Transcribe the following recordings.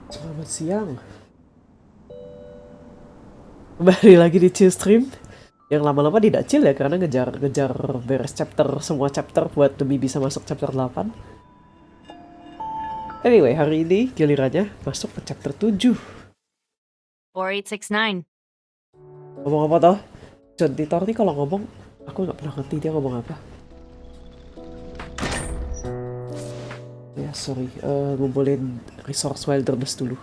Selamat siang. Kembali lagi di chill stream. Yang lama-lama tidak chill ya karena ngejar-ngejar beres semua chapter buat demi bisa masuk chapter 8. Anyway, hari ini gilirannya masuk ke chapter 7. 4869. Ngomong apa toh? John Titor nih kalau ngomong, aku nggak pernah ngerti dia ngomong apa. Ya sorry, ngumpulin resource wilderness dulu.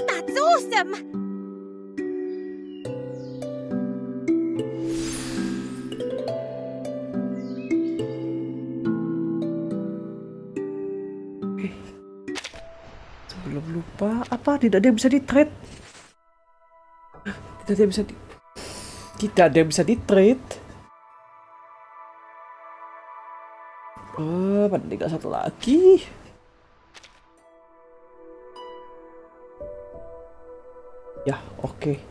That's awesome! Sebelum lupa, apa tidak ada yang bisa di-trade? Tidak ada yang bisa Tidak ada yang bisa di-trade. Pada tinggal satu lagi. Ya, oke.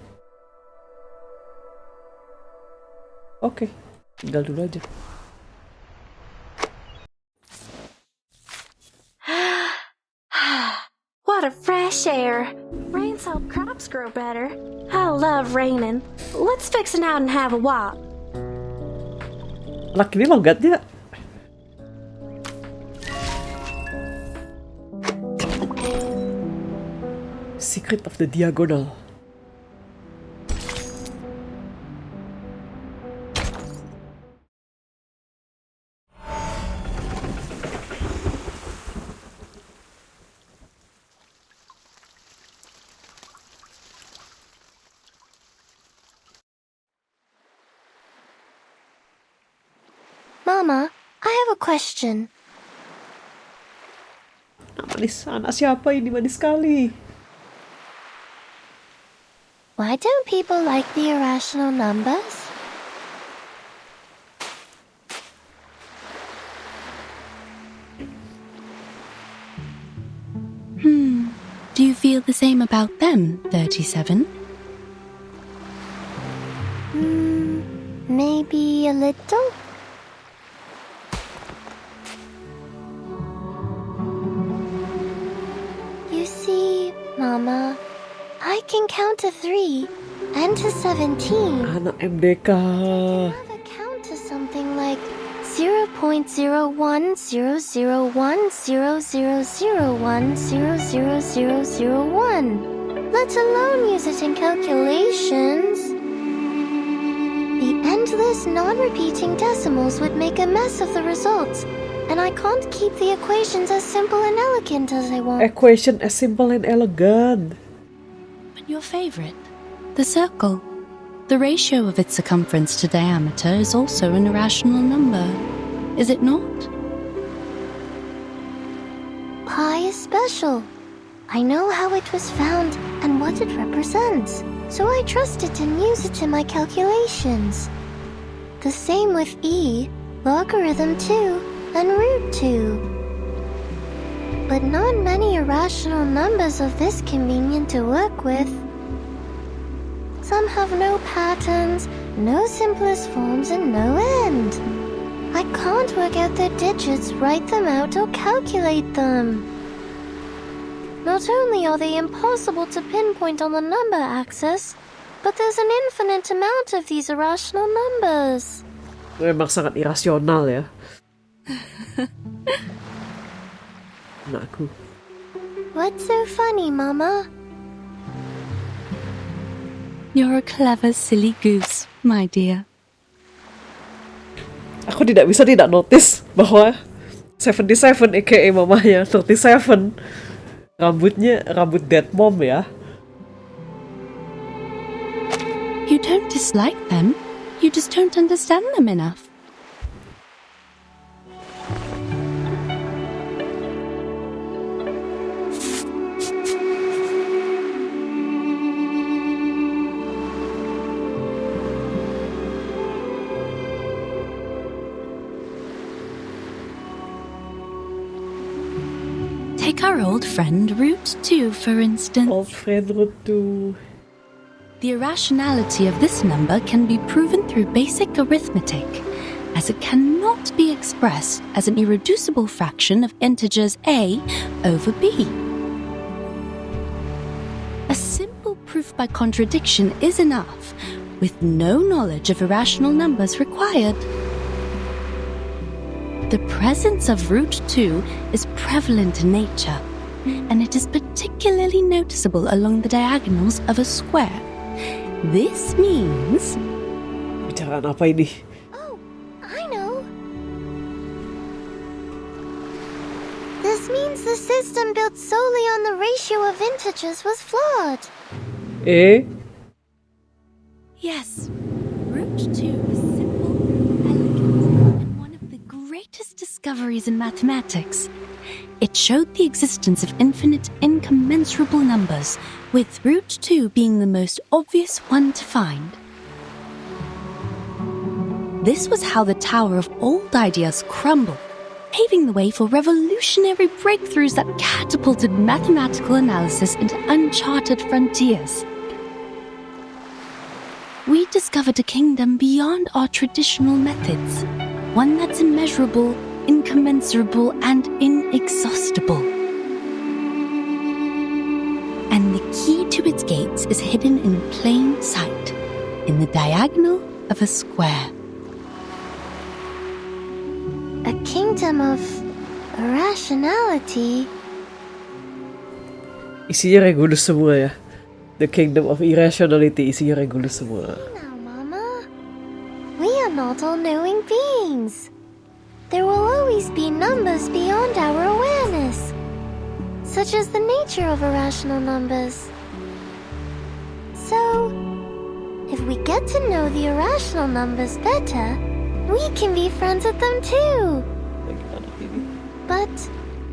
Oke, tinggal dulu aja. What a fresh air. Rains help crops grow better. I love raining. Let's fix it out and have a walk. Anak ini logatnya Secret of the Diagonal. Mama, I have a question. Manis, anak siapa ini manis sekali. Why don't people like the irrational numbers? Do you feel the same about them, 37? Maybe a little? You see, Mama, I can count to 3 and to 17. Anak MDK. How to count to something like 0.0100100001000001, let alone use it in calculations. The endless non-repeating decimals would make a mess of the results, and I can't keep the equations as simple and elegant as I want. Equation as simple and elegant. But your favorite, the circle. The ratio of its circumference to diameter is also an irrational number, is it not? Pi is special. I know how it was found and what it represents, so I trust it and use it in my calculations. The same with e, logarithm 2, and root 2. But not many irrational numbers are this convenient to work with. Some have no patterns, no simplest forms, and no end. I can't work out their digits, write them out, or calculate them. Not only are they impossible to pinpoint on the number axis, but there's an infinite amount of these irrational numbers. Memang sangat irasional ya. Anakku. What's so funny, Mama? You're a clever, silly goose, my dear. Aku tidak bisa tidak notice bahwa 77 aka mamanya 37 rambutnya rambut dead mom ya. You don't dislike them, you just don't understand them enough. Take our old friend Root 2, for instance. Old friend root 2. The irrationality of this number can be proven through basic arithmetic, as it cannot be expressed as an irreducible fraction of integers a over b. A simple proof by contradiction is enough, with no knowledge of irrational numbers required. The presence of root 2 is prevalent in nature, and it is particularly noticeable along the diagonals of a square. This means... Bicaraan apa ini? Oh, I know. This means the system built solely on the ratio of integers was flawed. Yes, root 2 is simple, elegant, and one of the greatest discoveries in mathematics. It showed the existence of infinite incommensurable numbers, with root 2 being the most obvious one to find. This was how the Tower of Old Ideas crumbled, paving the way for revolutionary breakthroughs that catapulted mathematical analysis into uncharted frontiers. We discovered a kingdom beyond our traditional methods, one that's immeasurable, incommensurable, and inexhaustible. And the key to its gates is hidden in plain sight, in the diagonal of a square. A kingdom of irrationality. Isinya regulus semua ya. The Kingdom of Irrationality isinya regulus semua. Now, Mama, we are not all-knowing beings. There will always be numbers beyond our awareness, such as the nature of irrational numbers. So, if we get to know the irrational numbers better, we can be friends with them too. But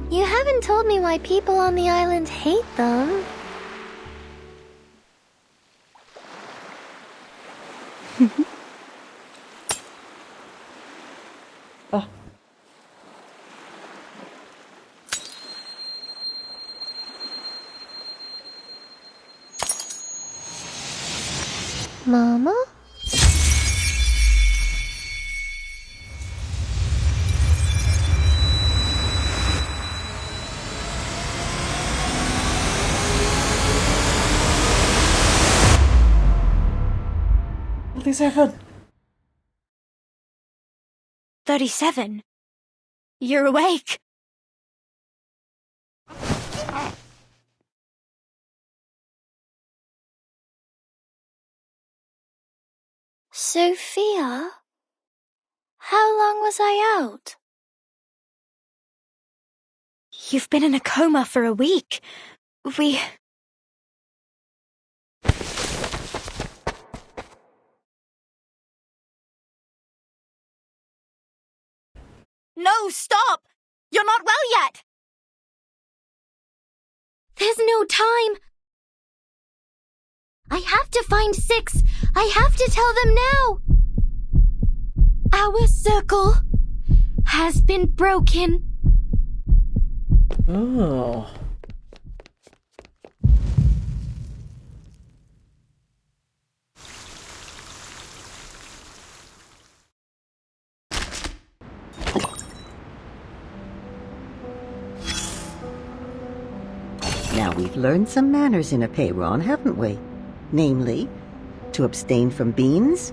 you haven't told me why people on the island hate them. Ah. Mama? Seven. 37. You're awake. Sophia? How long was I out? You've been in a coma for a week. No, stop! You're not well yet! There's no time. I have to find 6. I have to tell them now. Our circle has been broken. Oh. Now we've learned some manners in a payron, haven't we? Namely, to abstain from beans,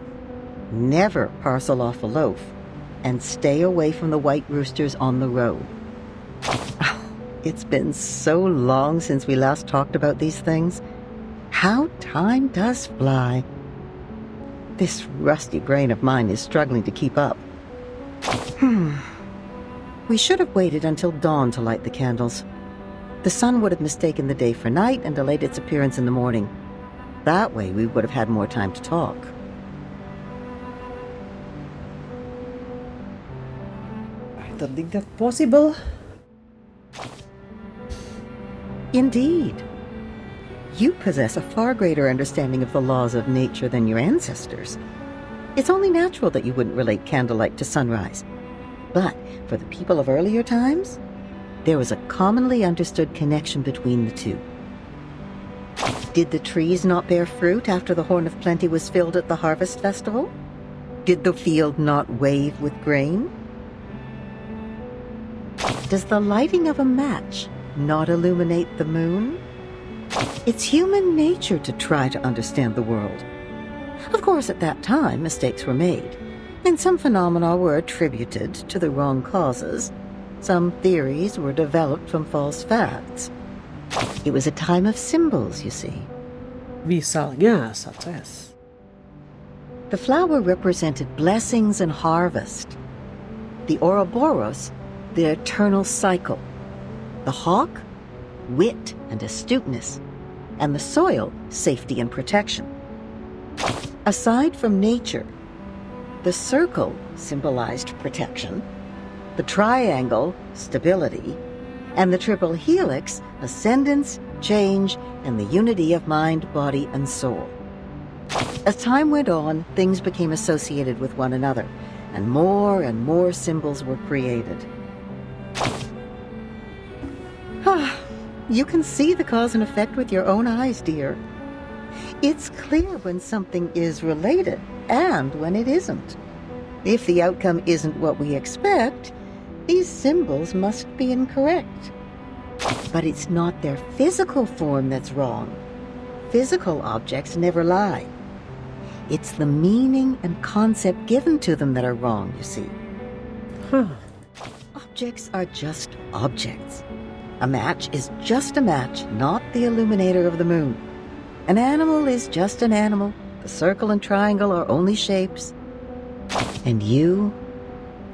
never parcel off a loaf, and stay away from the white roosters on the road. It's been so long since we last talked about these things. How time does fly. This rusty brain of mine is struggling to keep up. We should have waited until dawn to light the candles. The sun would have mistaken the day for night and delayed its appearance in the morning. That way we would have had more time to talk. I don't think that's possible. Indeed. You possess a far greater understanding of the laws of nature than your ancestors. It's only natural that you wouldn't relate candlelight to sunrise. But for the people of earlier times, there was a commonly understood connection between the two. Did the trees not bear fruit after the Horn of Plenty was filled at the harvest festival? Did the field not wave with grain? Does the lighting of a match not illuminate the moon? It's human nature to try to understand the world. Of course, at that time, mistakes were made, and some phenomena were attributed to the wrong causes. Some theories were developed from false facts. It was a time of symbols, you see. Misalnya, such as. The flower represented blessings and harvest. The Ouroboros, the eternal cycle. The hawk, wit and astuteness. And the soil, safety and protection. Aside from nature, the circle symbolized protection, the triangle, stability, and the triple helix, ascendance, change, and the unity of mind, body, and soul. As time went on, things became associated with one another, and more symbols were created. You can see the cause and effect with your own eyes, dear. It's clear when something is related and when it isn't. If the outcome isn't what we expect, these symbols must be incorrect. But it's not their physical form that's wrong. Physical objects never lie. It's the meaning and concept given to them that are wrong, you see. Objects are just objects. A match is just a match, not the illuminator of the moon. An animal is just an animal. The circle and triangle are only shapes. And you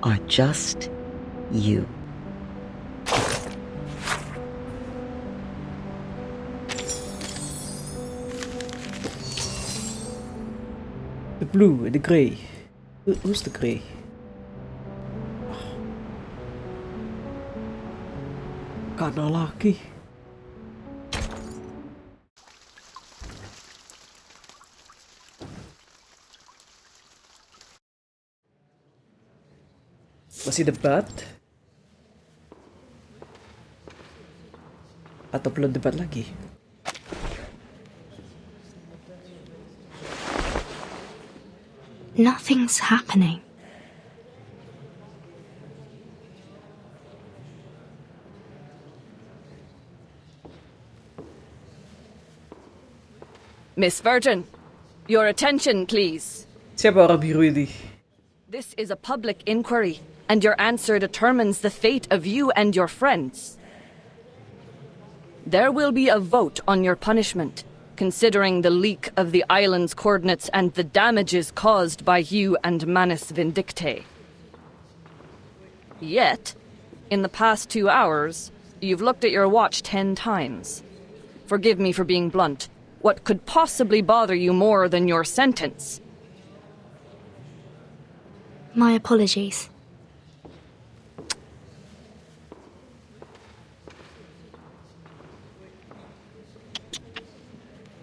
are just you. The blue and the grey. Who's the grey? Karena lagi. Masih debat? Atau belum debat lagi? Nothing's happening. Miss Virgin, your attention, please. Siapa orang biru ini? This is a public inquiry, and your answer determines the fate of you and your friends. There will be a vote on your punishment, considering the leak of the island's coordinates and the damages caused by you and Manus Vindicte. Yet, in the past 2 hours, You've looked at your watch 10 times. Forgive me for being blunt. What could possibly bother you more than your sentence? My apologies.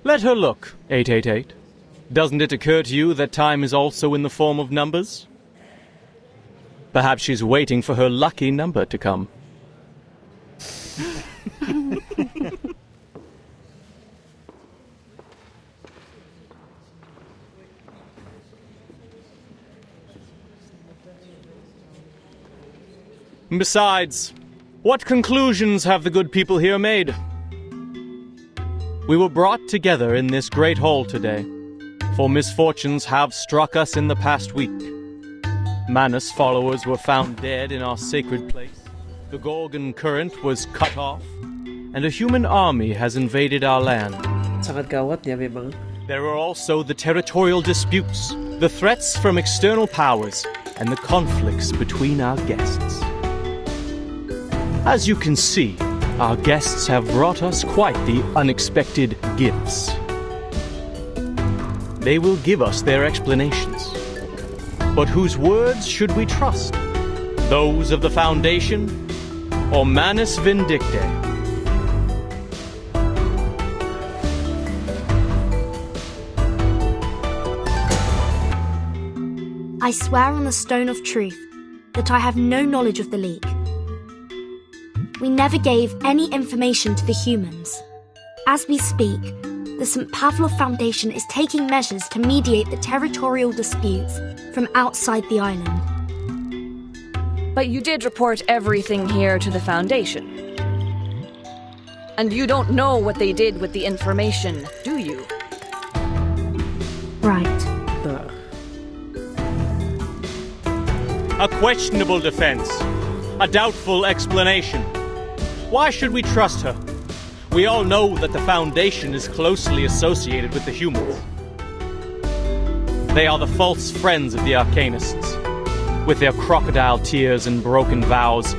Let her look, 888. Doesn't it occur to you that time is also in the form of numbers? Perhaps she's waiting for her lucky number to come. Besides, what conclusions have the good people here made? We were brought together in this great hall today, for misfortunes have struck us in the past week. Manus followers were found dead in our sacred place, the Gorgon current was cut off, and a human army has invaded our land. Sangat gawat ya memang. There are also the territorial disputes, the threats from external powers, and the conflicts between our guests. As you can see, our guests have brought us quite the unexpected gifts. They will give us their explanations. But whose words should we trust? Those of the Foundation or Manus Vindictae? I swear on the stone of truth that I have no knowledge of the leak. We never gave any information to the humans. As we speak, the St. Pavlov Foundation is taking measures to mediate the territorial disputes from outside the island. But you did report everything here to the Foundation. And you don't know what they did with the information, do you? Right. A questionable defense. A doubtful explanation. Why should we trust her? We all know that the Foundation is closely associated with the humans. They are the false friends of the Arcanists, with their crocodile tears and broken vows.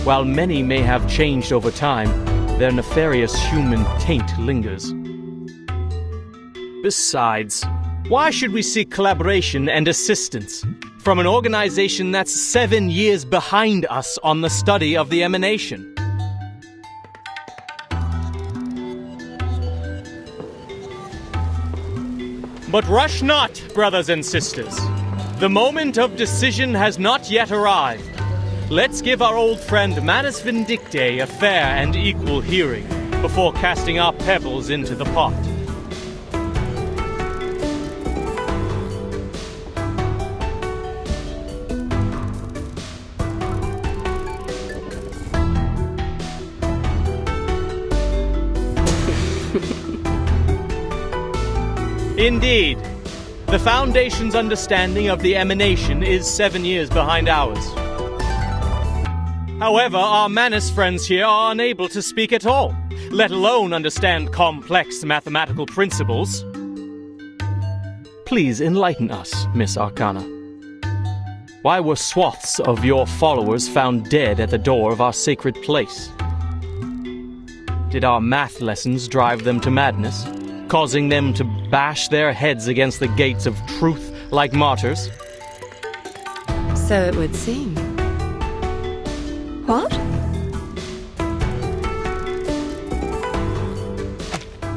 While many may have changed over time, their nefarious human taint lingers. Besides, why should we seek collaboration and assistance from an organization that's 7 years behind us on the study of the emanation? But rush not, brothers and sisters. The moment of decision has not yet arrived. Let's give our old friend Manus Vindictae a fair and equal hearing before casting our pebbles into the pot. Indeed. The Foundation's understanding of the emanation is 7 years behind ours. However, our Manus friends here are unable to speak at all, let alone understand complex mathematical principles. Please enlighten us, Miss Arcana. Why were swaths of your followers found dead at the door of our sacred place? Did our math lessons drive them to madness, causing them to bash their heads against the gates of truth like martyrs? So it would seem. What?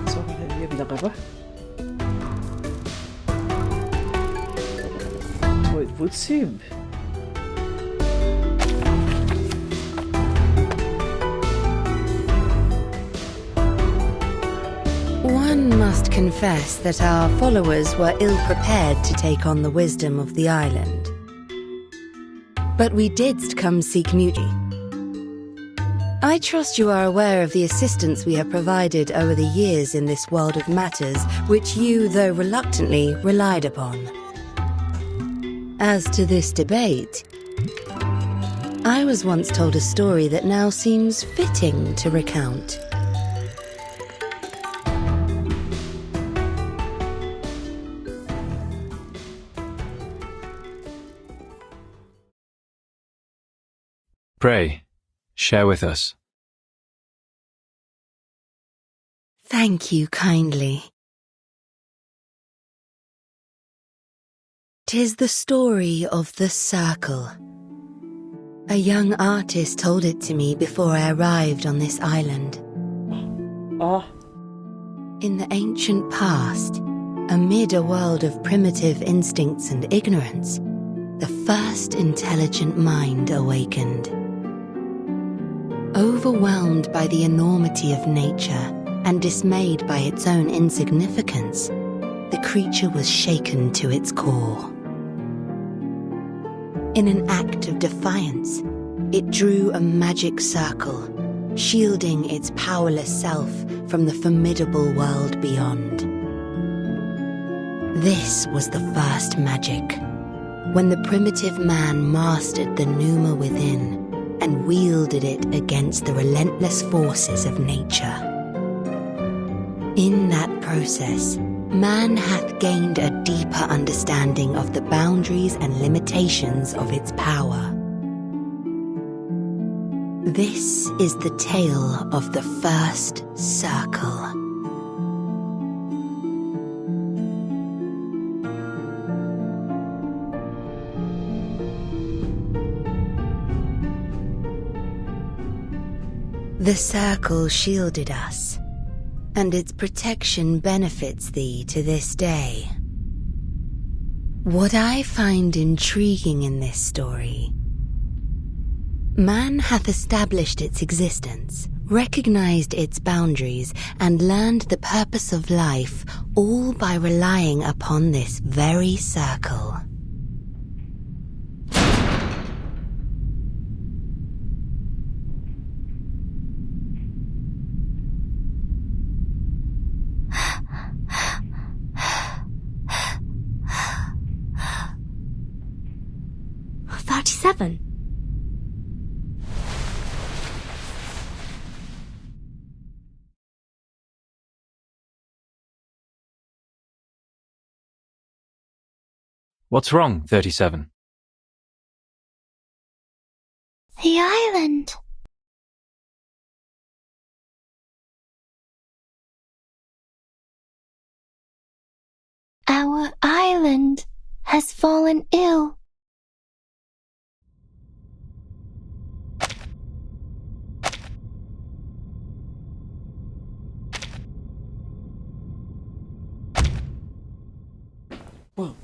Sorry, dia bilang apa? So it would seem. One must confess that our followers were ill-prepared to take on the wisdom of the island. But we did come seek Muji. I trust you are aware of the assistance we have provided over the years in this world of matters which you, though reluctantly, relied upon. As to this debate, I was once told a story that now seems fitting to recount. Pray, share with us. Thank you kindly. 'Tis the story of the circle. A young artist told it to me before I arrived on this island. Oh, In the ancient past, amid a world of primitive instincts and ignorance, the first intelligent mind awakened. Overwhelmed by the enormity of nature and dismayed by its own insignificance, the creature was shaken to its core. In an act of defiance, it drew a magic circle, shielding its powerless self from the formidable world beyond. This was the first magic, when the primitive man mastered the pneuma within and wielded it against the relentless forces of nature. In that process, man hath gained a deeper understanding of the boundaries and limitations of its power. This is the tale of the first circle. The circle shielded us, and its protection benefits thee to this day. What I find intriguing in this story: man hath established its existence, recognized its boundaries, and learned the purpose of life, all by relying upon this very circle. Seven. What's wrong, 37? The island. Our island has fallen ill. wow.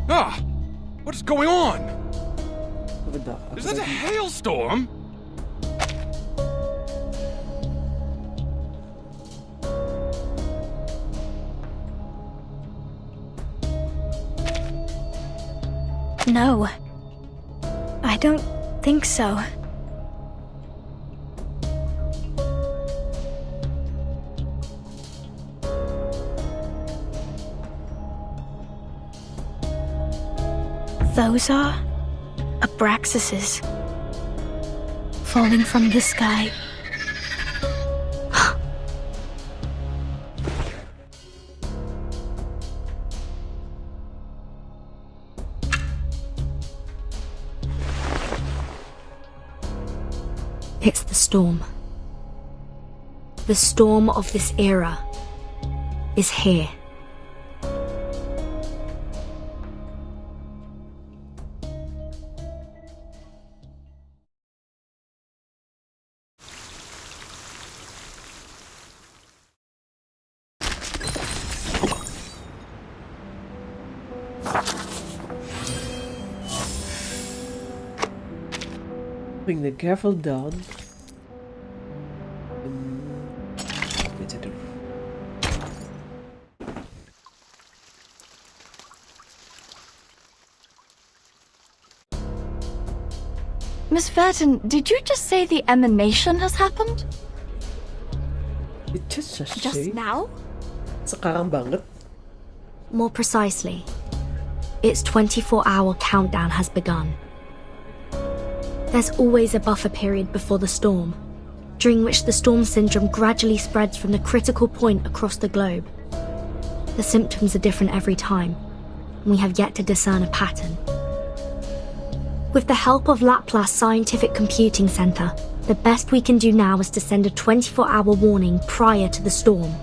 Ah! What is going on? Bentar, apa Is that a lagi? hailstorm? No. I don't think so. Those are Abraxases falling from the sky. It's the storm. The storm of this era is here. Bring the gavel down. Baca dulu. Miss Verton, did you just say the emanation has happened? It just Just now? Sekarang banget. More precisely, its 24-hour countdown has begun. There's always a buffer period before the storm, during which the storm syndrome gradually spreads from the critical point across the globe. The symptoms are different every time, and we have yet to discern a pattern. With the help of Laplace Scientific Computing Center, the best we can do now is to send a 24-hour warning prior to the storm.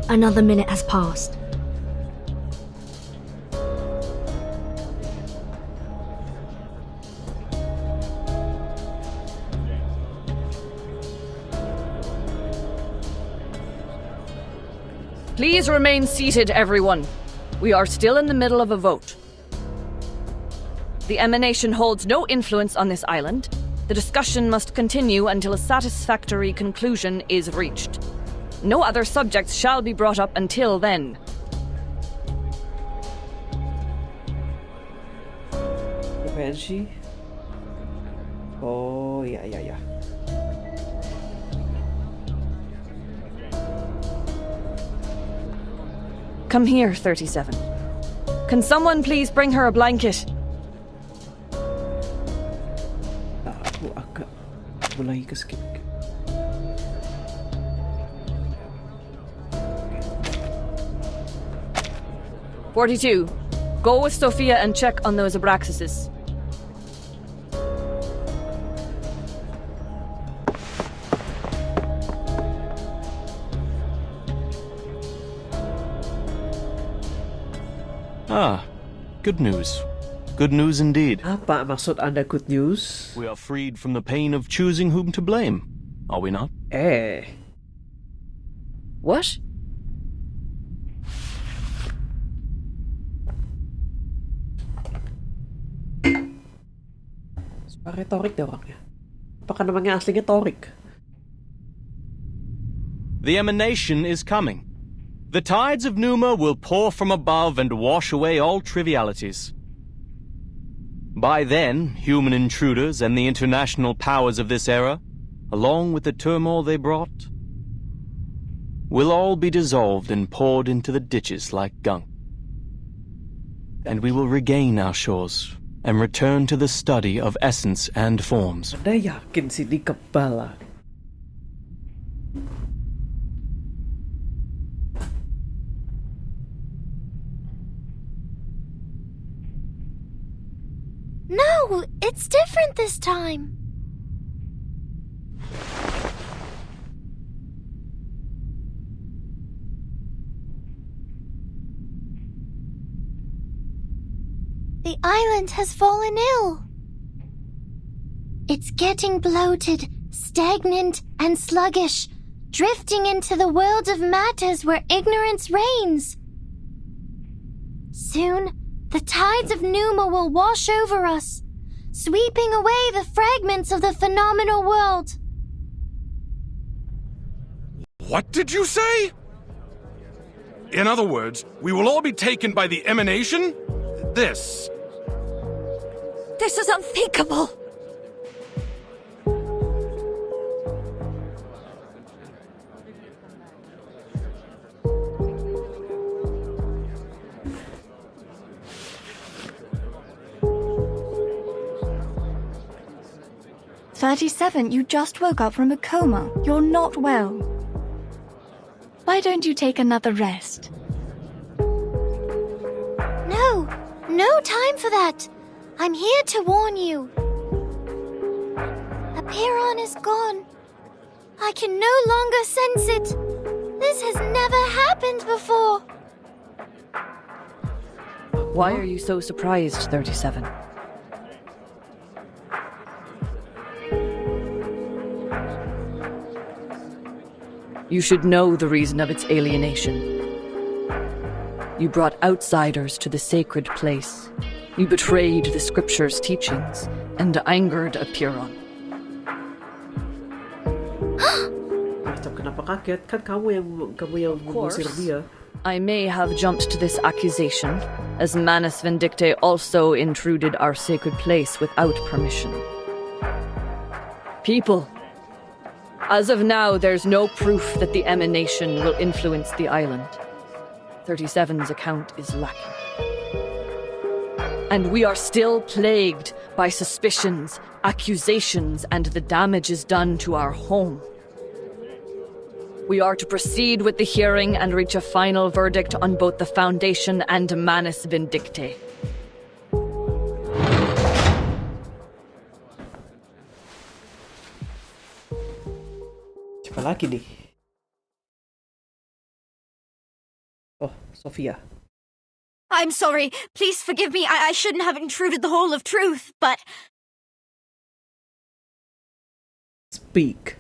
Another minute has passed. Please remain seated, everyone. We are still in the middle of a vote. The emanation holds no influence on this island. The discussion must continue until a satisfactory conclusion is reached. No other subjects shall be brought up until then. Intervensi. Oh, ya. Come here, 37. Can someone please bring her a blanket? Aku agak mulai ke-skip. 42. Go with Sophia and check on those abraxases. Ah, good news. Good news indeed. Apa maksud Anda good news? We are freed from the pain of choosing whom to blame, are we not? What? Suka retorik deh orangnya. Apakah namanya aslinya Torik? The emanation is coming. The tides of Numa will pour from above and wash away all trivialities. By then, human intruders and the international powers of this era, along with the turmoil they brought, will all be dissolved and poured into the ditches like gunk. And we will regain our shores and return to the study of essence and forms. Anda yakin sini kebal? No, it's different this time. The island has fallen ill. It's getting bloated, stagnant, and sluggish, drifting into the world of matters where ignorance reigns. Soon, the tides of Numa will wash over us, sweeping away the fragments of the phenomenal world. What did you say? In other words, we will all be taken by the emanation? This is unthinkable. "37, you just woke up from a coma. You're not well. Why don't you take another rest?" No time for that. I'm here to warn you. Apiron is gone. I can no longer sense it. This has never happened before. Why are you so surprised, 37? You should know the reason of its alienation. You brought outsiders to the sacred place. You betrayed the scripture's teachings and angered Apiron. Macam kenapa kaget? Kan kamu yang mengusir dia. I may have jumped to this accusation, as Manus Vindicte also intruded our sacred place without permission. People, as of now, there's no proof that the emanation will influence the island. 37's account is lacking. And we are still plagued by suspicions, accusations, and the damages done to our home. We are to proceed with the hearing and reach a final verdict on both the Foundation and Manus Vindicte. Siapa lagi nih? Oh, Sophia. I'm sorry. Please forgive me. I shouldn't have intruded the Hall of Truth, but... Speak.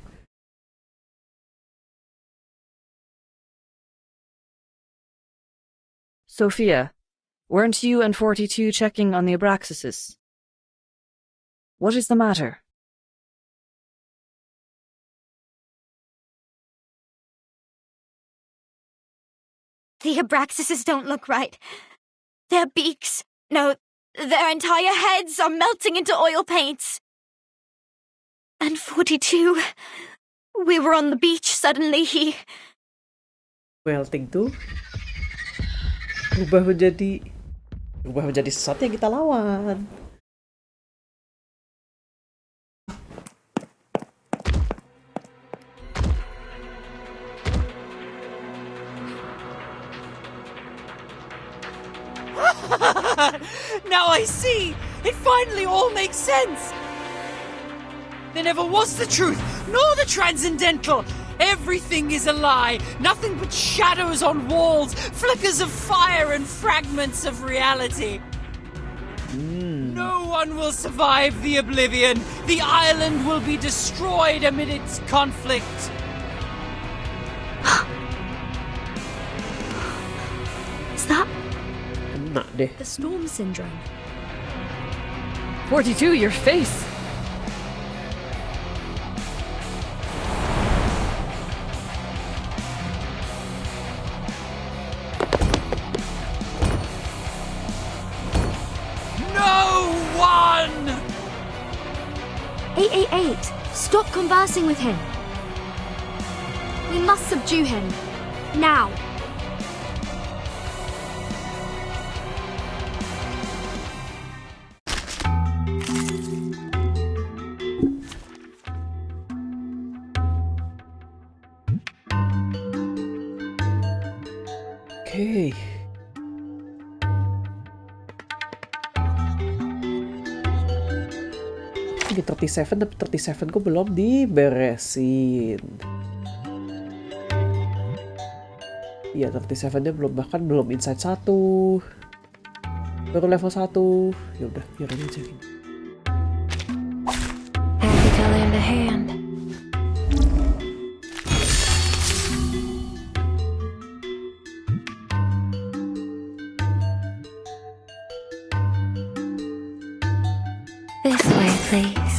Sophia, weren't you and 42 checking on the Abraxases? What is the matter? The Abraxases don't look right. Their beaks, no, their entire heads are melting into oil paints. And 42, we were on the beach, suddenly he... Melting tuh berubah menjadi sesuatu yang kita lawan. Now I see! It finally all makes sense! There never was the truth, nor the transcendental! Everything is a lie! Nothing but shadows on walls, flickers of fire and fragments of reality! No one will survive the oblivion! The island will be destroyed amid its conflict! Is that Kena deh. the storm syndrome? 42, your face! No one! 888, stop conversing with him. We must subdue him. Now. Oke. Ini 37, tapi 37 ku belum diberesin. Iya, 37-nya bahkan belum insight 1. Baru level 1. Ya udah, biarin aja gini. Happy to lend a hand. This way, please.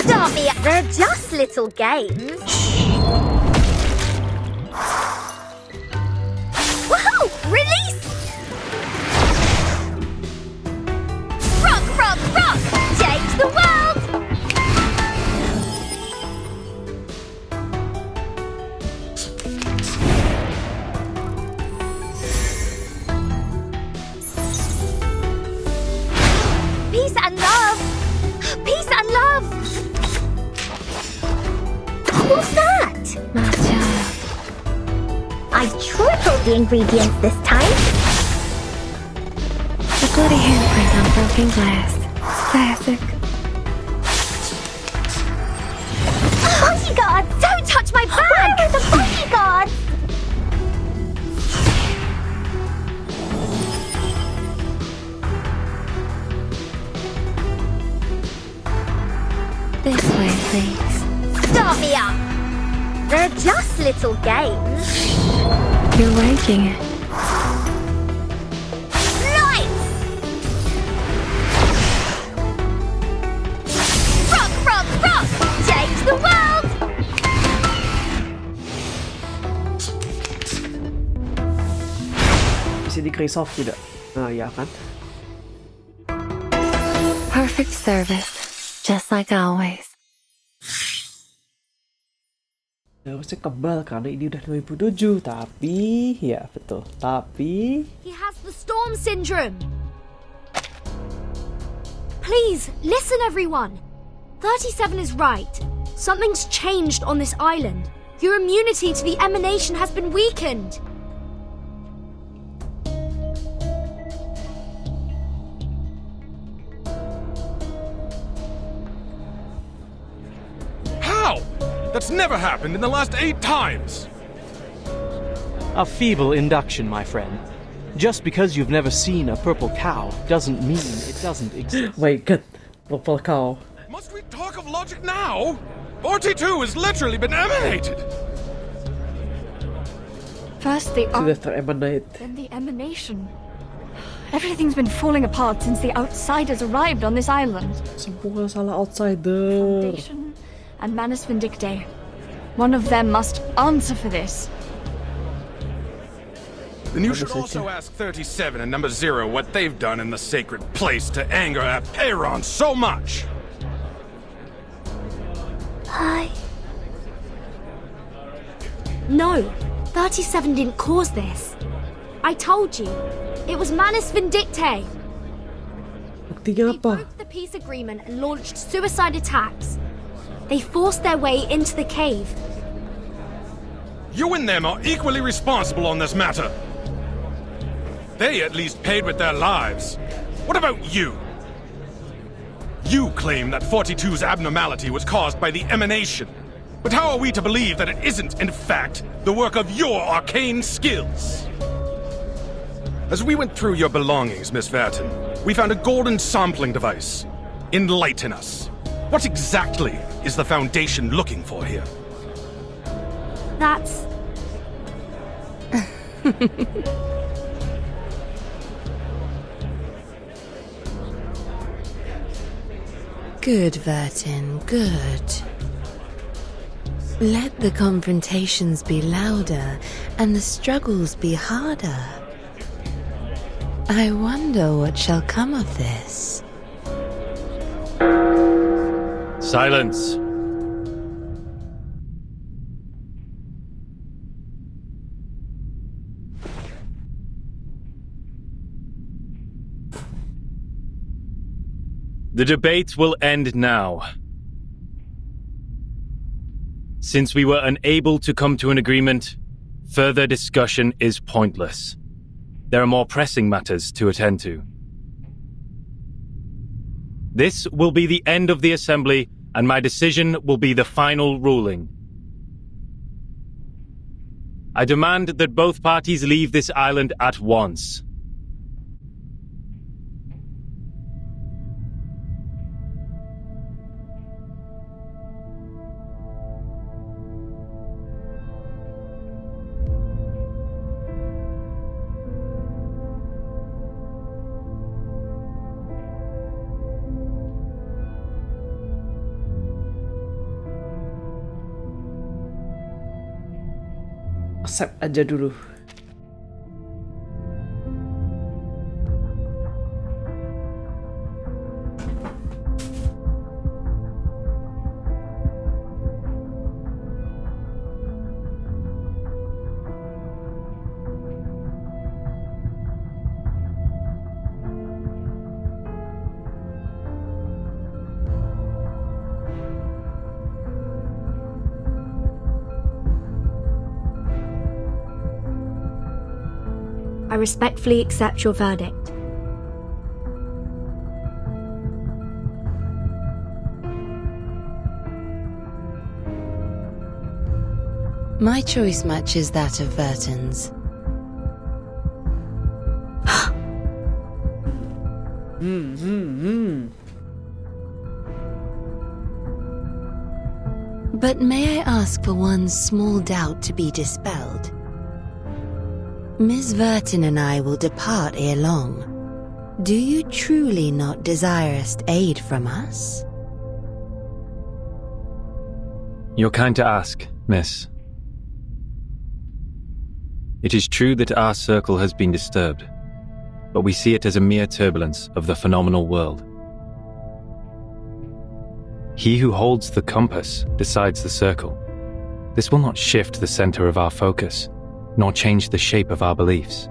Stop me! They're just little games. Woohoo! Release! Rock, rock, rock! Change the world! Peace and love! Peace and love! What's that? My child. I tripled the ingredients this time. A bloody handprint on broken glass. Classic. Bodyguard! Don't touch my bag! Where are the bodyguards? This way, please. Start me up! They're just little games. You're waking it. Lights! Rock, rock, rock! Change the world! Bisa di Chris-off tidak? Nah, ya kan? Perfect service. Just like always. Harusnya kebal karena ini udah 2007, tapi ya betul. Tapi He has the storm syndrome. Please, listen everyone. 37 is right. Something's changed on this island. Your immunity to the emanation has been weakened. How? That's never happened in the last 8 times! A feeble induction, my friend. Just because you've never seen a purple cow doesn't mean it doesn't exist. my god, purple cow. Must we talk of logic now? 42 has literally been emanated! First the Sudah teremanate. then the emanation. Everything's been falling apart since the outsiders arrived on this island. Semua salah outsider. Foundation and Manus Vindictae. One of them must answer for this. Then you should also ask 37 and number 0 what they've done in the sacred place to anger Apeiron so much. No, 37 didn't cause this. I told you. It was Manus Vindictae. Buktinya They apa? broke the peace agreement and launched suicide attacks. They forced their way into the cave. You and them are equally responsible on this matter. They at least paid with their lives. What about you? You claim that 42's abnormality was caused by the emanation. But how are we to believe that it isn't, in fact, the work of your arcane skills? As we went through your belongings, Miss Vertin, we found a golden sampling device. Enlighten us. What exactly is the Foundation looking for here? That's... Good, Vertin, good. Let the confrontations be louder and the struggles be harder. I wonder what shall come of this. Silence. The debate will end now. Since we were unable to come to an agreement, further discussion is pointless. There are more pressing matters to attend to. This will be the end of the assembly, and my decision will be the final ruling. I demand that both parties leave this island at once. Accept aja dulu. I respectfully accept your verdict. My choice matches that of Vertin's. But may I ask for one small doubt to be dispelled? Miss Vertin and I will depart ere long. Do you truly not desire aid from us? You're kind to ask, miss. It is true that our circle has been disturbed, but we see it as a mere turbulence of the phenomenal world. He who holds the compass decides the circle. this will not shift the center of our focus, nor change the shape of our beliefs.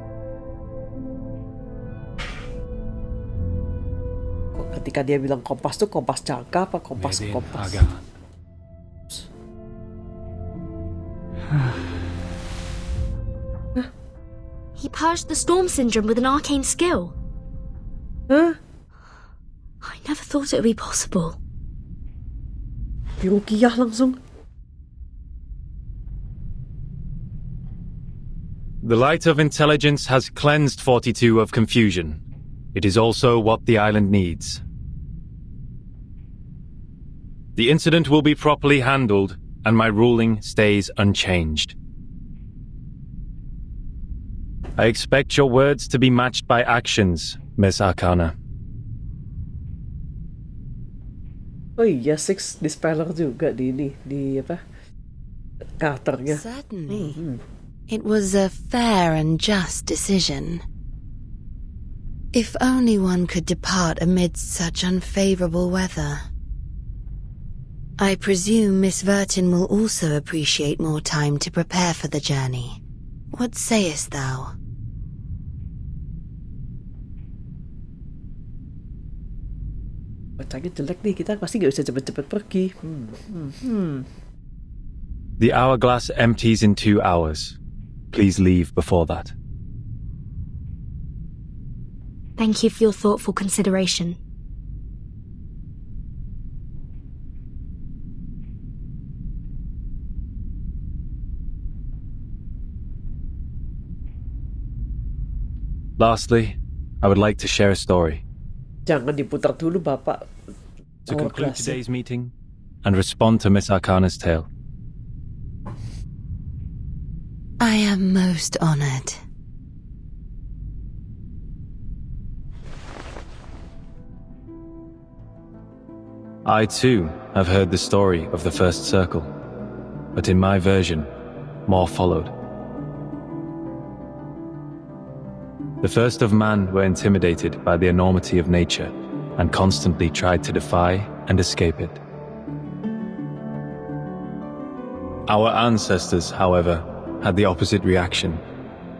Ketika dia bilang kompas tuh kompas jangka apa kompas? He purged the storm syndrome with an arcane skill. Hah? I never thought it would be possible. Dirukiah langsung. The light of intelligence has cleansed 42 of confusion. It is also what the island needs. The incident will be properly handled, and my ruling stays unchanged. I expect your words to be matched by actions, Miss Arcana. Oh iya, Six dispeller juga di apa? Karakternya. Certainly. It was a fair and just decision. If only one could depart amidst such unfavorable weather. I presume Miss Vertin will also appreciate more time to prepare for the journey. What sayest thou? Bacanya jelek nih, kita pasti gak bisa cepet-cepet pergi. The hourglass empties in 2 hours. Please leave before that. Thank you for your thoughtful consideration. Lastly, I would like to share a story. Jangan diputar dulu, Bapak. To conclude today's meeting and respond to Miss Arcana's tale. I am most honored. I too have heard the story of the first circle, but in my version, more followed. The first of man were intimidated by the enormity of nature and constantly tried to defy and escape it. Our ancestors, however, had the opposite reaction.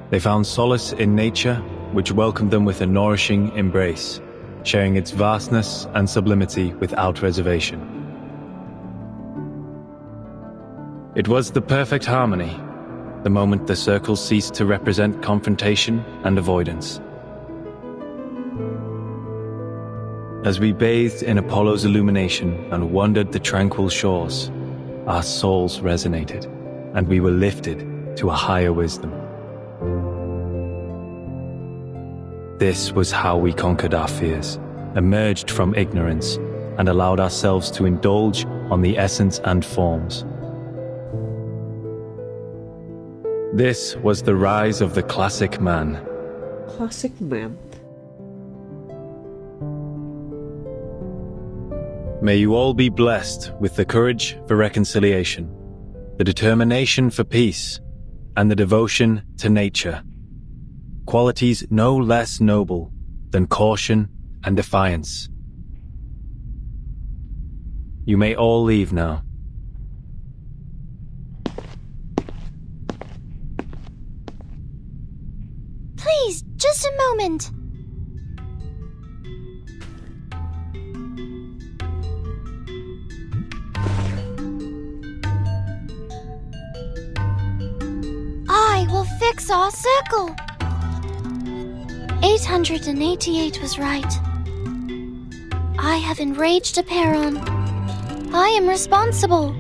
They found solace in nature, which welcomed them with a nourishing embrace, sharing its vastness and sublimity without reservation. It was the perfect harmony, the moment the circle ceased to represent confrontation and avoidance. As we bathed in Apollo's illumination and wandered the tranquil shores, our souls resonated, and we were lifted to a higher wisdom. This was how we conquered our fears, emerged from ignorance, and allowed ourselves to indulge on the essence and forms. This was the rise of the classic man. Classic man. May you all be blessed with the courage for reconciliation, the determination for peace, and the devotion to nature. Qualities no less noble than caution and defiance. You may all leave now. Please, just a moment. I will fix our circle. 888 was right. I have enraged a Peron. I am responsible.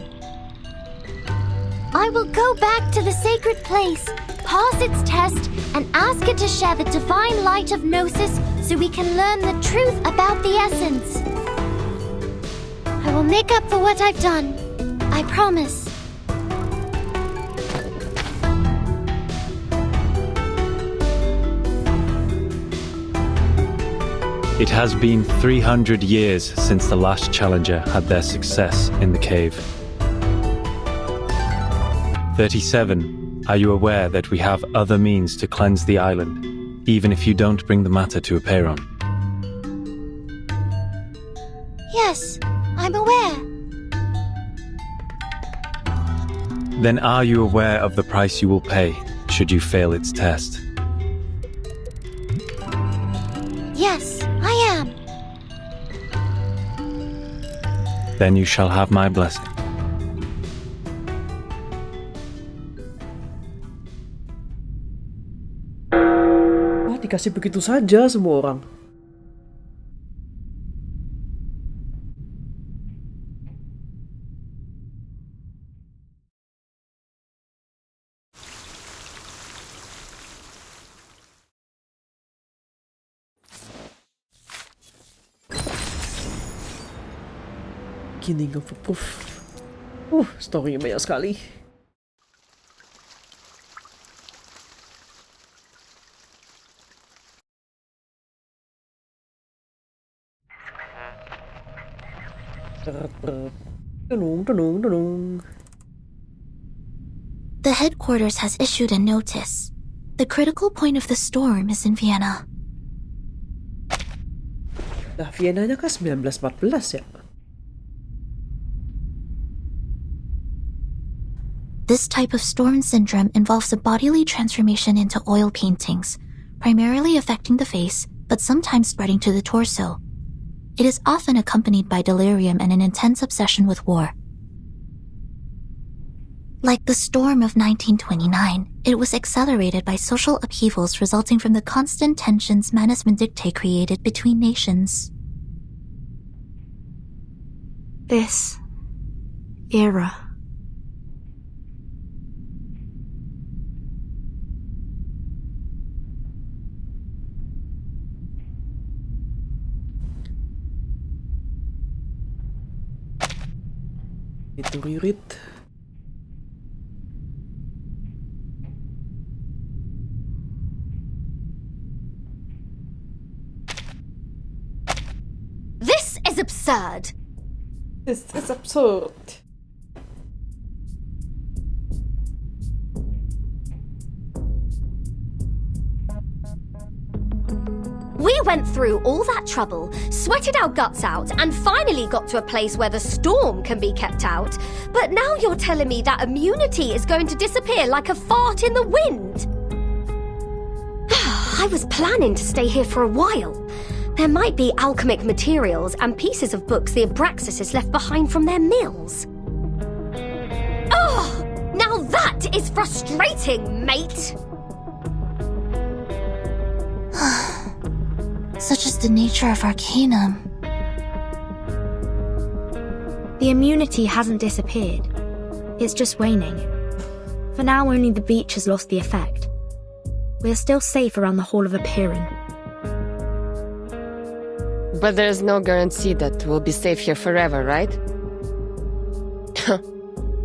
I will go back to the sacred place, pass its test, and ask it to share the divine light of Gnosis so we can learn the truth about the essence. I will make up for what I've done. I promise. It has been 300 years since the last challenger had their success in the cave. 37, are you aware that we have other means to cleanse the island, even if you don't bring the matter to a Peron? Yes, I'm aware. Then are you aware of the price you will pay should you fail its test? Yes, I am. Then you shall have my blessing. Wah, dikasih begitu saja semua orang. Beginning of a proof. Story-nya banyak sekali. The headquarters has issued a notice. The critical point of the storm is in Vienna. Nah, Vienna-nya kan 1914 ya? This type of storm syndrome involves a bodily transformation into oil paintings, primarily affecting the face, but sometimes spreading to the torso. It is often accompanied by delirium and an intense obsession with war. Like the storm of 1929, it was accelerated by social upheavals resulting from the constant tensions management dictate created between nations. This era. Itu ririt. This is absurd. This is absurd. We went through all that trouble, sweated our guts out, and finally got to a place where the storm can be kept out. But now you're telling me that immunity is going to disappear like a fart in the wind. I was planning to stay here for a while. There might be alchemic materials and pieces of books the Abraxas left behind from their mills. Oh, now that is frustrating, mate. Such is the nature of Arcanum. The immunity hasn't disappeared. It's just waning. For now, only the beach has lost the effect. We're still safe around the Hall of Apeiron. But there's no guarantee that we'll be safe here forever, right?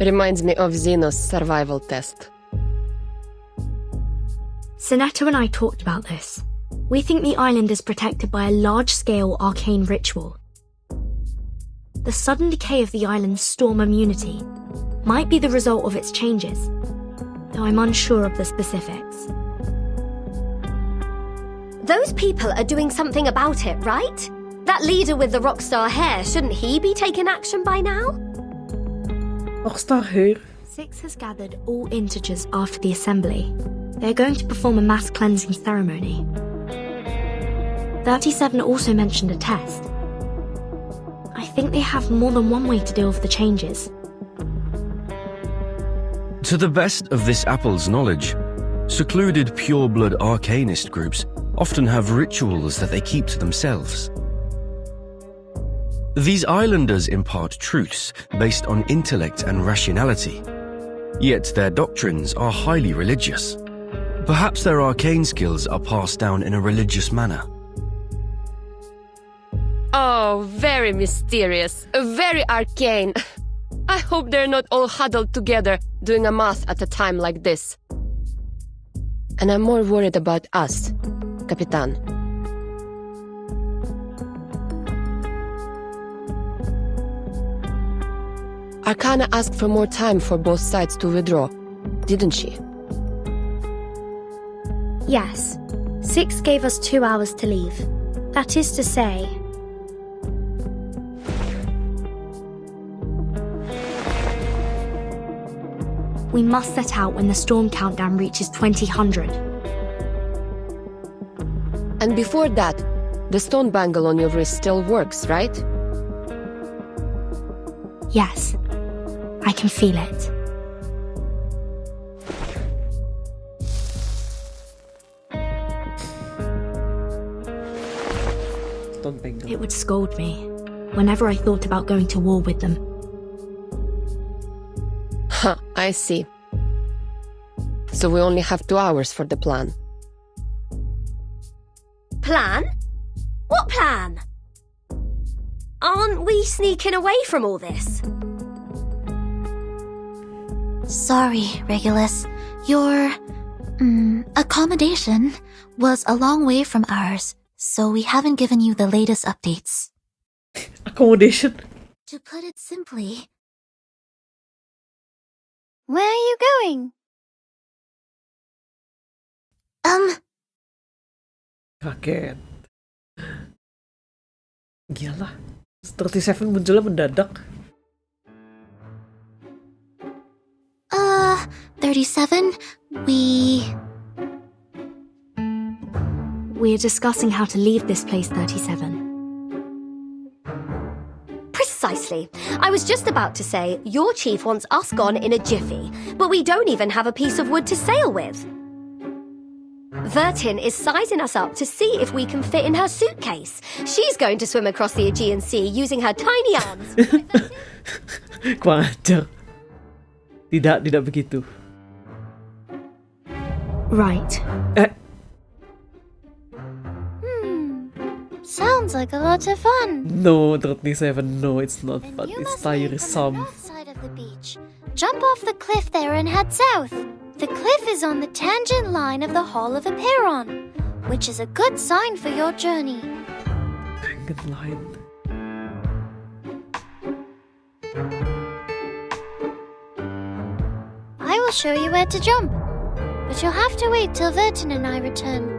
Reminds me of Xeno's survival test. Sinetto and I talked about this. We think the island is protected by a large-scale arcane ritual. The sudden decay of the island's storm immunity might be the result of its changes, though I'm unsure of the specifics. Those people are doing something about it, right? That leader with the rockstar hair, shouldn't he be taking action by now? Rockstar hair. Six has gathered all integers after the assembly. They're going to perform a mass cleansing ceremony. 37 also mentioned a test. I think they have more than one way to deal with the changes. To the best of this apple's knowledge, secluded pure-blood arcanist groups often have rituals that they keep to themselves. These islanders impart truths based on intellect and rationality, yet their doctrines are highly religious. Perhaps their arcane skills are passed down in a religious manner. Oh, very mysterious, very arcane. I hope they're not all huddled together doing a math at a time like this. And I'm more worried about us, Capitan. Arcana asked for more time for both sides to withdraw, didn't she? Yes. Six gave us 2 hours to leave. That is to say... We must set out when the storm countdown reaches 2000. And before that, the stone bangle on your wrist still works, right? Yes, I can feel it. It would scold me whenever I thought about going to war with them. Huh, I see. So we only have 2 hours for the plan. Plan? What plan? Aren't we sneaking away from all this? Sorry, Regulus. Your accommodation was a long way from ours, so we haven't given you the latest updates. Accommodation? To put it simply, Where are you going? Kaget. Iyalah, 37 munculnya mendadak. 37, We're discussing how to leave this place, 37. Precisely. I was just about to say, your chief wants us gone in a jiffy, but we don't even have a piece of wood to sail with. Vertin is sizing us up to see if we can fit in her suitcase. She's going to swim across the Aegean Sea using her tiny arms. Kurang ajar. Tidak begitu. Right. Sounds like a lot of fun. No, 37, no, it's not fun. It's tiresome. North side of the beach. Jump off the cliff there and head south. The cliff is on the tangent line of the Hall of Apiron, which is a good sign for your journey. Tangent line. I will show you where to jump, but you'll have to wait till Vertin and I return.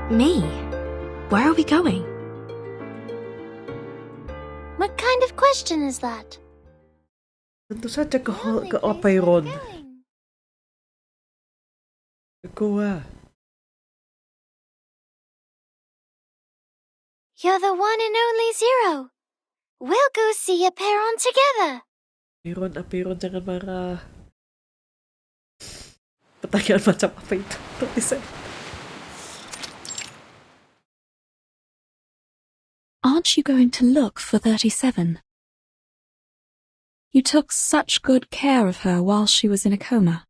Me? Where are we going? What kind of question is that? Tentu saja ke Apiron. Ke Goa. You're the one and only Zero. We'll go see Apiron together. Apiron, jangan marah. Pertanyaan macam apa itu? 37. Aren't you going to look for 37? You took such good care of her while she was in a coma.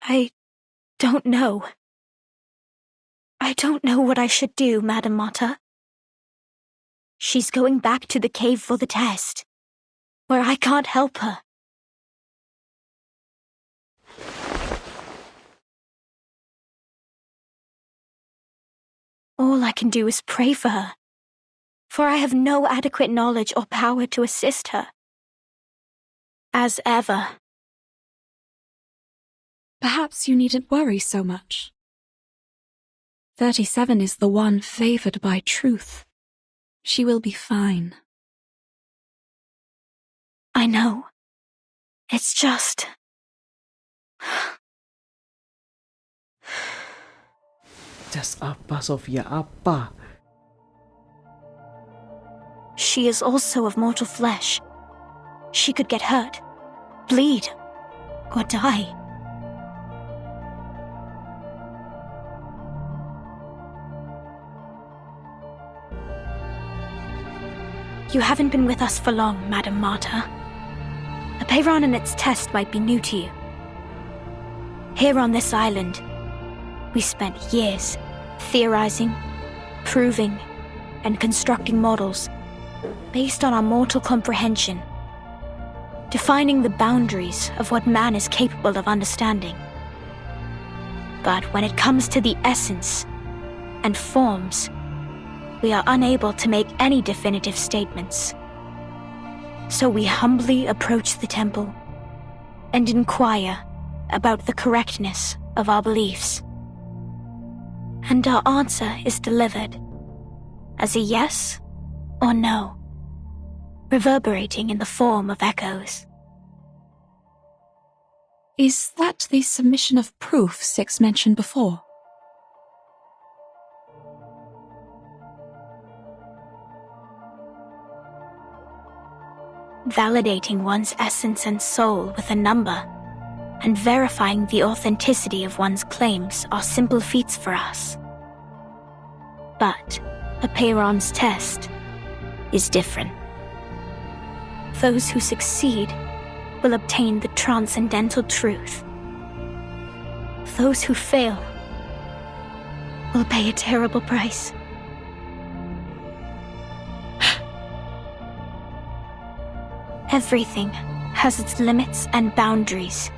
I don't know. I don't know what I should do, Madam Mata. She's going back to the cave for the test, where I can't help her. All I can do is pray for her, for I have no adequate knowledge or power to assist her. As ever. Perhaps you needn't worry so much. 37 is the one favored by truth. She will be fine. I know. It's just... Just apa, Sofia? Apa? She is also of mortal flesh. She could get hurt, bleed, or die. You haven't been with us for long, Madam Marta. Apiron and its test might be new to you. Here on this island, we spent years theorizing, proving, and constructing models based on our mortal comprehension, defining the boundaries of what man is capable of understanding. But when it comes to the essence and forms, we are unable to make any definitive statements. So we humbly approach the temple and inquire about the correctness of our beliefs. and our answer is delivered as a yes or no, reverberating in the form of echoes. Is that the submission of proof Six mentioned before? Validating one's essence and soul with a number, and verifying the authenticity of one's claims are simple feats for us. But a Peyron's test is different. Those who succeed will obtain the transcendental truth. Those who fail will pay a terrible price. Everything has its limits and boundaries.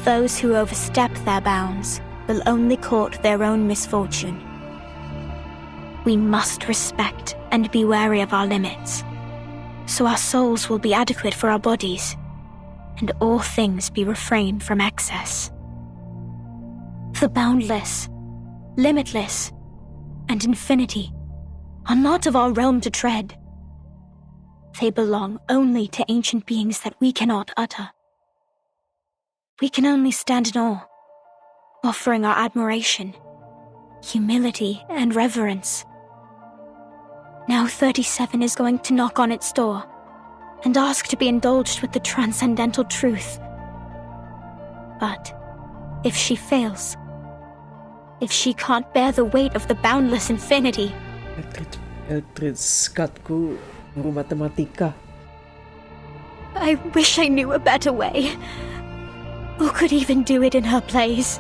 Those who overstep their bounds will only court their own misfortune. We must respect and be wary of our limits, so our souls will be adequate for our bodies, and all things be refrained from excess. The boundless, limitless, and infinity are not of our realm to tread. They belong only to ancient beings that we cannot utter. We can only stand in awe, offering our admiration, humility, and reverence. Now 37 is going to knock on its door and ask to be indulged with the transcendental truth. But if she fails, if she can't bear the weight of the boundless infinity, Eldridge Scottku guru matematika. I wish I knew a better way, or could even do it in her place.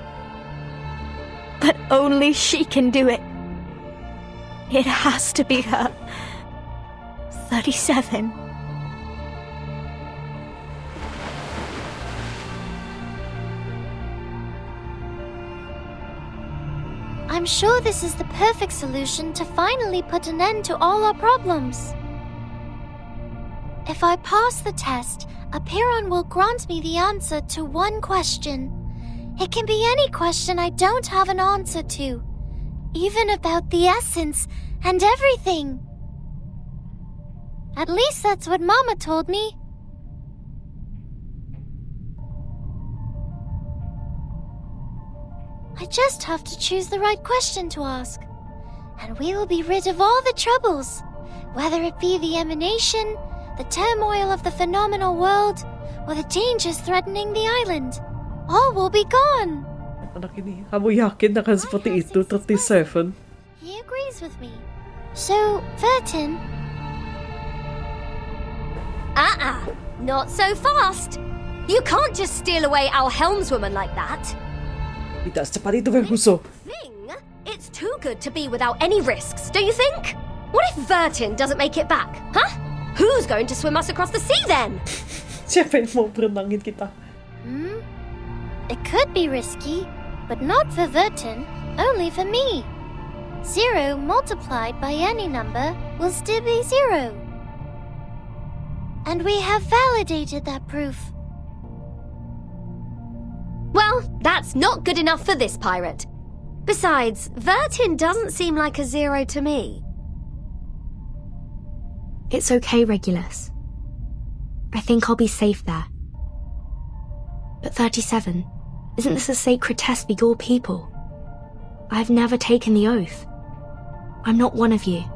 But only she can do it. It has to be her. 37. I'm sure this is the perfect solution to finally put an end to all our problems. If I pass the test, Apiron will grant me the answer to one question. It can be any question I don't have an answer to, even about the essence and everything. At least that's what Mama told me. I just have to choose the right question to ask, and we will be rid of all the troubles, whether it be the emanation, the turmoil of the phenomenal world, or the dangers threatening the island. All will be gone. Anak ini, kamu yakin akan seperti itu, 37? He agrees with me. So, Vertin... Not so fast. You can't just steal away our helmswoman like that. Tidak secepat itu, Verhuso. Thing, it's too good to be without any risks, don't you think? What if Vertin doesn't make it back, huh? Who's going to swim us across the sea then? Siapa yang mau berenangin kita? It could be risky, but not for Vertin, only for me. 0 multiplied by any number will still be 0. And we have validated that proof. Well, that's not good enough for this pirate. Besides, Vertin doesn't seem like a 0 to me. It's okay, Regulus. I think I'll be safe there. But 37, isn't this a sacred test for your people? I've never taken the oath. I'm not one of you.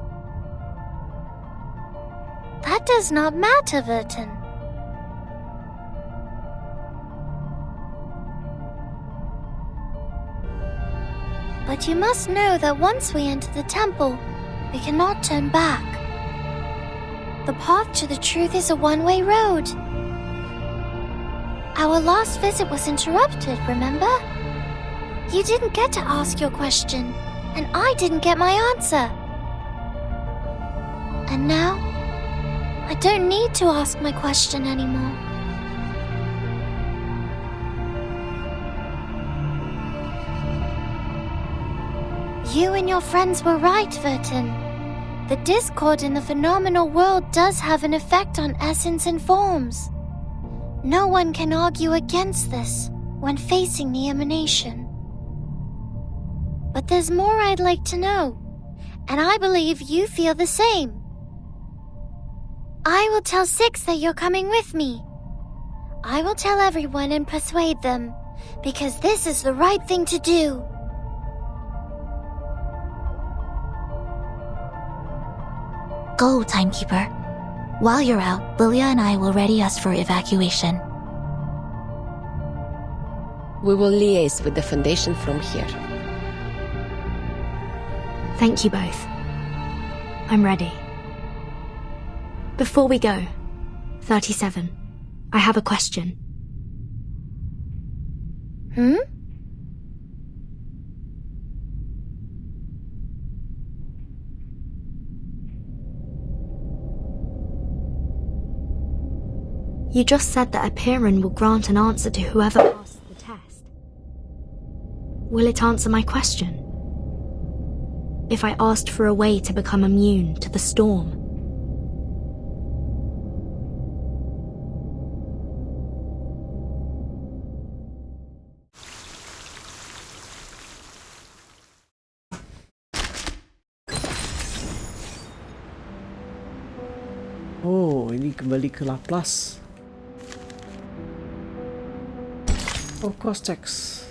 That does not matter, Vertin. But you must know that once we enter the temple, we cannot turn back. The path to the truth is a one-way road. Our last visit was interrupted, remember? You didn't get to ask your question, and I didn't get my answer. And now, I don't need to ask my question anymore. You and your friends were right, Vertin. The discord in the phenomenal world does have an effect on essence and forms. No one can argue against this when facing the emanation. But there's more I'd like to know, and I believe you feel the same. I will tell Six that you're coming with me. I will tell everyone and persuade them, because this is the right thing to do. Go, Timekeeper. While you're out, Lilia and I will ready us for evacuation. We will liaise with the Foundation from here. Thank you both. I'm ready. Before we go, 37, I have a question. You just said that a Piran will grant an answer to whoever passes the test. Will it answer my question? If I asked for a way to become immune to the storm? Oh, ini kembali ke Laplas. Oh, cross checks.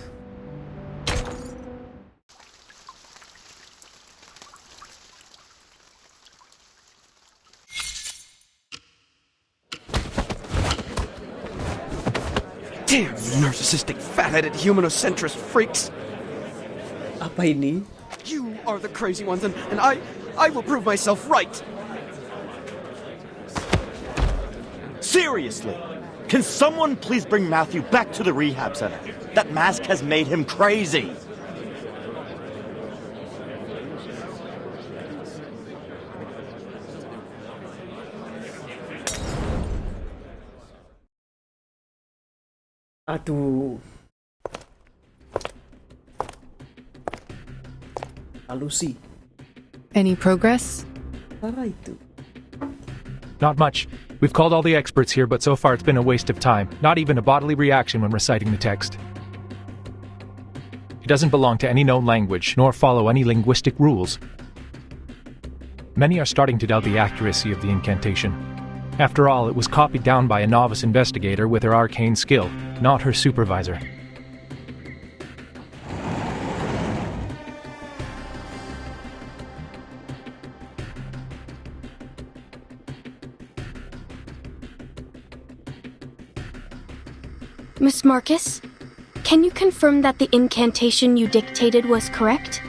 Damn narcissistic, fat-headed, humanocentrist freaks! Apa ini? You are the crazy ones, and I will prove myself right! Seriously! Can someone please bring Matthew back to the rehab center? That mask has made him crazy! Aduh. Halusi. Any progress? Para itu. Not much. We've called all the experts here, but so far it's been a waste of time. Not even a bodily reaction when reciting the text. It doesn't belong to any known language, nor follow any linguistic rules. Many are starting to doubt the accuracy of the incantation. After all, it was copied down by a novice investigator with her arcane skill, not her supervisor. Miss Marcus, can you confirm that the incantation you dictated was correct?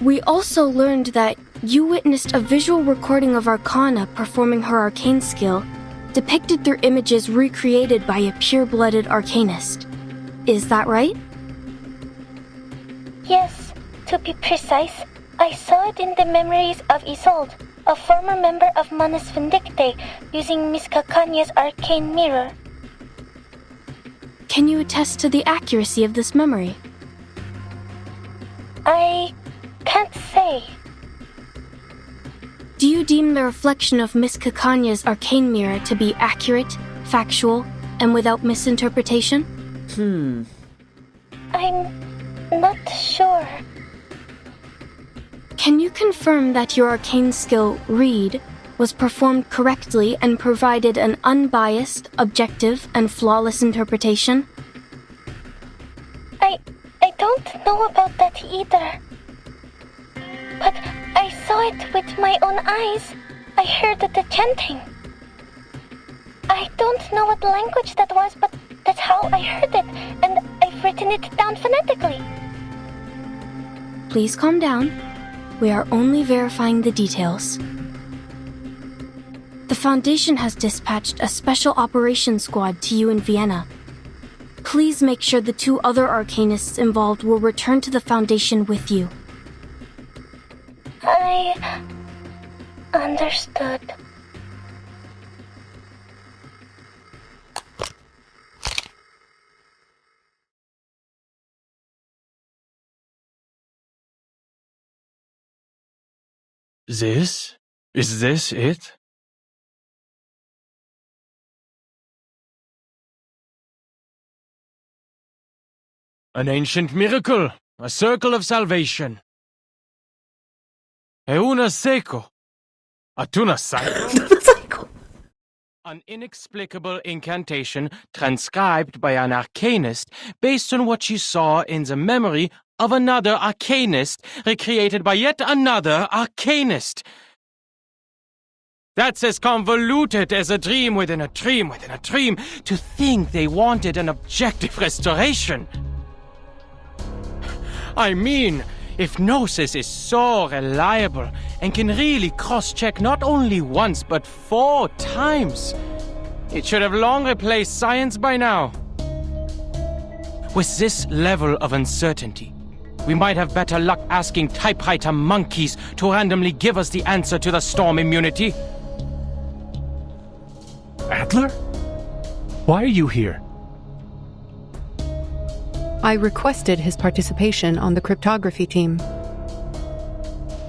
We also learned that you witnessed a visual recording of Arcana performing her arcane skill, depicted through images recreated by a pure-blooded arcanist. Is that right? Yes, to be precise, I saw it in the memories of Isolde, a former member of Manus Vindicte, using Miss Cacanya's arcane mirror. Can you attest to the accuracy of this memory? I can't say. Do you deem the reflection of Miss Cacanya's arcane mirror to be accurate, factual, and without misinterpretation? I'm not sure. Can you confirm that your arcane skill, Read, was performed correctly and provided an unbiased, objective, and flawless interpretation? I don't know about that either. But I saw it with my own eyes. I heard the chanting. I don't know what language that was, but that's how I heard it, and I've written it down phonetically. Please calm down. We are only verifying the details. The Foundation has dispatched a special operations squad to you in Vienna. Please make sure the 2 other arcanists involved will return to the Foundation with you. I understood. Is this it? An ancient miracle, a circle of salvation. Euna seco. Atuna psycho. An inexplicable incantation transcribed by an arcanist based on what she saw in the memory of another arcanist recreated by yet another arcanist. That's as convoluted as a dream within a dream within a dream. To think they wanted an objective restoration. I mean, if Gnosis is so reliable and can really cross-check not only once but 4 times, it should have long replaced science by now. With this level of uncertainty, we might have better luck asking typewriter monkeys to randomly give us the answer to the storm immunity. Adler? Why are you here? I requested his participation on the cryptography team.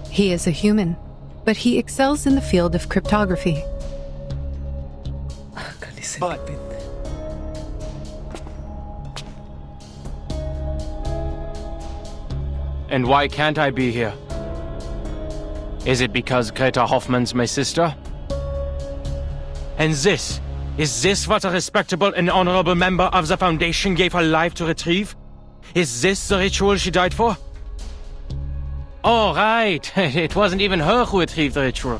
He is a human, but he excels in the field of cryptography. But and why can't I be here? Is it because Greta Hoffman's my sister? And is this what a respectable and honorable member of the Foundation gave her life to retrieve? Is this the ritual she died for? Oh, right. It wasn't even her who retrieved the ritual.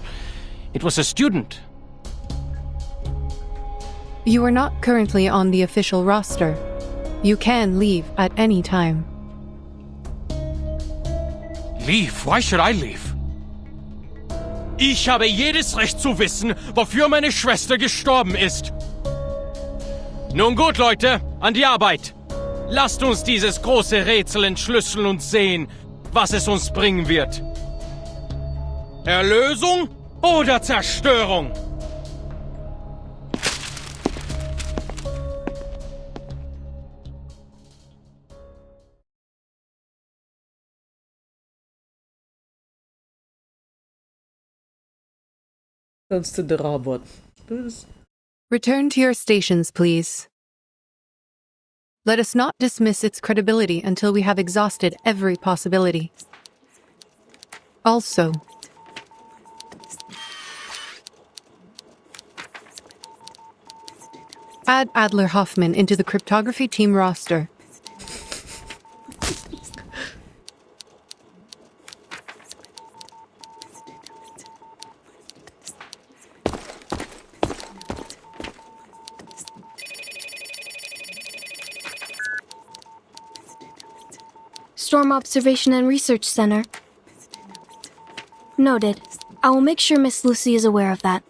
It was a student. You are not currently on the official roster. You can leave at any time. Leave? Why should I leave? Ich habe jedes Recht zu wissen, wofür meine Schwester gestorben ist. Nun gut, Leute, an die Arbeit. Lasst uns dieses große Rätsel entschlüsseln und sehen, was es uns bringen wird. Erlösung oder Zerstörung? Comes to the robot. Return to your stations, please. Let us not dismiss its credibility until we have exhausted every possibility. Also, add Adler Hoffman into the cryptography team roster. Storm Observation and Research Center. Noted. I will make sure Miss Lucy is aware of that.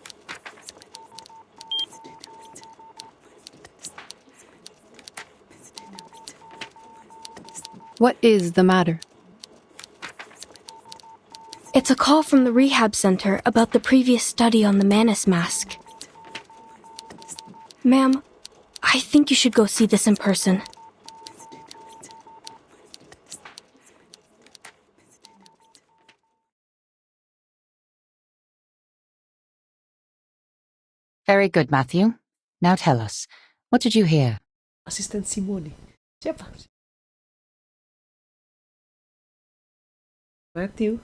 What is the matter? It's a call from the rehab center about the previous study on the Manus mask. Ma'am, I think you should go see this in person. Very good, Matthew. Now tell us, what did you hear? Asisten Simone. Siapa? Matthew.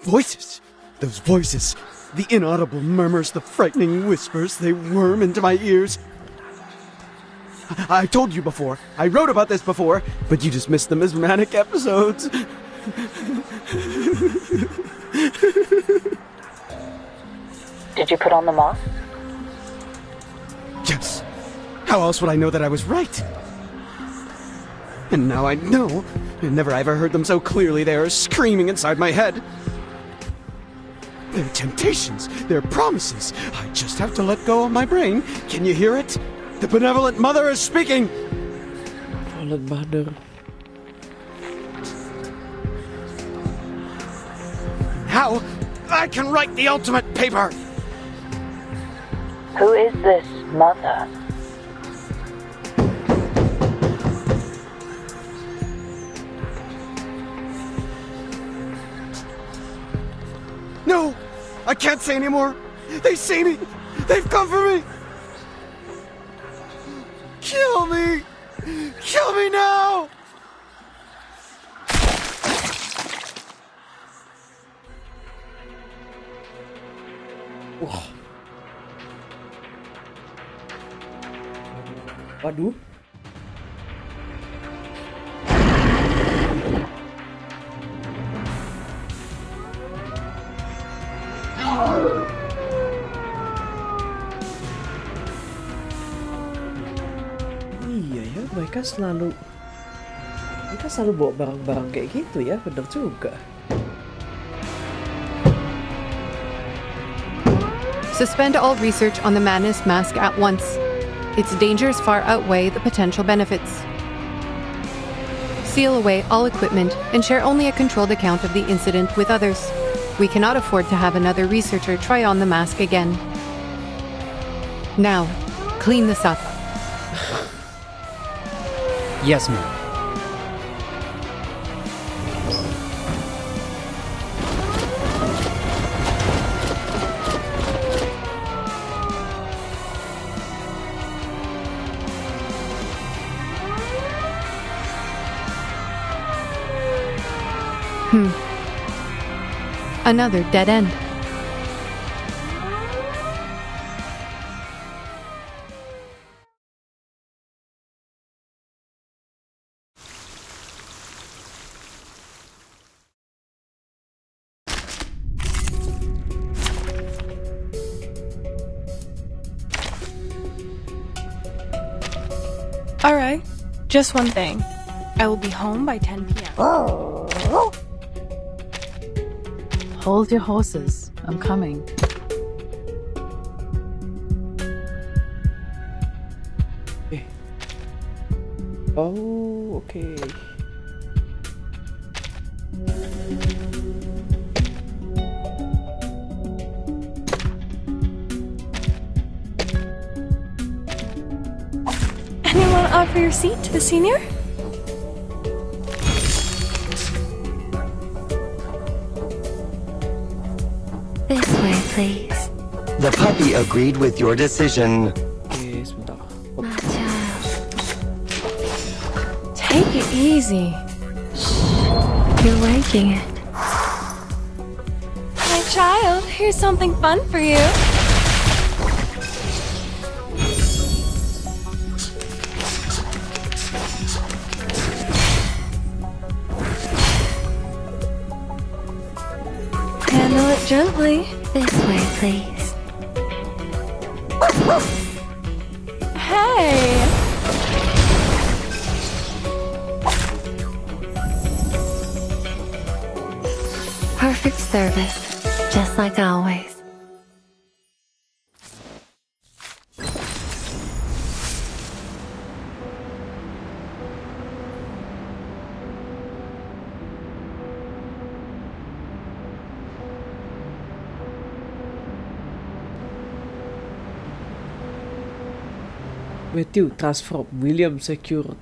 Voices! Those voices! The inaudible murmurs, the frightening whispers, they worm into my ears. I told you before. I wrote about this before, but you dismissed them as manic episodes. Did you put on the mask? Yes. How else would I know that I was right? And now I know. And never ever heard them so clearly. They are screaming inside my head. Their temptations, their promises. I just have to let go of my brain. Can you hear it? The benevolent mother is speaking! Benevolent mother. How? I can write the ultimate paper! Who is this mother? No! I can't say anymore. They see me. They've come for me. Kill me. Kill me now. Wah. Waduh. Iya ya, mereka selalu bawa barang-barang kayak gitu ya, bener juga. Suspend all research on the madness mask at once. Its dangers far outweigh the potential benefits. Seal away all equipment and share only a controlled account of the incident with others. We cannot afford to have another researcher try on the mask again. Now, clean this up. Yes, ma'am. Another dead end. Alright, just one thing. I will be home by 10 p.m. Hold your horses. I'm coming. Oh, okay. Anyone offer your seat to the senior? This way, please. The puppy agreed with your decision. Okay, sebentar. My child. Take it easy. You're waking it. My child, here's something fun for you. Handle it gently. This way, please. Hey! Perfect service, just like always. Matthew transform William secure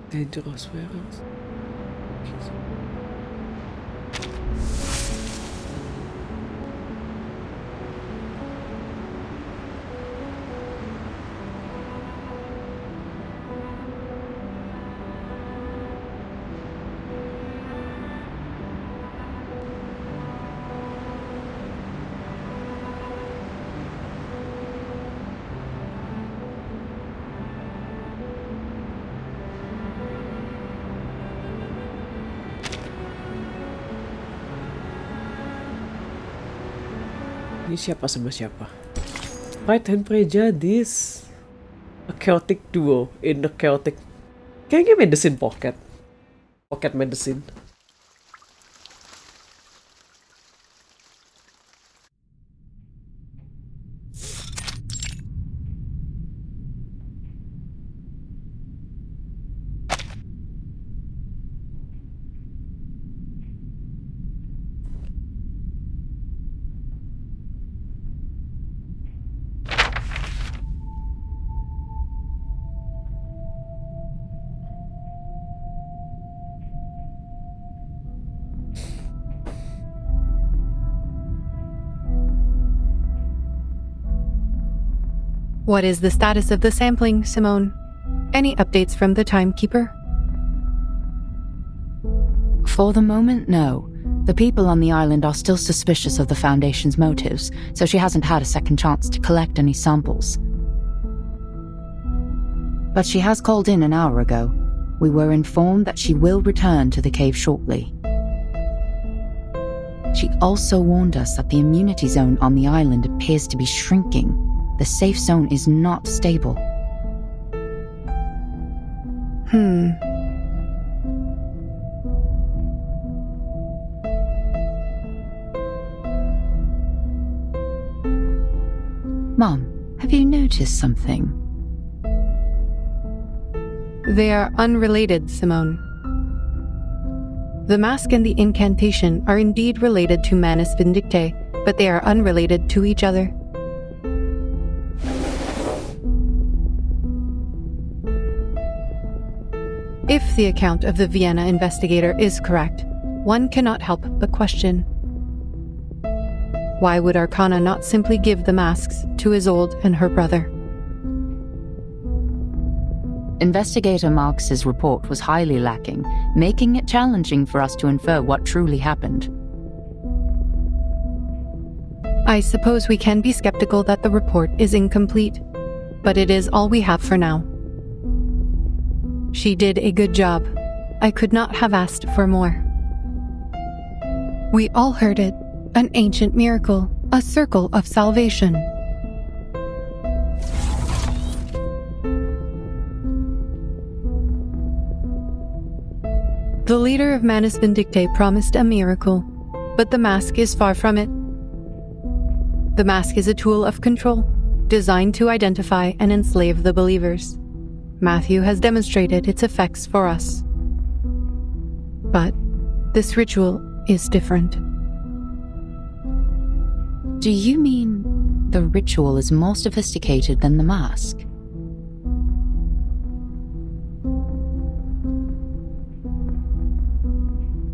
dangerous warehouse. Ini siapa sama siapa? Right hand prejudice. A chaotic duo in the chaotic. Kayaknya medicine pocket. Pocket medicine. What is the status of the sampling, Simone? Any updates from the timekeeper? For the moment, no. The people on the island are still suspicious of the Foundation's motives, so she hasn't had a second chance to collect any samples. But she has called in an hour ago. We were informed that she will return to the cave shortly. She also warned us that the immunity zone on the island appears to be shrinking. The safe zone is not stable. Mom, have you noticed something? They are unrelated, Simone. The mask and the incantation are indeed related to Manus Vindictae, but they are unrelated to each other. If the account of the Vienna investigator is correct, one cannot help but question. Why would Arcana not simply give the masks to Isolde and her brother? Investigator Marx's report was highly lacking, making it challenging for us to infer what truly happened. I suppose we can be skeptical that the report is incomplete, but it is all we have for now. She did a good job. I could not have asked for more. We all heard it. An ancient miracle, a circle of salvation. The leader of Manus Vindictae promised a miracle, but the mask is far from it. The mask is a tool of control, designed to identify and enslave the believers. Matthew has demonstrated its effects for us. But this ritual is different. Do you mean the ritual is more sophisticated than the mask?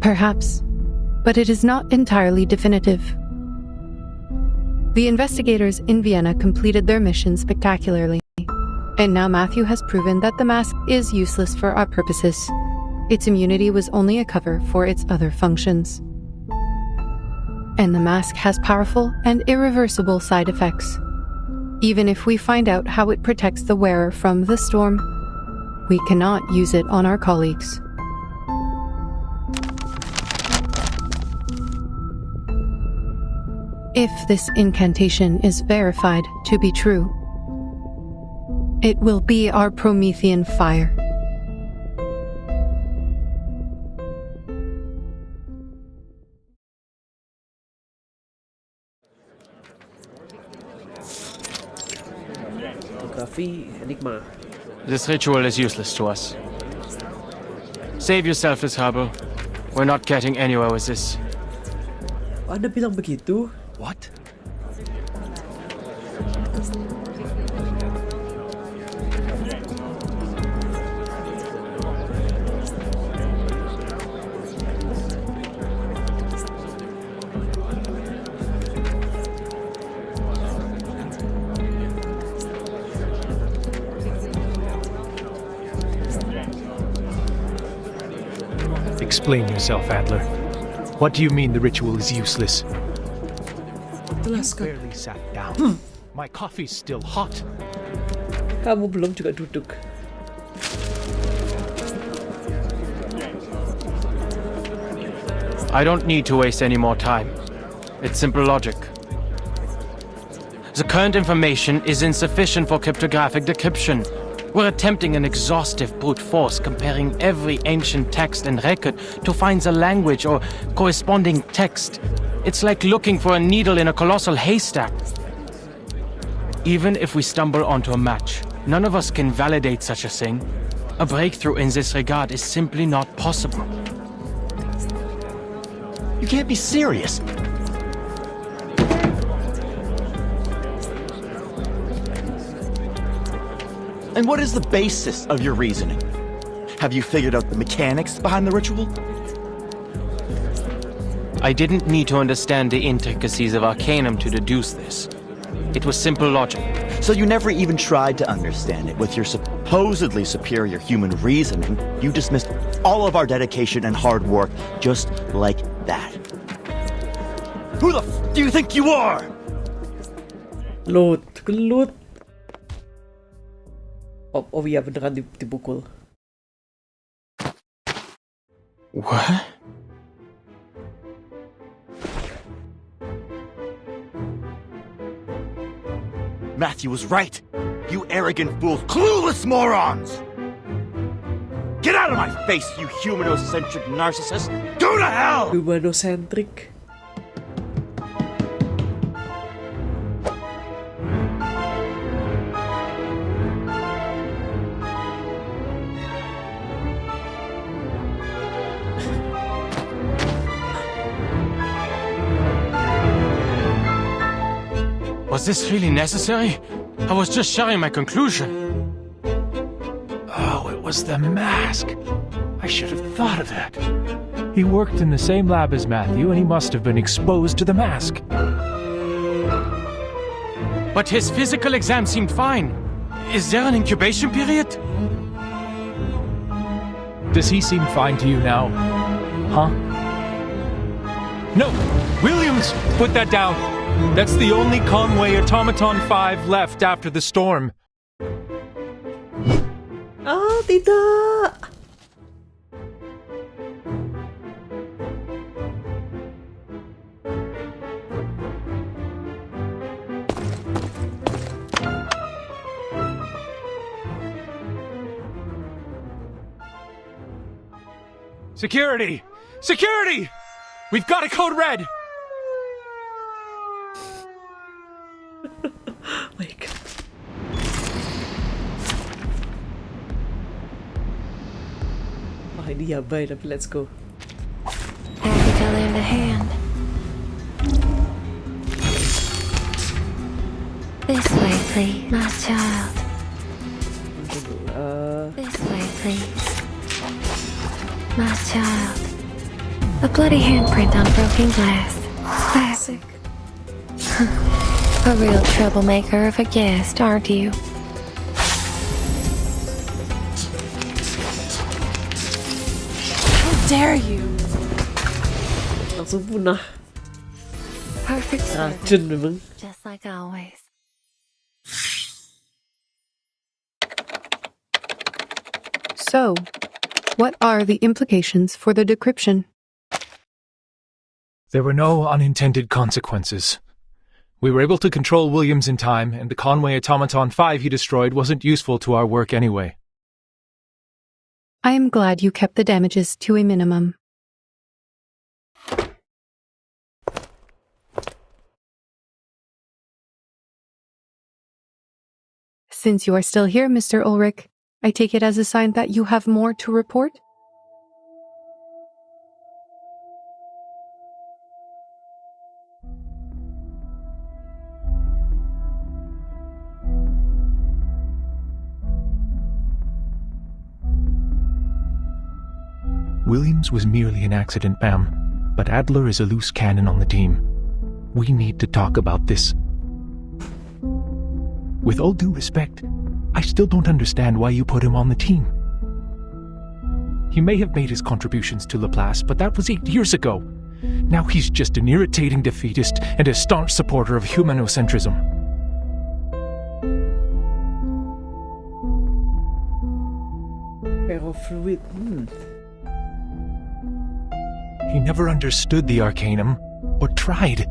Perhaps, but it is not entirely definitive. The investigators in Vienna completed their mission spectacularly, and now Matthew has proven that the mask is useless for our purposes. Its immunity was only a cover for its other functions. And the mask has powerful and irreversible side effects. Even if we find out how it protects the wearer from the storm, we cannot use it on our colleagues. If this incantation is verified to be true, it will be our Promethean fire. Enigma. This ritual is useless to us. Save yourself this trouble. We're not getting anywhere with this. Anda bilang begitu? What? Explain yourself, Adler. What do you mean the ritual is useless? You barely sat down. My coffee's still hot. Kamu belum juga duduk. I don't need to waste any more time. It's simple logic. The current information is insufficient for cryptographic decryption. We're attempting an exhaustive brute force, comparing every ancient text and record to find the language or corresponding text. It's like looking for a needle in a colossal haystack. Even if we stumble onto a match, none of us can validate such a thing. A breakthrough in this regard is simply not possible. You can't be serious. And what is the basis of your reasoning? Have you figured out the mechanics behind the ritual? I didn't need to understand the intricacies of Arcanum to deduce this. It was simple logic. So you never even tried to understand it. With your supposedly superior human reasoning, you dismissed all of our dedication and hard work just like that. Who the do you think you are? Loot. Oh iya beneran dipukul. What? Matthew was right. You arrogant fools, clueless morons! Get out of my face, you humanocentric narcissist! Go to hell! Humanocentric. Was this really necessary? I was just sharing my conclusion. Oh, it was the mask. I should have thought of that. He worked in the same lab as Matthew, and he must have been exposed to the mask. But his physical exam seemed fine. Is there an incubation period? Does he seem fine to you now? Huh? No! Williams! Put that down! That's the only Conway Automaton 5 left after the storm. Ah, tidak! Security! Security! We've got a code red! My God. Oh, ini yabai tapi let's go. Happy to lend a hand. This way, please, my child. This way, please. My child. A bloody handprint on broken glass. Classic. A real troublemaker of a guest, aren't you? How dare you? Langsung punah. Perfect Racun memang. just like always. So, what are the implications for the decryption? There were no unintended consequences. We were able to control Williams in time, and the Conway Automaton 5 he destroyed wasn't useful to our work anyway. I am glad you kept the damages to a minimum. Since you are still here, Mr. Ulrich, I take it as a sign that you have more to report? Williams was merely an accident, ma'am, but Adler is a loose cannon on the team. We need to talk about this. With all due respect, I still don't understand why you put him on the team. He may have made his contributions to Laplace, but that was 8 years ago. Now he's just an irritating defeatist and a staunch supporter of humanocentrism. Ferrofluid. He never understood the Arcanum, or tried.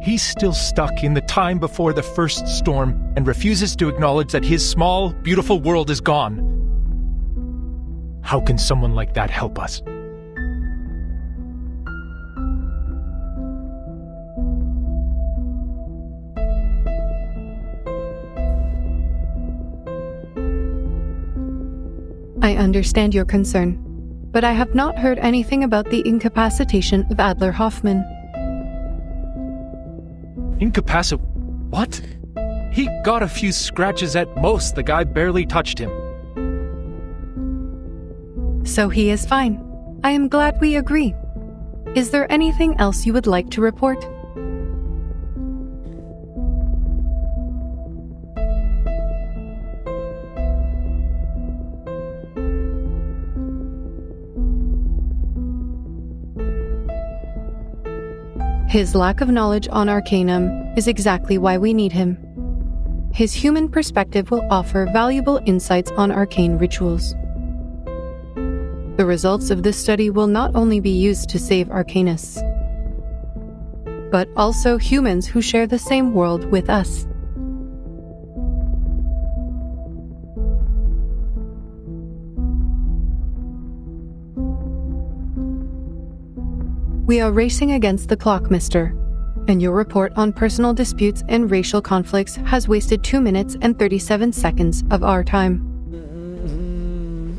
He's still stuck in the time before the first storm and refuses to acknowledge that his small, beautiful world is gone. How can someone like that help us? I understand your concern, but I have not heard anything about the incapacitation of Adler Hoffman. What? He got a few scratches at most. The guy barely touched him. So he is fine. I am glad we agree. Is there anything else you would like to report? His lack of knowledge on Arcanum is exactly why we need him. His human perspective will offer valuable insights on arcane rituals. The results of this study will not only be used to save Arcanists, but also humans who share the same world with us. We are racing against the clock, mister, and your report on personal disputes and racial conflicts has wasted 2 minutes and 37 seconds of our time.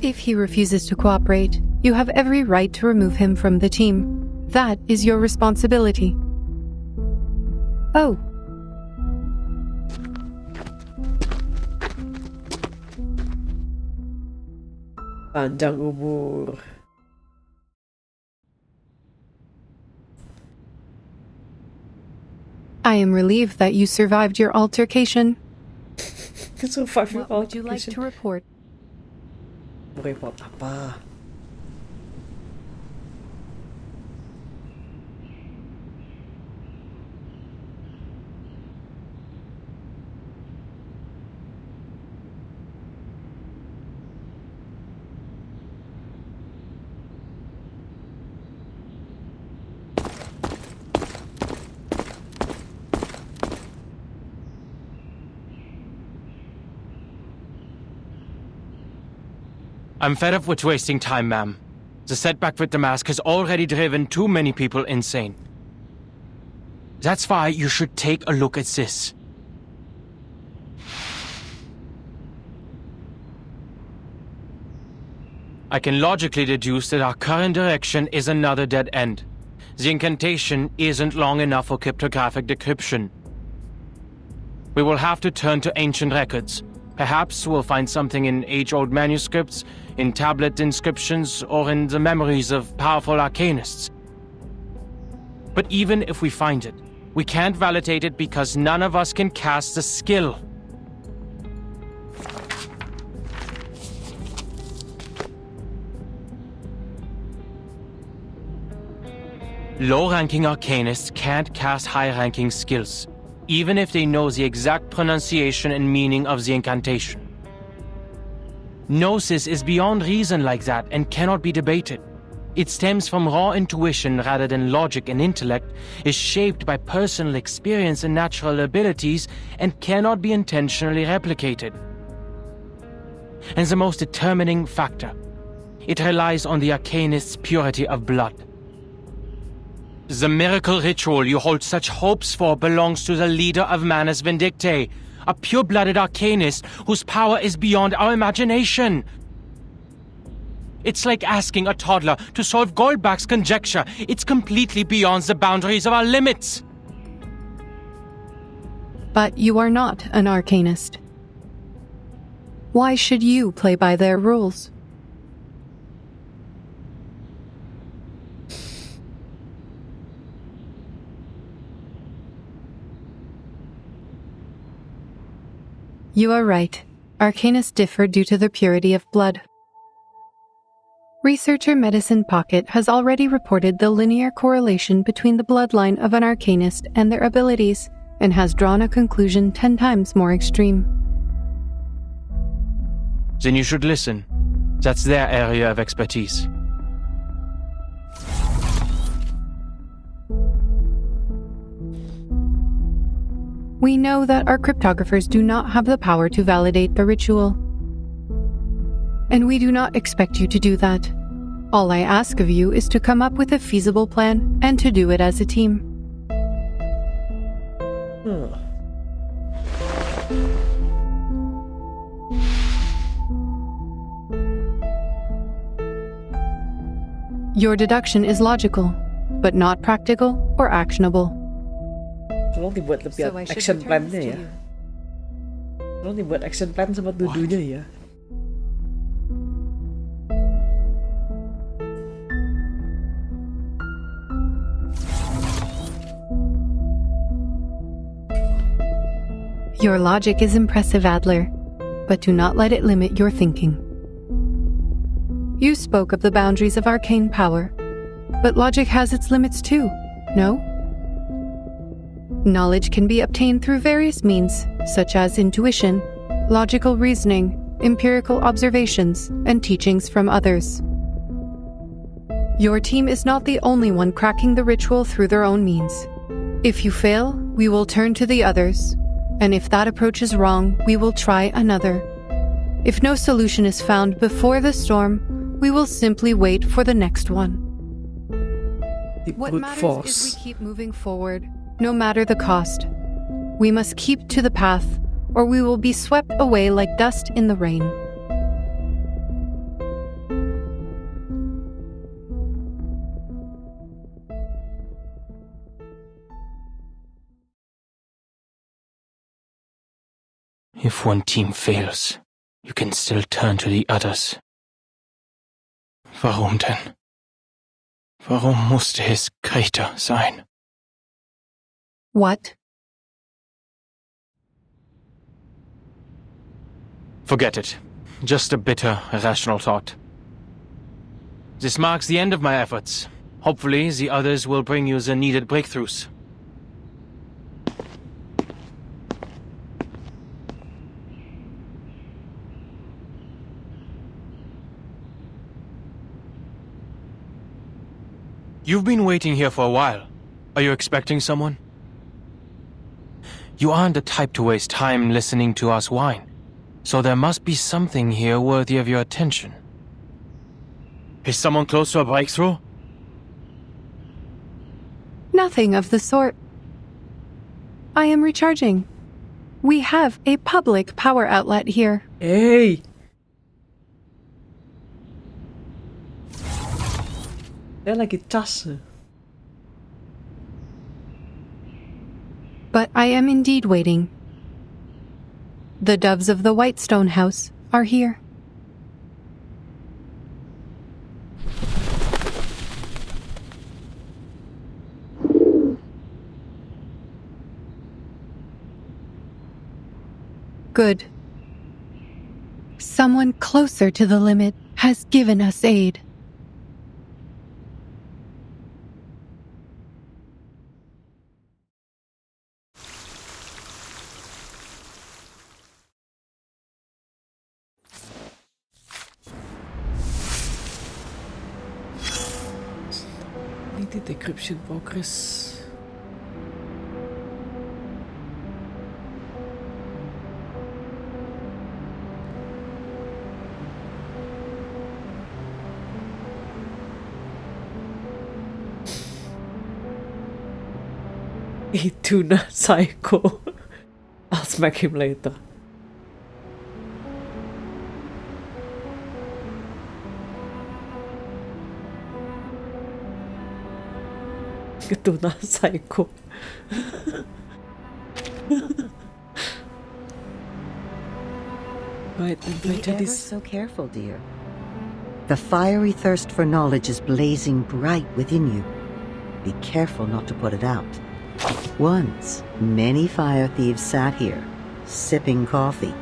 If he refuses to cooperate, you have every right to remove him from the team. That is your responsibility. Oh. Panjang umur. I am relieved that you survived your altercation. What would you like to report? Report apa? I'm fed up with wasting time, ma'am. The setback with the mask has already driven too many people insane. That's why you should take a look at this. I can logically deduce that our current direction is another dead end. The incantation isn't long enough for cryptographic decryption. We will have to turn to ancient records. Perhaps we'll find something in age-old manuscripts, in tablet inscriptions, or in the memories of powerful arcanists. But even if we find it, we can't validate it because none of us can cast the skill. Low-ranking arcanists can't cast high-ranking skills, even if they know the exact pronunciation and meaning of the incantation. Gnosis is beyond reason like that and cannot be debated. It stems from raw intuition rather than logic and intellect, is shaped by personal experience and natural abilities, and cannot be intentionally replicated. And the most determining factor, it relies on the arcanist's purity of blood. The miracle ritual you hold such hopes for belongs to the leader of Manus Vindictae, a pure-blooded arcanist whose power is beyond our imagination. It's like asking a toddler to solve Goldbach's conjecture. It's completely beyond the boundaries of our limits. But you are not an arcanist. Why should you play by their rules? You are right. Arcanists differ due to their purity of blood. Researcher Medicine Pocket has already reported the linear correlation between the bloodline of an arcanist and their abilities, and has drawn a conclusion 10 times more extreme. Then you should listen. That's their area of expertise. We know that our cryptographers do not have the power to validate the ritual. And we do not expect you to do that. All I ask of you is to come up with a feasible plan and to do it as a team. Your deduction is logical, but not practical or actionable. Tolong dibuat lebih action plan-nya ya. Tolong dibuat action plan sama dudunya ya. Your logic is impressive, Adler, but do not let it limit your thinking. You spoke of the boundaries of arcane power, but logic has its limits too, no? Knowledge can be obtained through various means, such as intuition, logical reasoning, empirical observations, and teachings from others. Your team is not the only one cracking the ritual through their own means. If you fail, we will turn to the others, and if that approach is wrong, we will try another. If no solution is found before the storm, we will simply wait for the next one. What matters is we keep moving forward, no matter the cost. We must keep to the path, or we will be swept away like dust in the rain. If one team fails, you can still turn to the others. Warum denn? Warum musste es Greta sein? What? Forget it. Just a bitter, irrational thought. This marks the end of my efforts. Hopefully, the others will bring you the needed breakthroughs. You've been waiting here for a while. Are you expecting someone? You aren't the type to waste time listening to us whine, so there must be something here worthy of your attention. Is someone close to a breakthrough? Nothing of the sort. I am recharging. We have a public power outlet here. Hey! Dia lagi cas. But I am indeed waiting. The doves of the Whitestone House are here. Good. Someone closer to the limit has given us aid. Needed decryption progress. Tuna psycho. I'll smack him later. Tuna psycho. Right, Be ever so careful, dear. The fiery thirst for knowledge is blazing bright within you. Be careful not to put it out. Once, many fire thieves sat here, sipping coffee,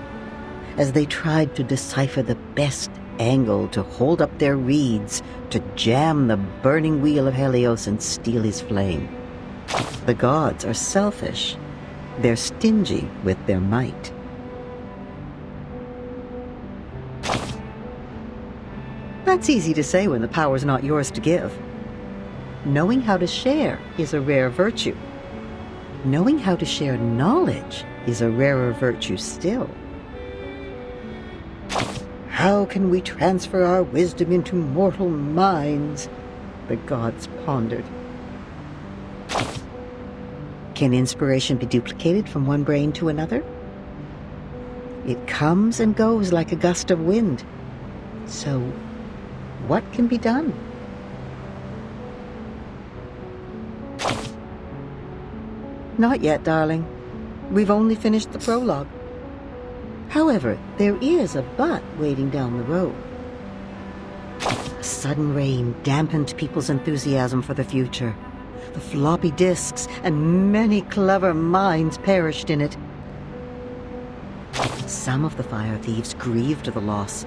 as they tried to decipher the best angle to hold up their reeds, to jam the burning wheel of Helios and steal his flame. The gods are selfish. They're stingy with their might. That's easy to say when the power's not yours to give. Knowing how to share is a rare virtue. Knowing how to share knowledge is a rarer virtue still. How can we transfer our wisdom into mortal minds? The gods pondered. Can inspiration be duplicated from one brain to another? It comes and goes like a gust of wind. So, what can be done? Not yet, darling. We've only finished the prologue. However, there is a but waiting down the road. A sudden rain dampened people's enthusiasm for the future. The floppy disks and many clever minds perished in it. Some of the fire thieves grieved the loss.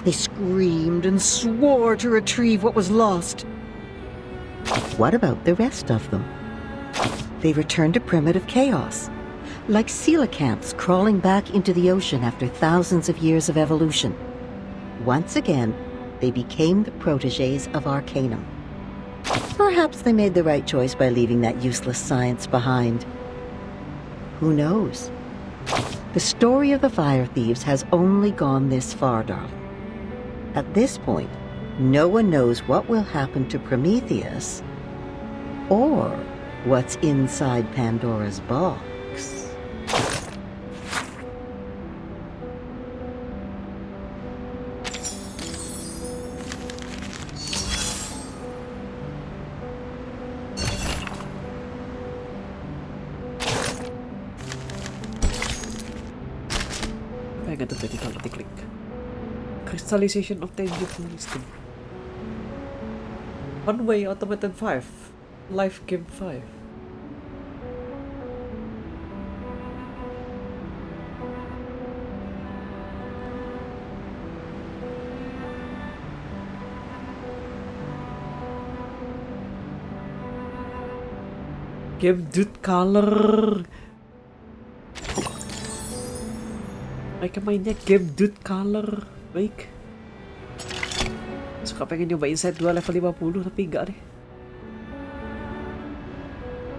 They screamed and swore to retrieve what was lost. What about the rest of them? They return to primitive chaos, like coelacanths crawling back into the ocean after thousands of years of evolution. Once again, they became the protégés of Arcanum. Perhaps they made the right choice by leaving that useless science behind. Who knows? The story of the fire thieves has only gone this far, darling. At this point, no one knows what will happen to Prometheus or what's inside Pandora's box. Apa yang ada tadi kalau diklik? Crystallization of tangible wisdom. One-way automaton 5. Life game 5. Game Dude Color. Mereka mainnya game Dude Color. Baik. Suka pengen nyoba Inside 2 level 50 tapi enggak deh.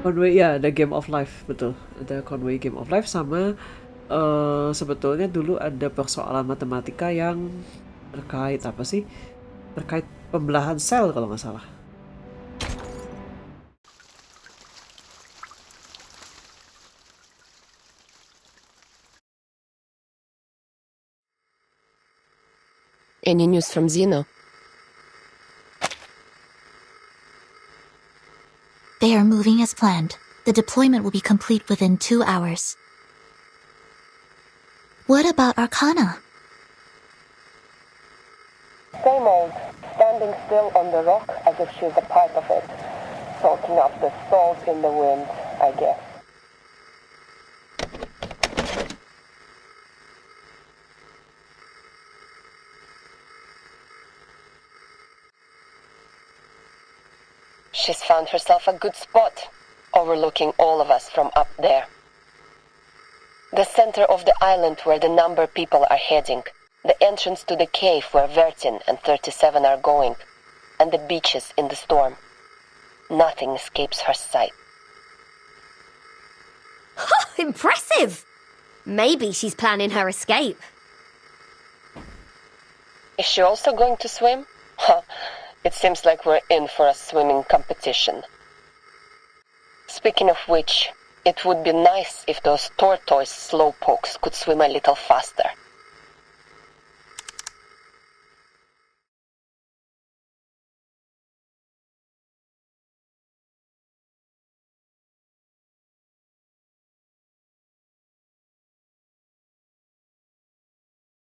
Conway ya, ada Game of Life, betul. Ada Conway Game of Life sama sebetulnya dulu ada persoalan matematika yang terkait apa sih? Terkait pembelahan sel kalau nggak salah. Any news from Zeno? They are moving as planned. The deployment will be complete within 2 hours. What about Arcana? Same old, standing still on the rock as if she's a part of it, soaking up the salt in the wind, I guess. She's found herself a good spot, overlooking all of us from up there. The center of the island where the number people are heading, the entrance to the cave where Vertin and 37 are going, and the beaches in the storm. Nothing escapes her sight. Impressive! Maybe she's planning her escape. Is she also going to swim? It seems like we're in for a swimming competition. Speaking of which, it would be nice if those tortoise slowpokes could swim a little faster.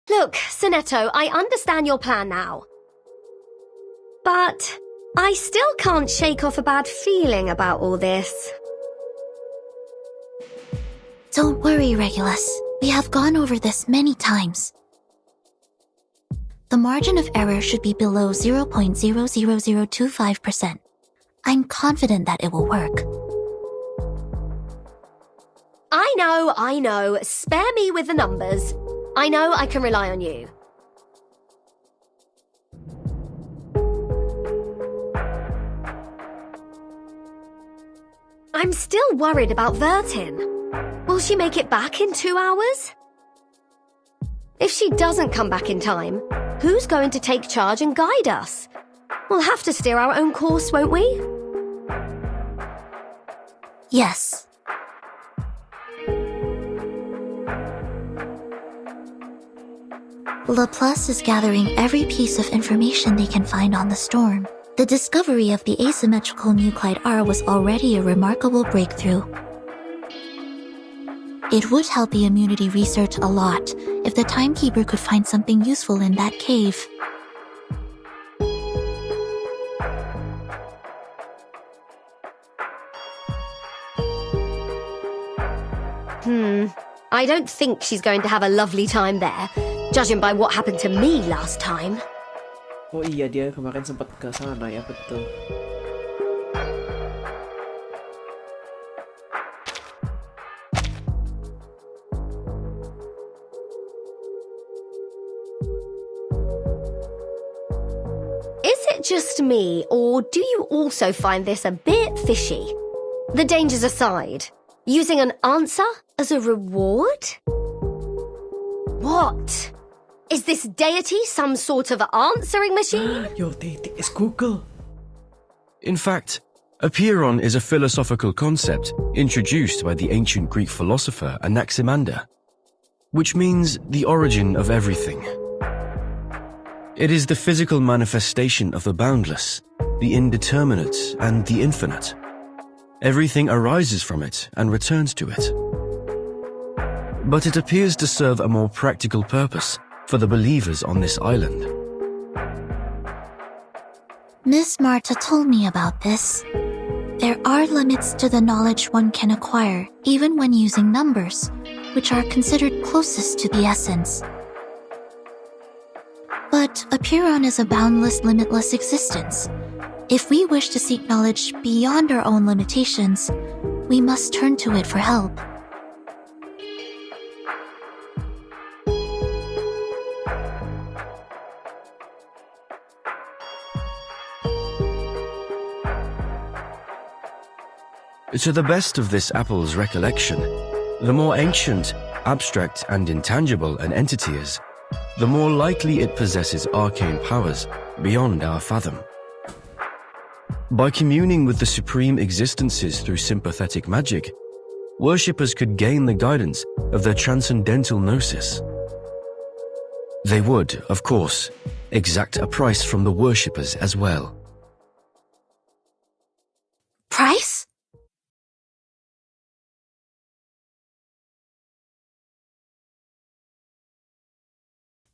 Look, Sonetto, I understand your plan now. But I still can't shake off a bad feeling about all this. Don't worry, Regulus. We have gone over this many times. The margin of error should be below 0.00025%. I'm confident that it will work. I know. Spare me with the numbers. I know I can rely on you. I'm still worried about Vertin. Will she make it back in 2 hours? If she doesn't come back in time, who's going to take charge and guide us? We'll have to steer our own course, won't we? Yes. Laplace is gathering every piece of information they can find on the storm. The discovery of the asymmetrical nuclide R was already a remarkable breakthrough. It would help the immunity research a lot if the timekeeper could find something useful in that cave. I don't think she's going to have a lovely time there, judging by what happened to me last time. Oh iya, dia kemarin sempat ke sana ya, betul. just me, or do you also find this a bit fishy? The dangers aside, using an answer as a reward? What? Is this deity some sort of answering machine? Your deity is Google. In fact, apeiron is a philosophical concept introduced by the ancient Greek philosopher Anaximander, which means the origin of everything. It is the physical manifestation of the boundless, the indeterminate, and the infinite. Everything arises from it and returns to it. But it appears to serve a more practical purpose for the believers on this island. Miss Marta told me about this. There are limits to the knowledge one can acquire, even when using numbers, which are considered closest to the essence. But apeiron is a boundless, limitless existence. If we wish to seek knowledge beyond our own limitations, we must turn to it for help. To the best of this apple's recollection, the more ancient, abstract, and intangible an entity is, the more likely it possesses arcane powers beyond our fathom. By communing with the supreme existences through sympathetic magic, worshippers could gain the guidance of their transcendental gnosis. They would, of course, exact a price from the worshippers as well. Price?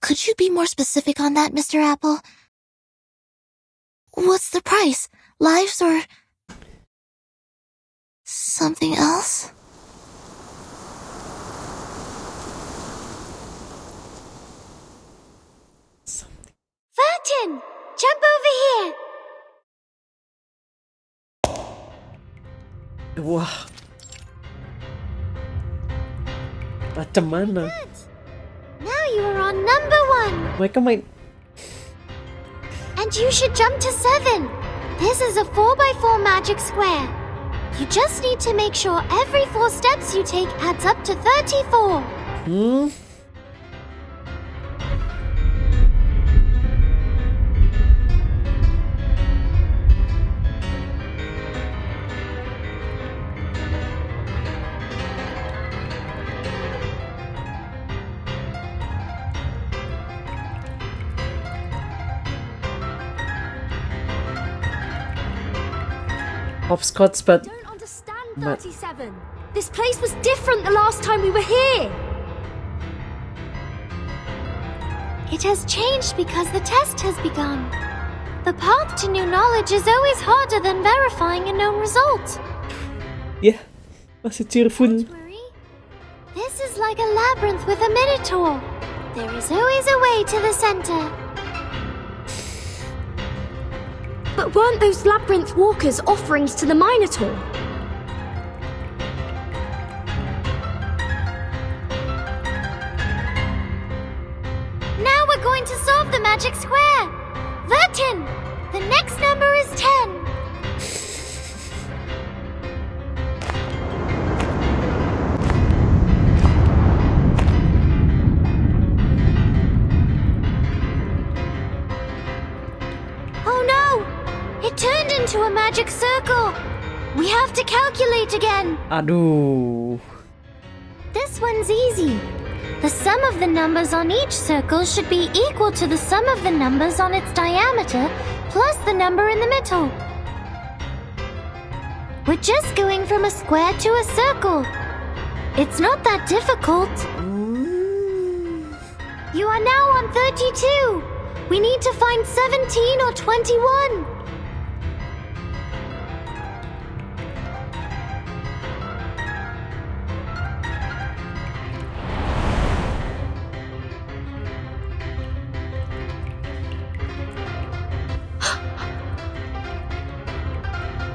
Could you be more specific on that, Mr. Apple? What's the price? Lives or something else? Vertin! Jump over here! Wah. Macam mana? Now you are on number 1. Mereka main. And you should jump to 7. This is a 4x4 magic square. You just need to make sure every 4 steps you take adds up to 34. Hopscotch, but... I don't understand 37. This place was different the last time we were here. It has changed because the test has begun. The path to new knowledge is always harder than verifying a known result. Yeah, masih cheerful. This is like a labyrinth with a minotaur. There is always a way to the center. But weren't those labyrinth walkers offerings to the Minotaur? Now we're going to solve the magic square. Vertin, the next number is 10. Oh no! It turned into a magic circle. We have to calculate again. Aduh. This one's easy. The sum of the numbers on each circle should be equal to the sum of the numbers on its diameter plus the number in the middle. We're just going from a square to a circle. It's not that difficult. You are now on 32. We need to find 17 or 21.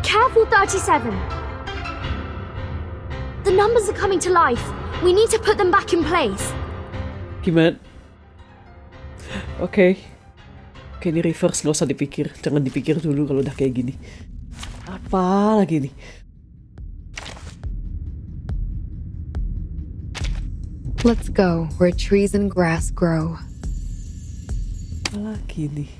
Careful, 37. The numbers are coming to life. We need to put them back in place. Gimana? Okay. Oke, ini reverse, gak usah dipikir. Jangan dipikir dulu kalau udah kayak gini. Apa lagi nih? Let's go where trees and grass grow. Apa lagi nih?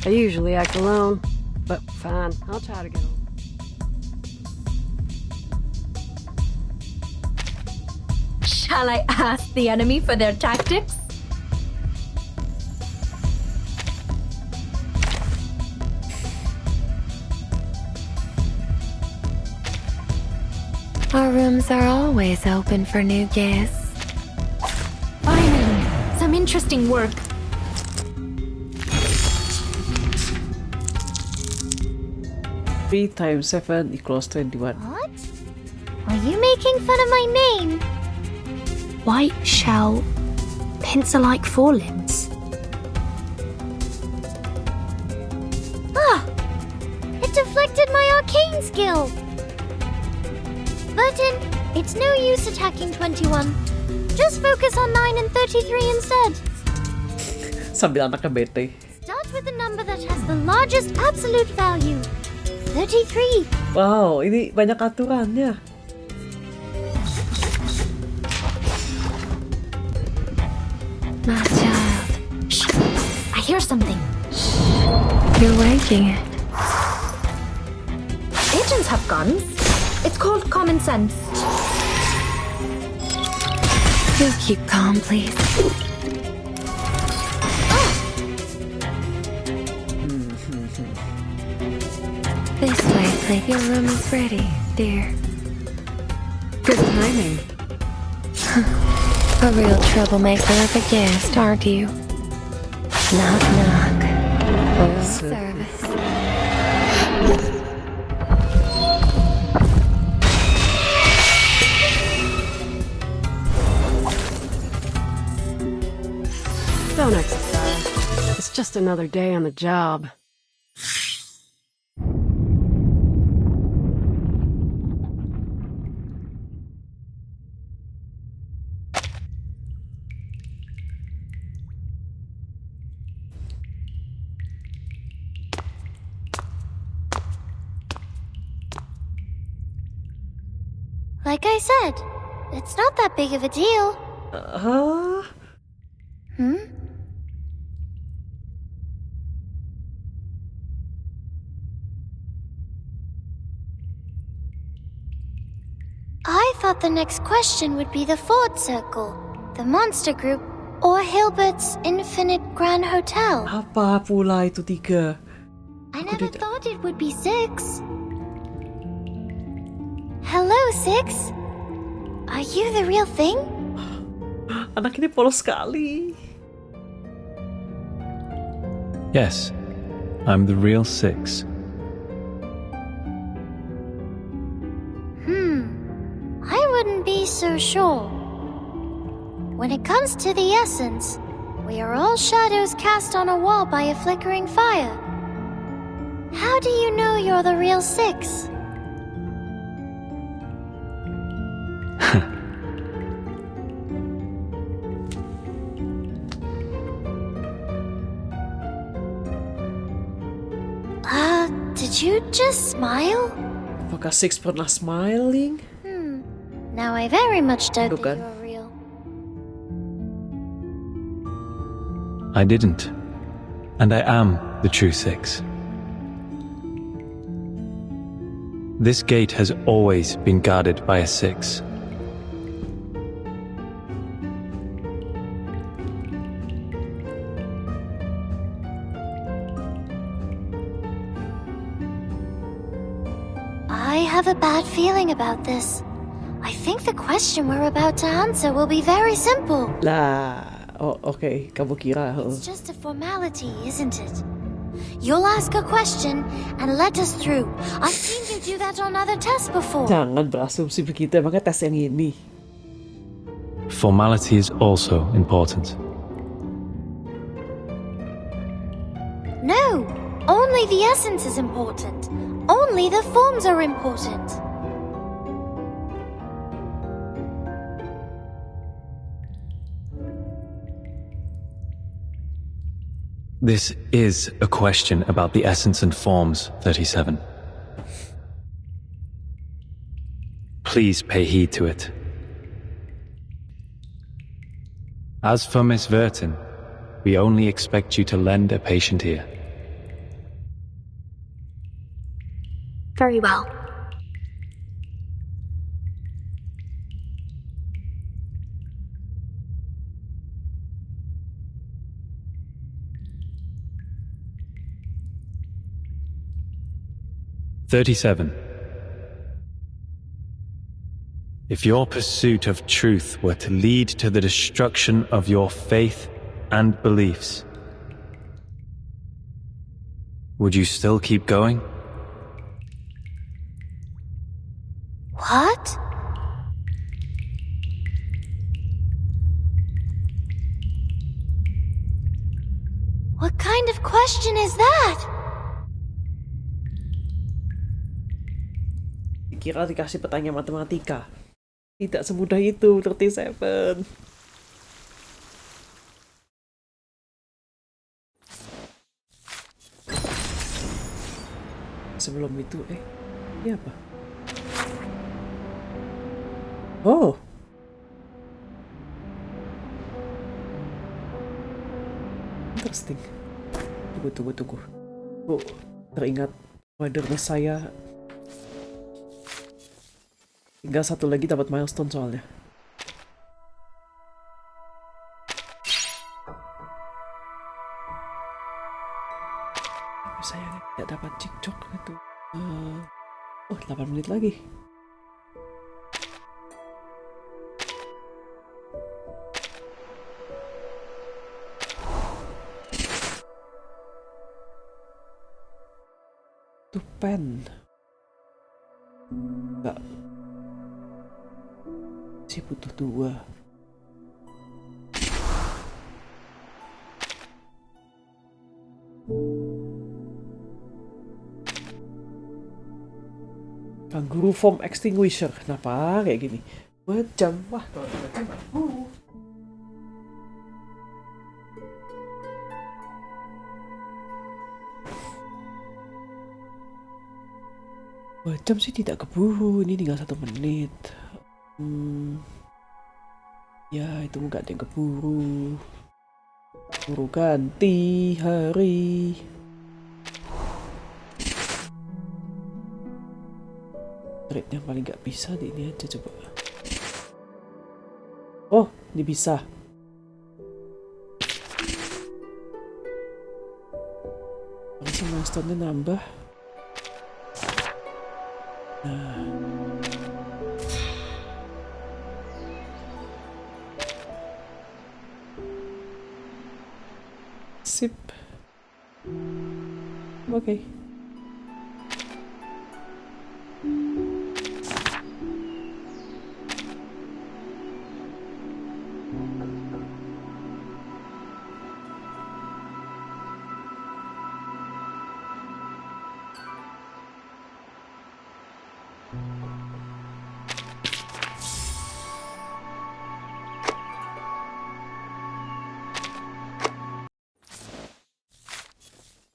I usually act alone, but fine, I'll try to get on. Shall I ask the enemy for their tactics? Our rooms are always open for new guests. Finally, some interesting work. 3 times 7 equals 21. What? Are you making fun of my name? White shell, pincer-like forelimbs. Ah! It deflected my arcane skill! Burton, it's no use attacking 21. Just focus on 9 and 33 instead. Sambil anaknya bete. Start with the number that has the largest absolute value. 33. Wow, ini banyak aturannya. My child. Shh! I hear something. You're waking it. Agents have guns. It's called common sense. You keep calm, please. This way, please. Your room is ready, dear. Good timing. A real troublemaker of a guest, aren't you? Knock, knock. Room service. Don't exercise. It's just another day on the job. Like I said, it's not that big of a deal. Hmm? I thought the next question would be the Ford Circle, the Monster Group, or Hilbert's Infinite Grand Hotel. Apa pula itu 3? I never thought it would be 6. Hello, 6. Are you the real thing? Anak ini polos sekali. Yes, I'm the real 6. I wouldn't be so sure. When it comes to the essence, we are all shadows cast on a wall by a flickering fire. How do you know you're the real 6? Did you just smile? Apakah 6 pernah smiling? Now I very much doubt Bukan. that you're real. I didn't. And I am the true 6. This gate has always been guarded by a 6. I have a bad feeling about this. I think the question we're about to answer will be very simple. Lah, oh okay, kamu kira. It's just a formality, isn't it? You'll ask a question and let us through. I've seen you do that on other tests before. Jangan berasumsi begitu, emangnya tes yang ini. Formality is also important. No, only the essence is important. Only the forms are important. This is a question about the essence and forms, 37. Please pay heed to it. As for Miss Vertin, we only expect you to lend a patient ear. Very well. "37. If your pursuit of truth were to lead to the destruction of your faith and beliefs, would you still keep going? What? What kind of question is that? Dikira dikasih pertanyaan matematika. Tidak semudah itu, 37. Sebelum itu, ini apa? Oh. Interesting. Tunggu. Oh, teringat wadernya saya. Tinggal satu lagi dapat milestone soalnya. Tapi sayangnya tidak dapat cicok itu. 8 menit lagi. Itu pen. Enggak. Masih butuh 2. Kangguru foam extinguisher. Kenapa kayak gini? 2 jam. Wah, kalau 2 jam aku. Jam sih tidak keburu. Ini tinggal 1 menit. Ya, itu nggak ada yang keburu. Buru ganti hari. Trade yang paling nggak bisa di ini aja coba. Oh, ini bisa. Langsung milestone-nya nambah. Nah. Sip. Oke.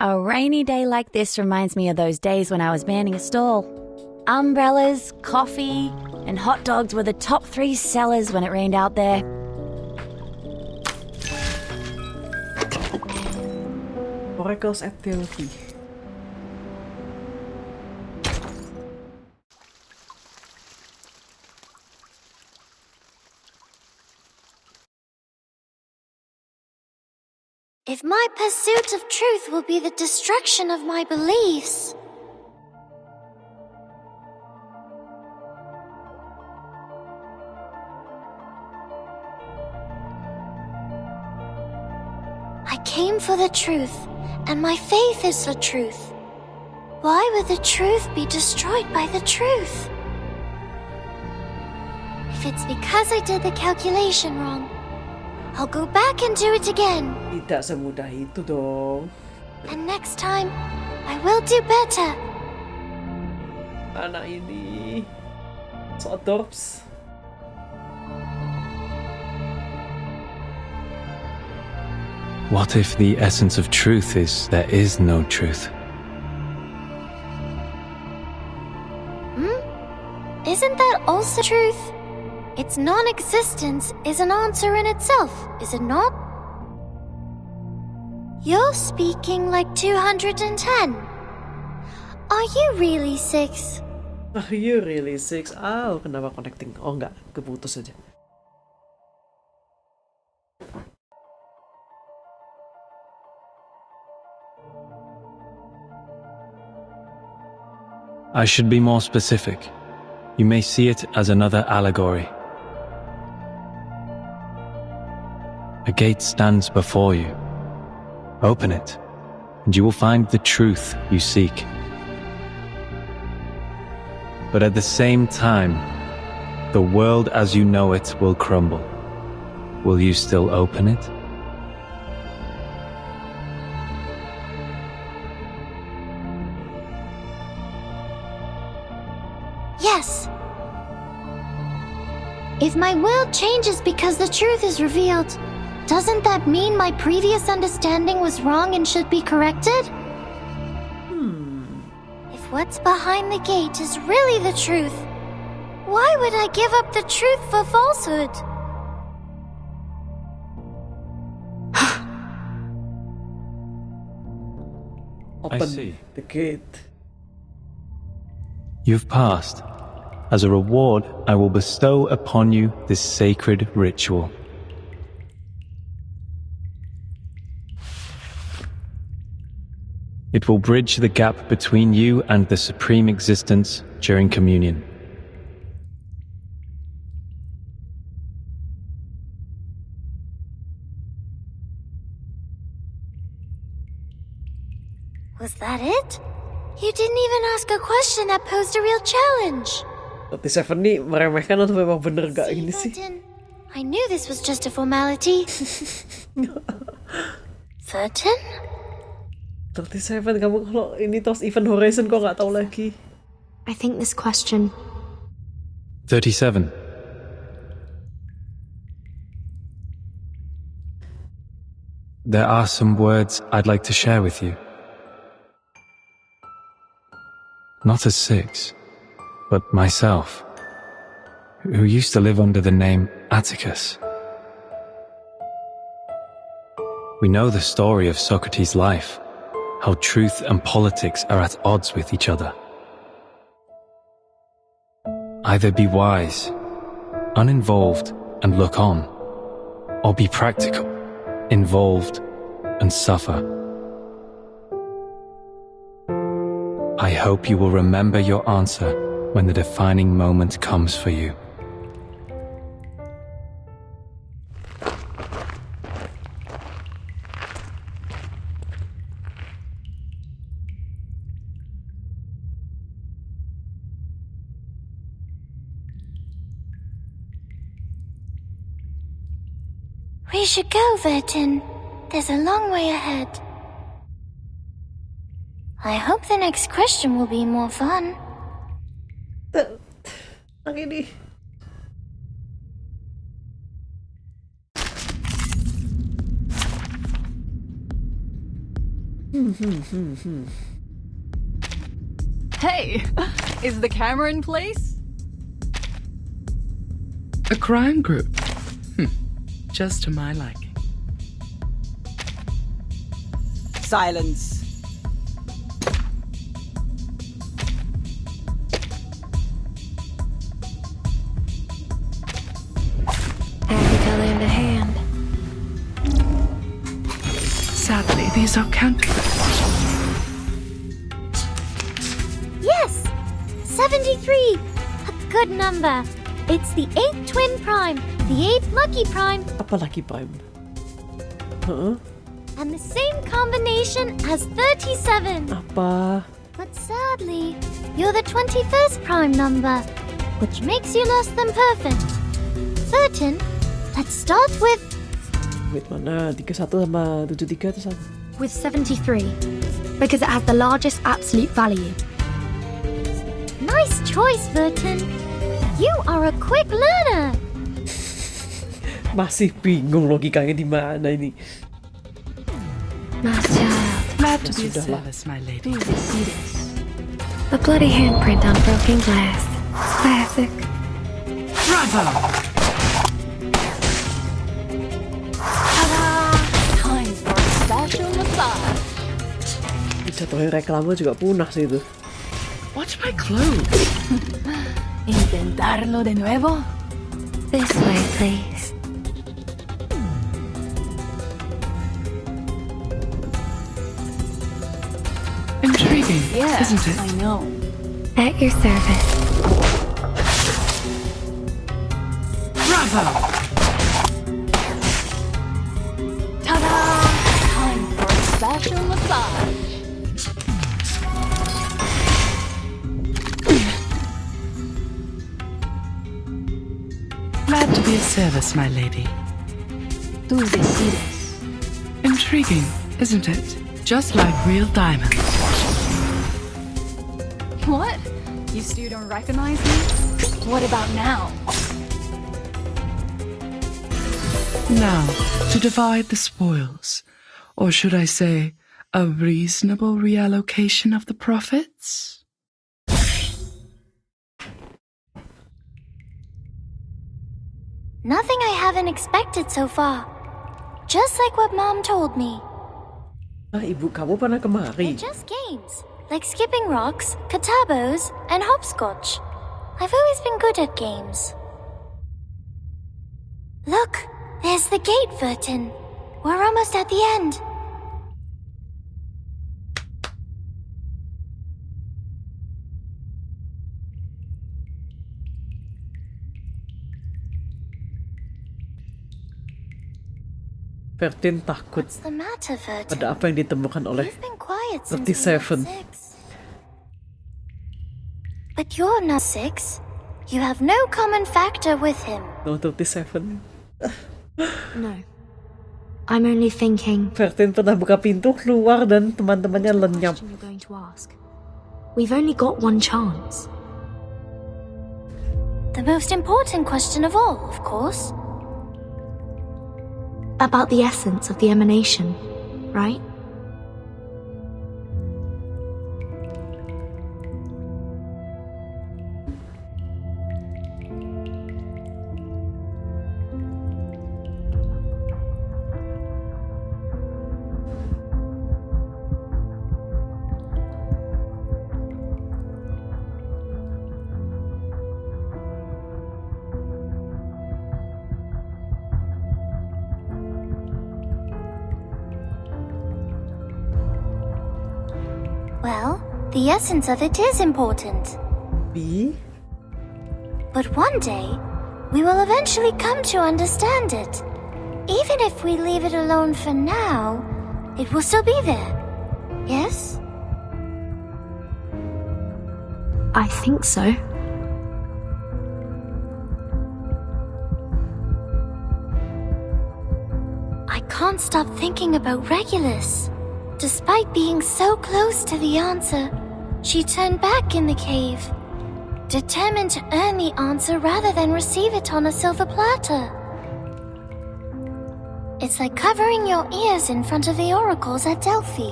A rainy day like this reminds me of those days when I was manning a stall. Umbrellas, coffee, and hot dogs were the top 3 sellers when it rained out there. Oracles at Delphi. If my pursuit of truth will be the destruction of my beliefs, I came for the truth, and my faith is the truth. Why would the truth be destroyed by the truth? If it's because I did the calculation wrong, I'll go back and do it again. Tidak semudah itu dong. And next time, I will do better. Anak ini so adorbs. What if the essence of truth is there is no truth? Isn't that also truth? Its non-existence is an answer in itself, is it not? You're speaking like 210. Are you really 6? Are you really 6? Kenapa connecting? Oh enggak, keputus aja. I should be more specific. You may see it as another allegory. A gate stands before you. Open it, and you will find the truth you seek. But at the same time, the world as you know it will crumble. Will you still open it? Yes. If my world changes because the truth is revealed, doesn't that mean my previous understanding was wrong and should be corrected? If what's behind the gate is really the truth, why would I give up the truth for falsehood? Open see. the gate. You've passed. As a reward, I will bestow upon you this sacred ritual. It will bridge the gap between you and the supreme existence during communion. Was that it? You didn't even ask a question that posed a real challenge. 37 nih meremehkan atau memang bener gak ini sih? I knew this was just a formality. 13? 37, kamu kalau ini tos event Horizon kok gak tahu lagi? I think this question... 37. There are some words I'd like to share with you. Not as 6, but myself, who used to live under the name Atticus. We know the story of Socrates' life, how truth and politics are at odds with each other. Either be wise, uninvolved and look on, or be practical, involved and suffer. I hope you will remember your answer when the defining moment comes for you. We should go, Vertin. There's a long way ahead. I hope the next question will be more fun. Ang ini. Hey, is the camera in place? A crime group? Just to my liking. Silence. Color in the hand. Sadly, these are counterfeits. Yes! 73! A good number. It's the 8th twin prime, the 8th lucky prime. Apa lucky prime? Huh? And the same combination as 37. Apa? But sadly, you're the 21st prime number, which makes you less than perfect. 13, let's start with... Wait, mana? 31 sama 73 itu sama? With 73, because it has the largest absolute value. Nice choice, Vertin. You are a quick learner. Masih bingung logikanya di mana ini. My child. Glad to be of Sudahlah. service, my lady. Who's the sweetest? A bloody handprint on broken glass. Classic. Bravo! Ta-da! Time for a special massage. Jatuhin reklame juga punah sih itu. Watch my clothes. Intentarlo de nuevo. This way, please. Intriguing, Yeah, isn't it? I know. At your service. Bravo! Ta-da! Time for a special massage. Glad to be of service, my lady. Tú decides. Intriguing, isn't it? Just like real diamonds. What? You still don't recognize me? What about now? Now, to divide the spoils, or should I say, a reasonable reallocation of the profits? Nothing I haven't expected so far. Just like what Mom told me. Ah, ibu kamu pernah kemari. They're just games, like skipping rocks, katabos, and hopscotch. I've always been good at games. Look, there's the gate, Vertin. We're almost at the end. Vertin takut What's the matter, Vertin? ada apa yang ditemukan oleh You've been quiet since we were 37. 6. But you're not 6. You have no common factor with him. No, 37. No. I'm only thinking. Vertin pernah buka pintu keluar dan teman-temannya lenyap. Question you're going to ask. We've only got one chance. The most important question of all, of course. About the essence of the emanation, right? Well, the essence of it is important. B? But one day, we will eventually come to understand it. Even if we leave it alone for now, it will still be there. Yes? I think so. I can't stop thinking about Regulus. Despite being so close to the answer, she turned back in the cave, determined to earn the answer rather than receive it on a silver platter. It's like covering your ears in front of the oracles at Delphi.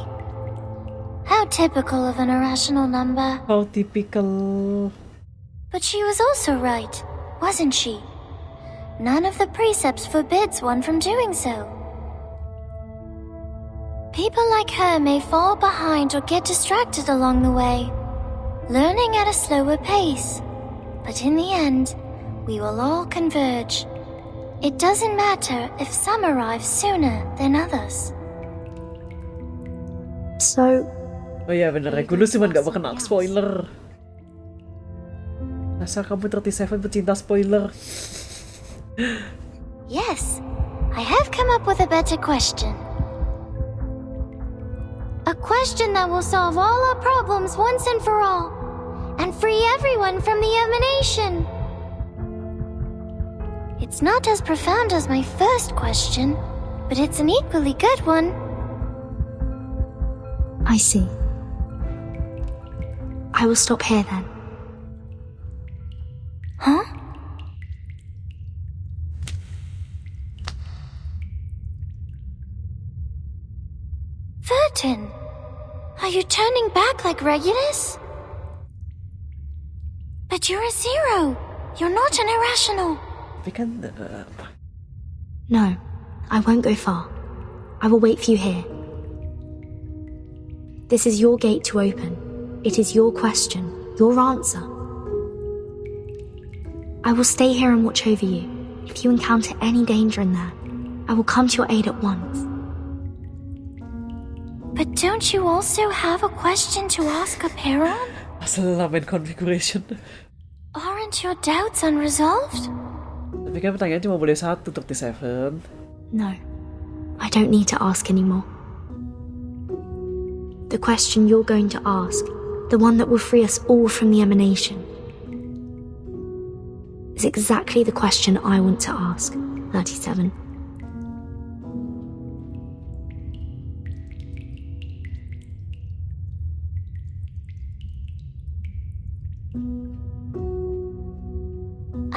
How typical of an irrational number. How typical. But she was also right, wasn't she? None of the precepts forbids one from doing so. People like her may fall behind or get distracted along the way, learning at a slower pace. But in the end, we will all converge. It doesn't matter if some arrive sooner than others. So, Oh iya bener, Regulus cuman gak berkenak spoiler. Asal kamu 37 pecinta spoiler. Yes, I have come up with a better question. A question that will solve all our problems once and for all, and free everyone from the emanation. It's not as profound as my first question, but it's an equally good one. I see. I will stop here then. Huh? Are you turning back like Regulus? But you're a zero. You're not an irrational. Tapi kan No, I won't go far. I will wait for you here. This is your gate to open. It is your question, your answer. I will stay here and watch over you. If you encounter any danger in there, I will come to your aid at once. But don't you also have a question to ask Aperon? asal main configuration. Aren't your doubts unresolved? Tapi kan pertanyaan cuma boleh satu, 37. No, I don't need to ask anymore. The question you're going to ask, the one that will free us all from the emanation, is exactly the question I want to ask, 37.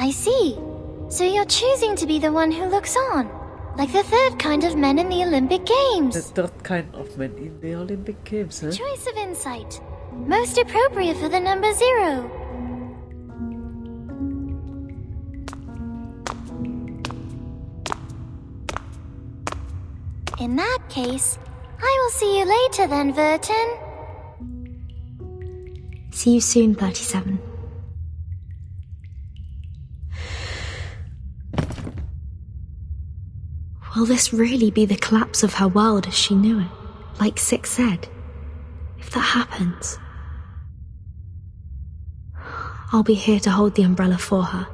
I see. So you're choosing to be the one who looks on, like the third kind of men in the Olympic Games. The third kind of men in the Olympic Games, huh? Choice of insight. Most appropriate for the number 0. In that case, I will see you later then, Vertin. See you soon, 37. Will this really be the collapse of her world as she knew it, like Six said? If that happens, I'll be here to hold the umbrella for her.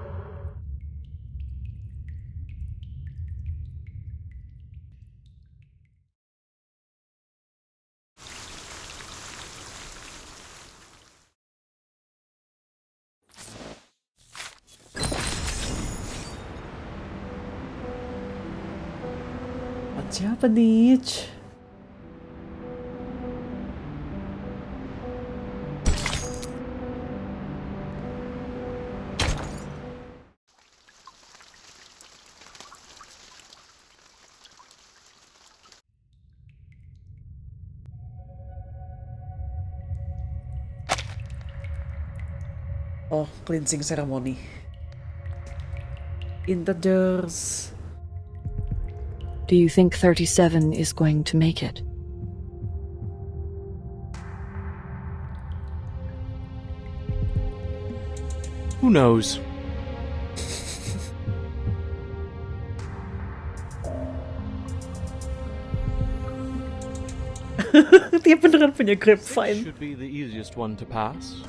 Siapa nih? Oh, cleansing ceremony. Integers. Do you think 37 is going to make it? Who knows? Dia beneran punya grapevine. Should be the easiest one to pass.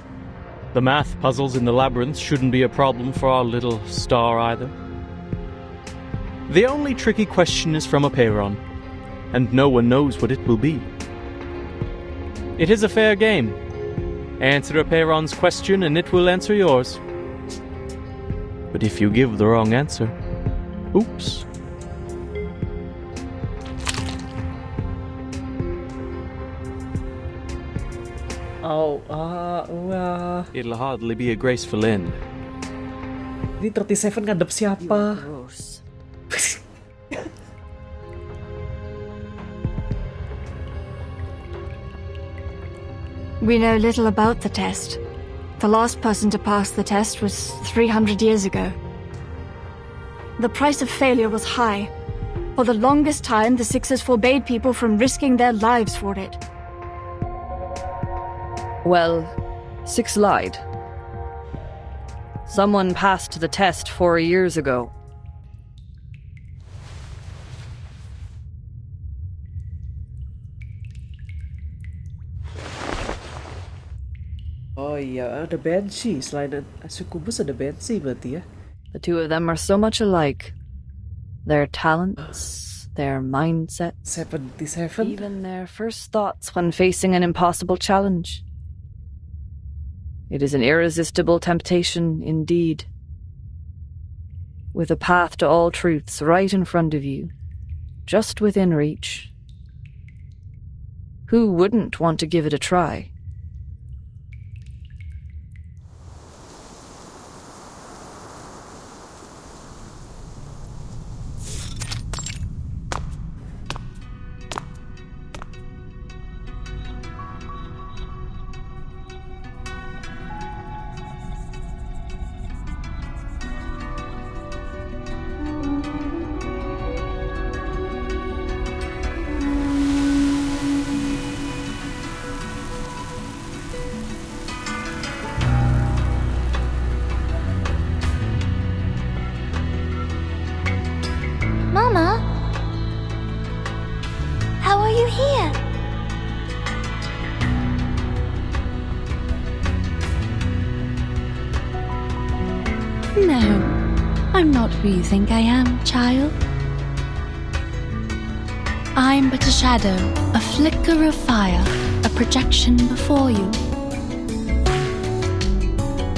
The math puzzles in the labyrinth shouldn't be a problem for our little star either. The only tricky question is from Aperon, and no one knows what it will be. It is a fair game. Answer Aperon's question and it will answer yours. But if you give the wrong answer, oops. It'll hardly be a graceful end. Ini 37 ngadep siapa? We know little about the test. The last person to pass the test was 300 years ago. The price of failure was high. For the longest time, the Sixers forbade people from risking their lives for it. Well, Six lied. Someone passed the test 4 years ago. Oh iya, ada Banshee. Selain Succubus ada Banshee berarti ya. The two of them are so much alike. Their talents, their mindsets, 77. even their first thoughts when facing an impossible challenge. It is an irresistible temptation indeed. With a path to all truths right in front of you, just within reach. Who wouldn't want to give it a try? No, I'm not who you think I am, child. I'm but a shadow, a flicker of fire, a projection before you.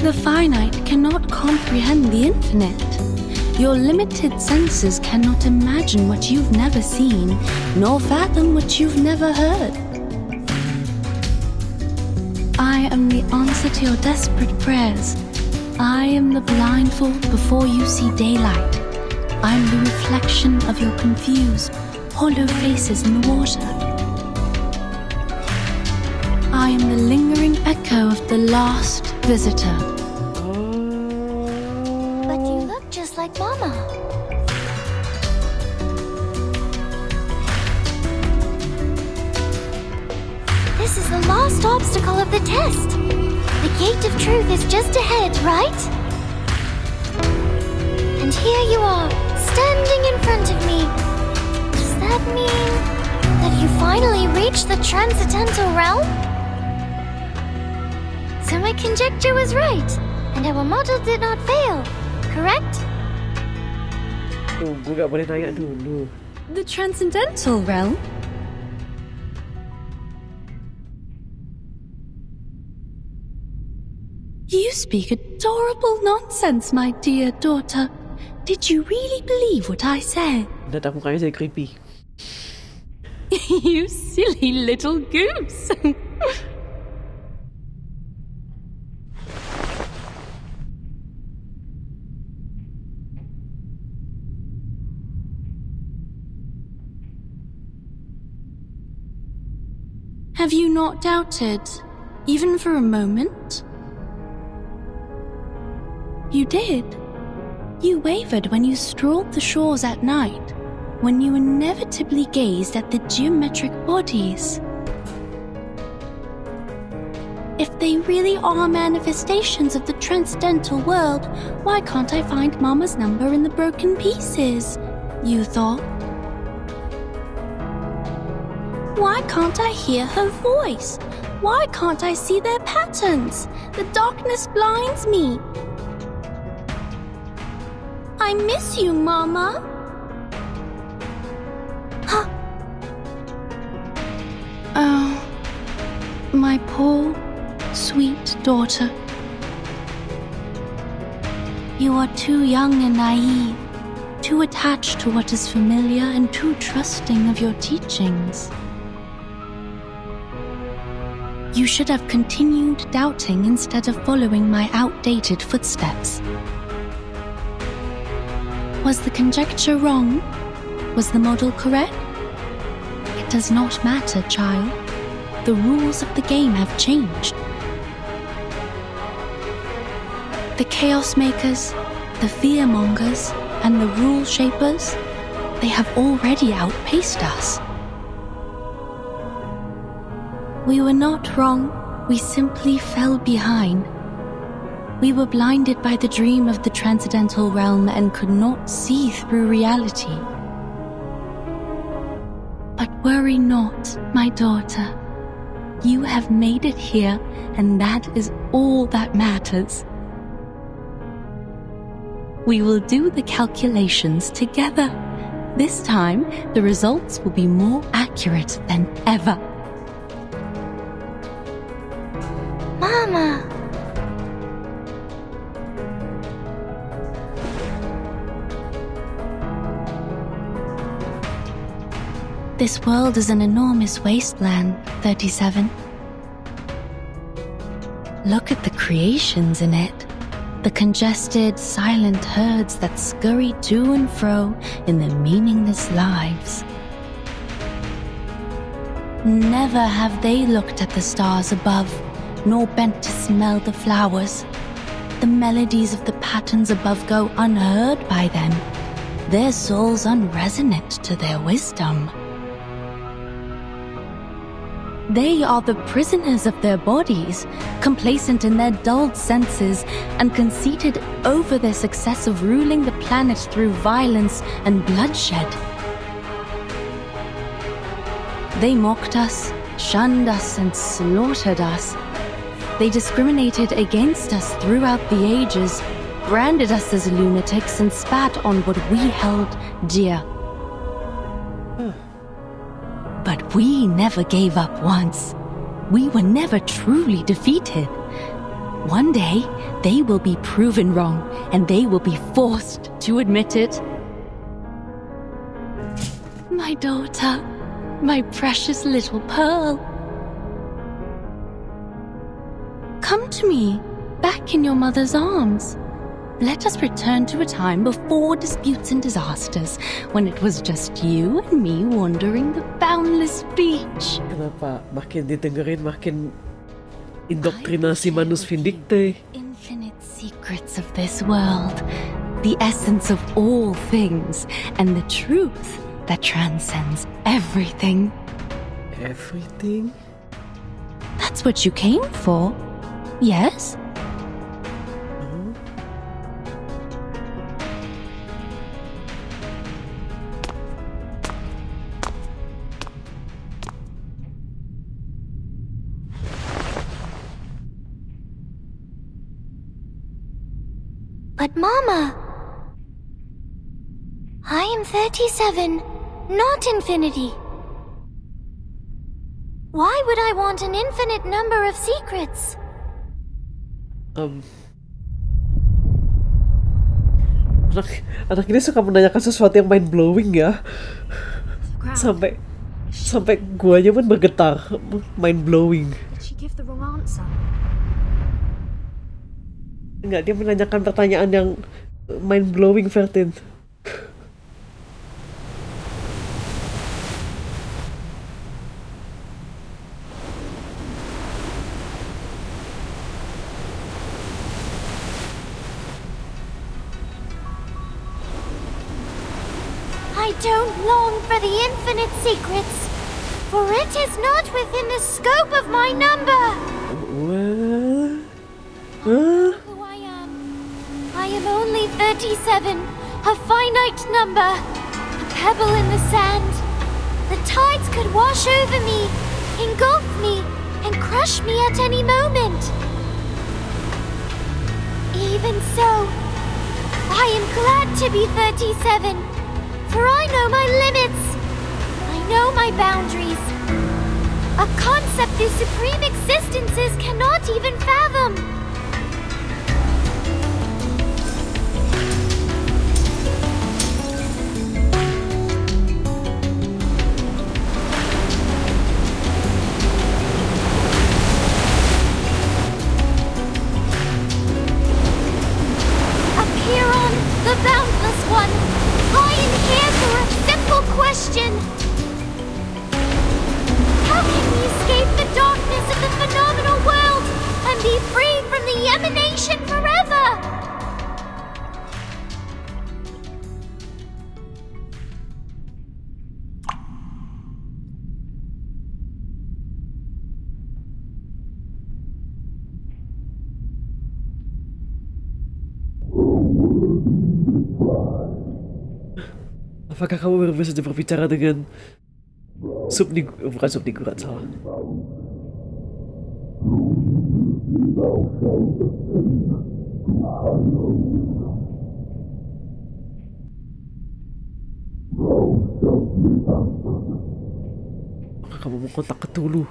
The finite cannot comprehend the infinite. Your limited senses cannot imagine what you've never seen, nor fathom what you've never heard. I am the answer to your desperate prayers. I am the blindfold before you see daylight. I am the reflection of your confused, hollow faces in the water. I am the lingering echo of the last visitor. But you look just like Mama. This is the last obstacle of the test. The gate of truth is just ahead, right? And here you are, standing in front of me. Does that mean that you finally reached the transcendental realm? So my conjecture was right, and our model did not fail, correct? Gue gak boleh nanya dulu. The transcendental realm? You speak adorable nonsense, my dear daughter. Did you really believe what I said? Datang mukanya jadi creepy. You silly little goose. Have you not doubted, even for a moment? You did. You wavered when you strolled the shores at night, when you inevitably gazed at the geometric bodies. If they really are manifestations of the transcendental world, why can't I find Mama's number in the broken pieces? You thought. Why can't I hear her voice? Why can't I see their patterns? The darkness blinds me. I miss you, Mama. Huh. Oh, my poor, sweet daughter. You are too young and naive, too attached to what is familiar and too trusting of your teachings. You should have continued doubting instead of following my outdated footsteps. Was the conjecture wrong? Was the model correct? It does not matter, child. The rules of the game have changed. The chaos makers, the fearmongers, and the rule shapers, they have already outpaced us. We were not wrong, we simply fell behind. We were blinded by the dream of the transcendental realm and could not see through reality. But worry not, my daughter. You have made it here, and that is all that matters. We will do the calculations together. This time, the results will be more accurate than ever. Mama! This world is an enormous wasteland, 37. Look at the creations in it. The congested, silent herds that scurry to and fro in their meaningless lives. Never have they looked at the stars above, nor bent to smell the flowers. The melodies of the patterns above go unheard by them, their souls unresonant to their wisdom. They are the prisoners of their bodies, complacent in their dulled senses, and conceited over their success of ruling the planet through violence and bloodshed. They mocked us, shunned us, and slaughtered us. They discriminated against us throughout the ages, branded us as lunatics, and spat on what we held dear. But we never gave up once. We were never truly defeated. One day, they will be proven wrong, and they will be forced to admit it. My daughter, my precious little pearl. Come to me, back in your mother's arms. Let us return to a time before disputes and disasters, when it was just you and me wandering the boundless beach. Kenapa makin didengerin makin indoktrinasi manus vindicte? Infinite secrets of this world, the essence of all things, and the truth that transcends everything. Everything? That's what you came for, yes? But Mama, I am 37, not infinity. Why would I want an infinite number of secrets? Anak ini suka menanyakan sesuatu yang mind blowing ya. Sampai guanya pun bergetar, mind blowing. Did she give the wrong answer? Enggak, dia menanyakan pertanyaan yang mind blowing, Vertin. I don't long for the infinite secrets, for it is not within the scope of my number. Well, I am only 37, a finite number, a pebble in the sand. The tides could wash over me, engulf me, and crush me at any moment. Even so, I am glad to be 37, for I know my limits. I know my boundaries. A concept whose supreme existences cannot even fathom. The boundless one, I am here for a simple question. How can we escape the darkness of the phenomenal world and be free from the emanation forever? Apakah kamu baru bisa berbicara dengan bukan subniguran, salah. Apakah kamu mau kontak Cthulhu?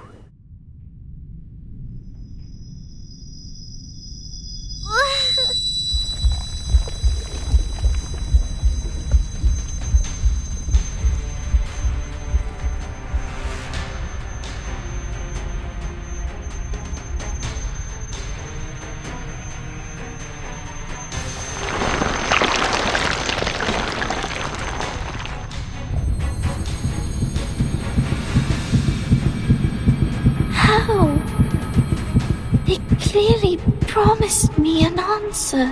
Clearly promised me an answer.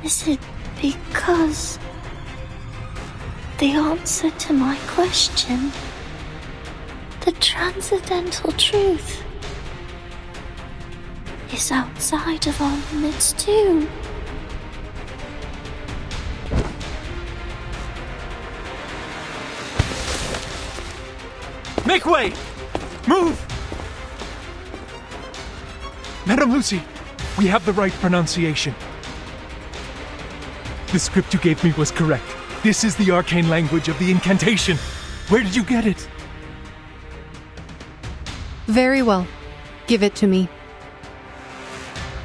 Is it because the answer to my question, the transcendental truth, is outside of our limits too? Make way! Move! Madam Lucy, We have the right pronunciation. The script you gave me was correct. This is the arcane language of the incantation. Where did you get it? Very well. Give it to me.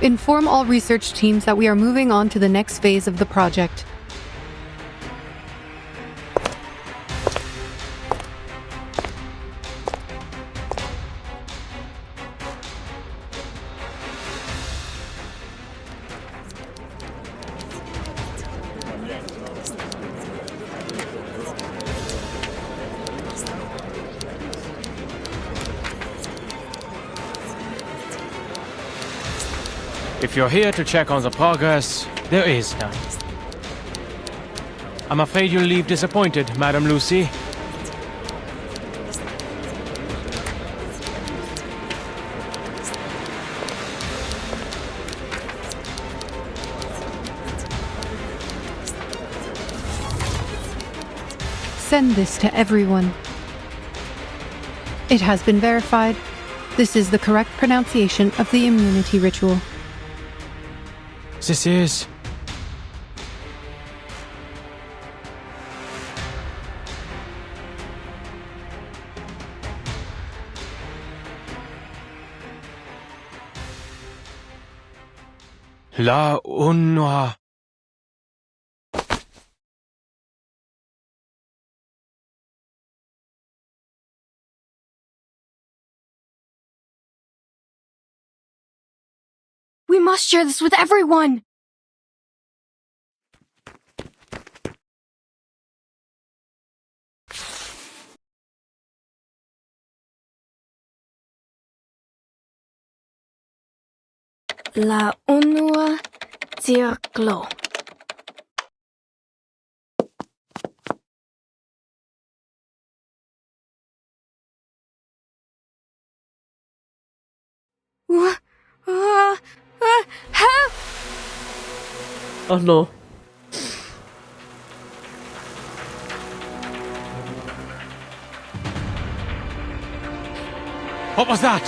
Inform all research teams that we are moving on to the next phase of the project. If you're here to check on the progress, there is none. I'm afraid you'll leave disappointed, Madam Lucy. Send this to everyone. It has been verified. This is the correct pronunciation of the immunity ritual. This is... La Unwa. We must share this with everyone! La Unua Circlo. Help! Oh no. What was that?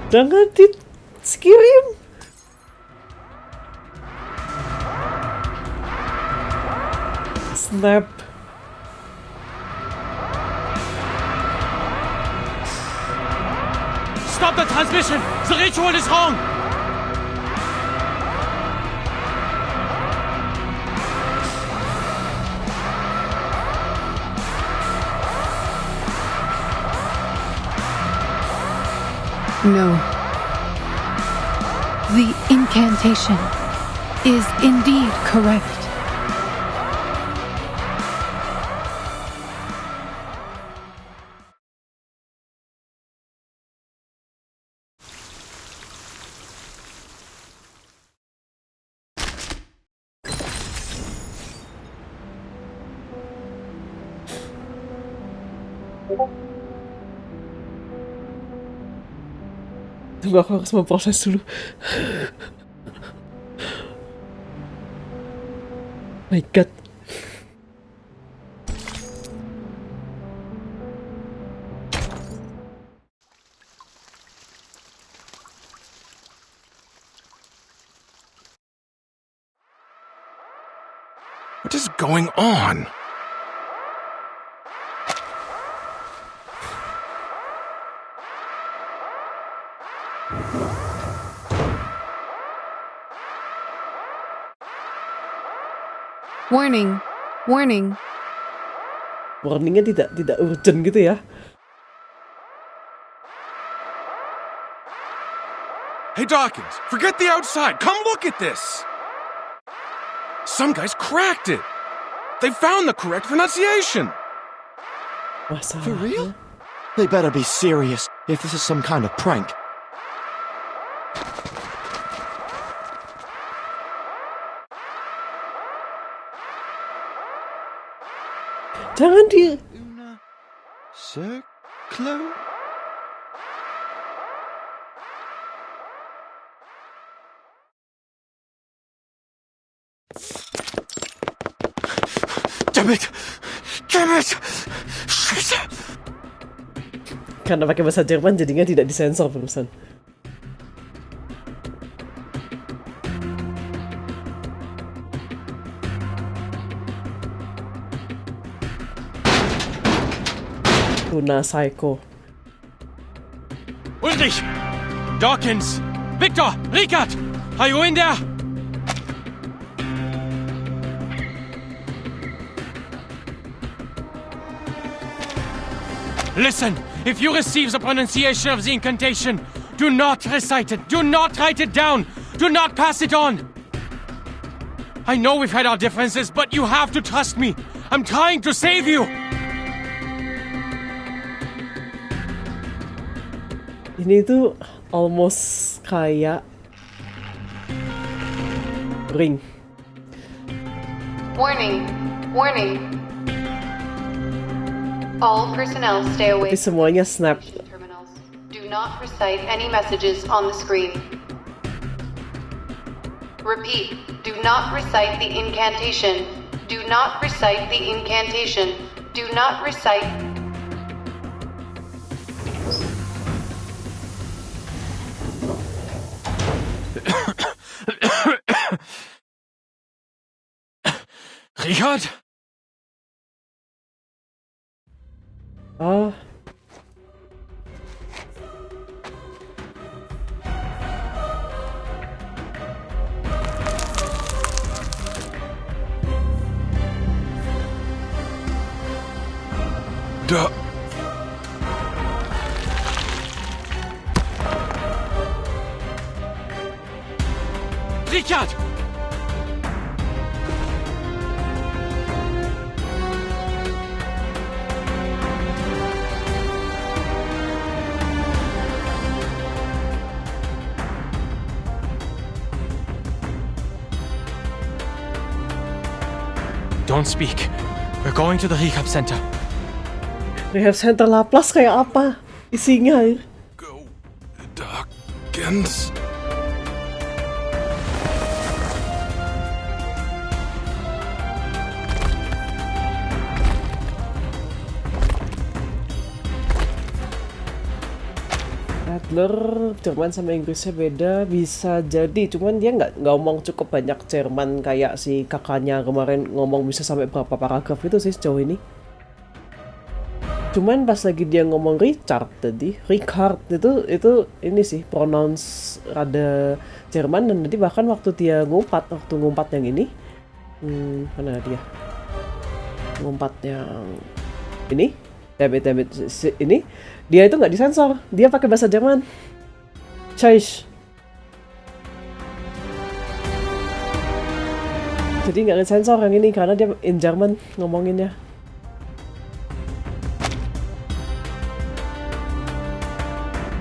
Jangan dikirim. Snap. Stop the transmission! The ritual is wrong! No. The incantation is indeed correct. Tunggu, aku harus memproses dulu. My God. What is going on? Warning. Warning. Warningnya tidak urgent gitu ya. Hey Dawkins, forget the outside. Come look at this. Some guys cracked it. They found the correct pronunciation. For real? They better be serious if this is some kind of prank. Jangan di... Circlo? Damn it! Damn it! Karena pakai bahasa Jerman jadinya tidak disensor barusan. Tuna Psycho. Ulrich! Dawkins! Victor! Richard! Are you in there? Listen, if you receive the pronunciation of the incantation, do not recite it, do not write it down, do not pass it on. I know we've had our differences, but you have to trust me. I'm trying to save you. Ini tuh almost kayak Ring. Warning. Warning. All personnel stay away Tapi semuanya snap. from terminals. Do not recite any messages on the screen. Repeat. Do not recite the incantation. Do not recite the incantation. Do not recite. Richard? Ah. Duh. Richard! Don't speak. We're going to the rehab center. Rehab Center Laplas kayak apa? Isinya ya. Dawkins. Adler Jerman sama Inggrisnya beda, bisa jadi, cuman dia nggak ngomong cukup banyak Jerman kayak si kakaknya kemarin ngomong bisa sampai berapa paragraf itu sih sejauh ini. Cuman pas lagi dia ngomong Richard itu ini sih pronounce rada Jerman, dan nanti bahkan waktu dia ngumpat yang ini, mana dia ngumpat yang ini, David ini, dia itu nggak disensor, dia pakai bahasa Jerman. Scheiß. Jadi nggak disensor yang ini karena dia in German ngomonginnya.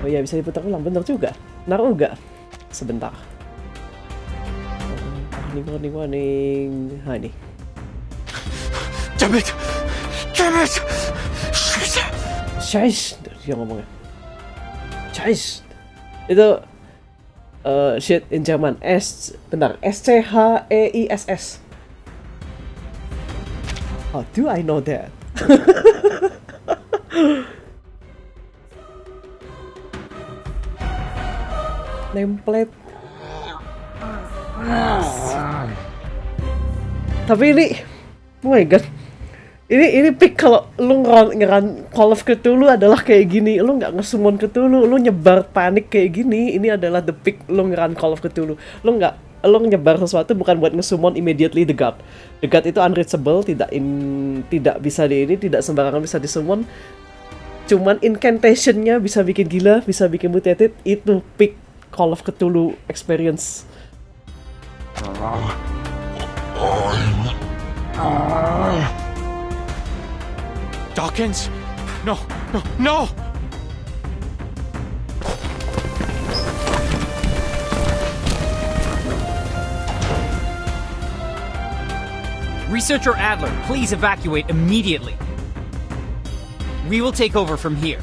Oh iya, bisa diputar ulang, bener juga. Naruh nggak? Sebentar. Warning. Nah ini. Dammit! Dammit! Scheiß, dia ngomongnya. Scheiß. Itu shit in German. Bentar, SCHEISS. How do I know that? Template. Tapi ini, oh my god. Ini pick kalau lu ngeran Call of Cthulhu adalah kayak gini, lu nggak ngesummon Cthulhu, lu nyebar panik kayak gini, ini adalah the pick lu ngeran Call of Cthulhu. Lu nyebar sesuatu bukan buat ngesummon immediately the god. The god itu unreachable, tidak bisa tidak sembarangan bisa disummon. Cuman incantation-nya bisa bikin gila, bisa bikin mutated, itu pick Call of Cthulhu experience. Dawkins! No! Researcher Adler, please evacuate immediately. We will take over from here.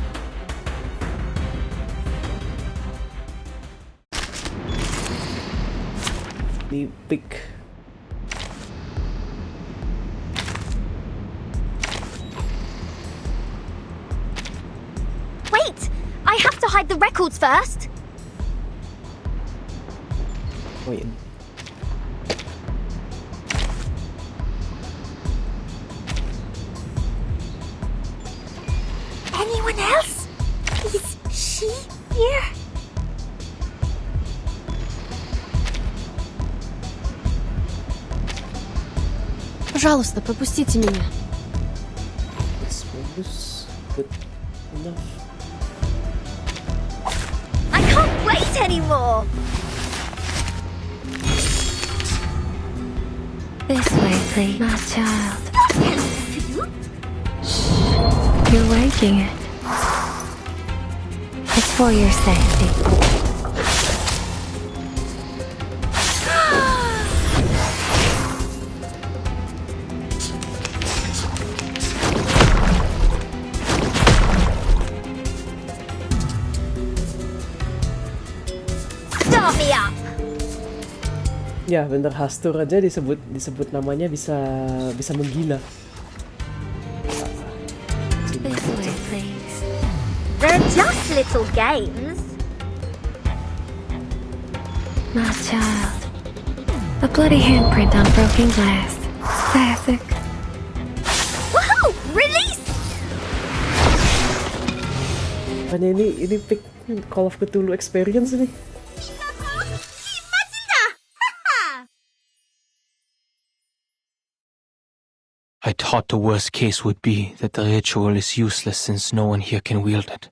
Di pick. Wait! I have to hide the records first. Wait. Anyone else? Is she here? Пожалуйста, пропустите меня. Good enough. I can't wait anymore. This way, please. My child. Shh. You're waking it. It's for your safety. Start me up. Ya bener, Hastur aja disebut namanya bisa menggila. This way, please. They're just little games. My child. A bloody handprint on broken glass. Classic. Woohoo! Release! Makanya ini pick Call of Cthulhu experience nih. I thought the worst case would be that the ritual is useless since no one here can wield it.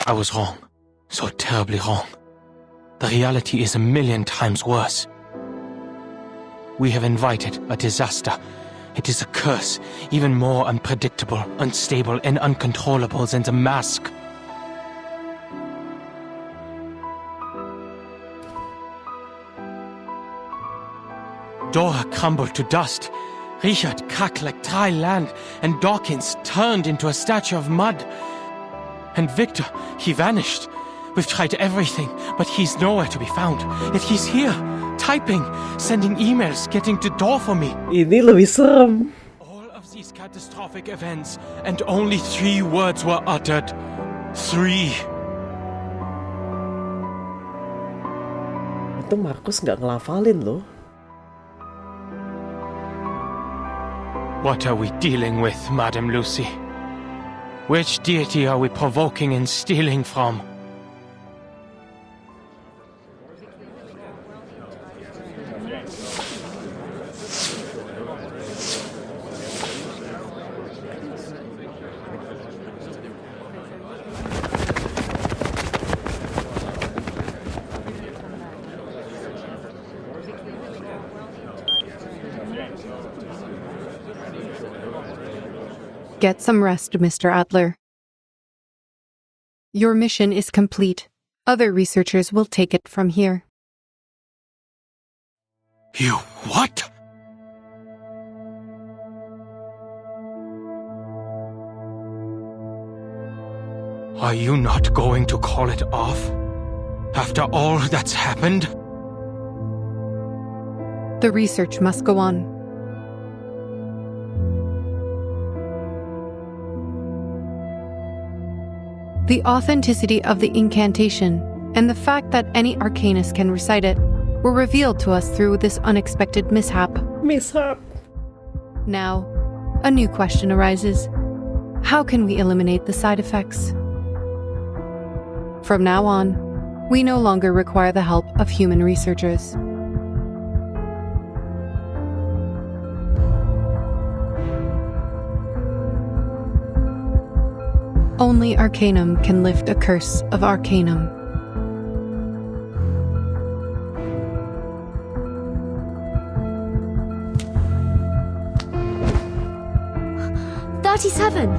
I was wrong. So terribly wrong. The reality is a million times worse. We have invited a disaster. It is a curse, even more unpredictable, unstable, and uncontrollable than the mask. Dora crumbled to dust. Richard cracked like dry land, and Dawkins turned into a statue of mud. And Victor, he vanished. We've tried everything, but he's nowhere to be found. Yet he's here, typing, sending emails, getting to door for me. Ini lebih serem. All of these catastrophic events, and only 3 words were uttered. 3. Itu Markus nggak ngelafalin loh. What are we dealing with, Madam Lucy? Which deity are we provoking and stealing from? Get some rest, Mr. Adler. Your mission is complete. Other researchers will take it from here. You what? Are you not going to call it off? After all that's happened? The research must go on. The authenticity of the incantation and the fact that any arcanist can recite it were revealed to us through this unexpected mishap. Now, a new question arises. How can we eliminate the side effects? From now on, we no longer require the help of human researchers. Only Arcanum can lift a curse of Arcanum. "37."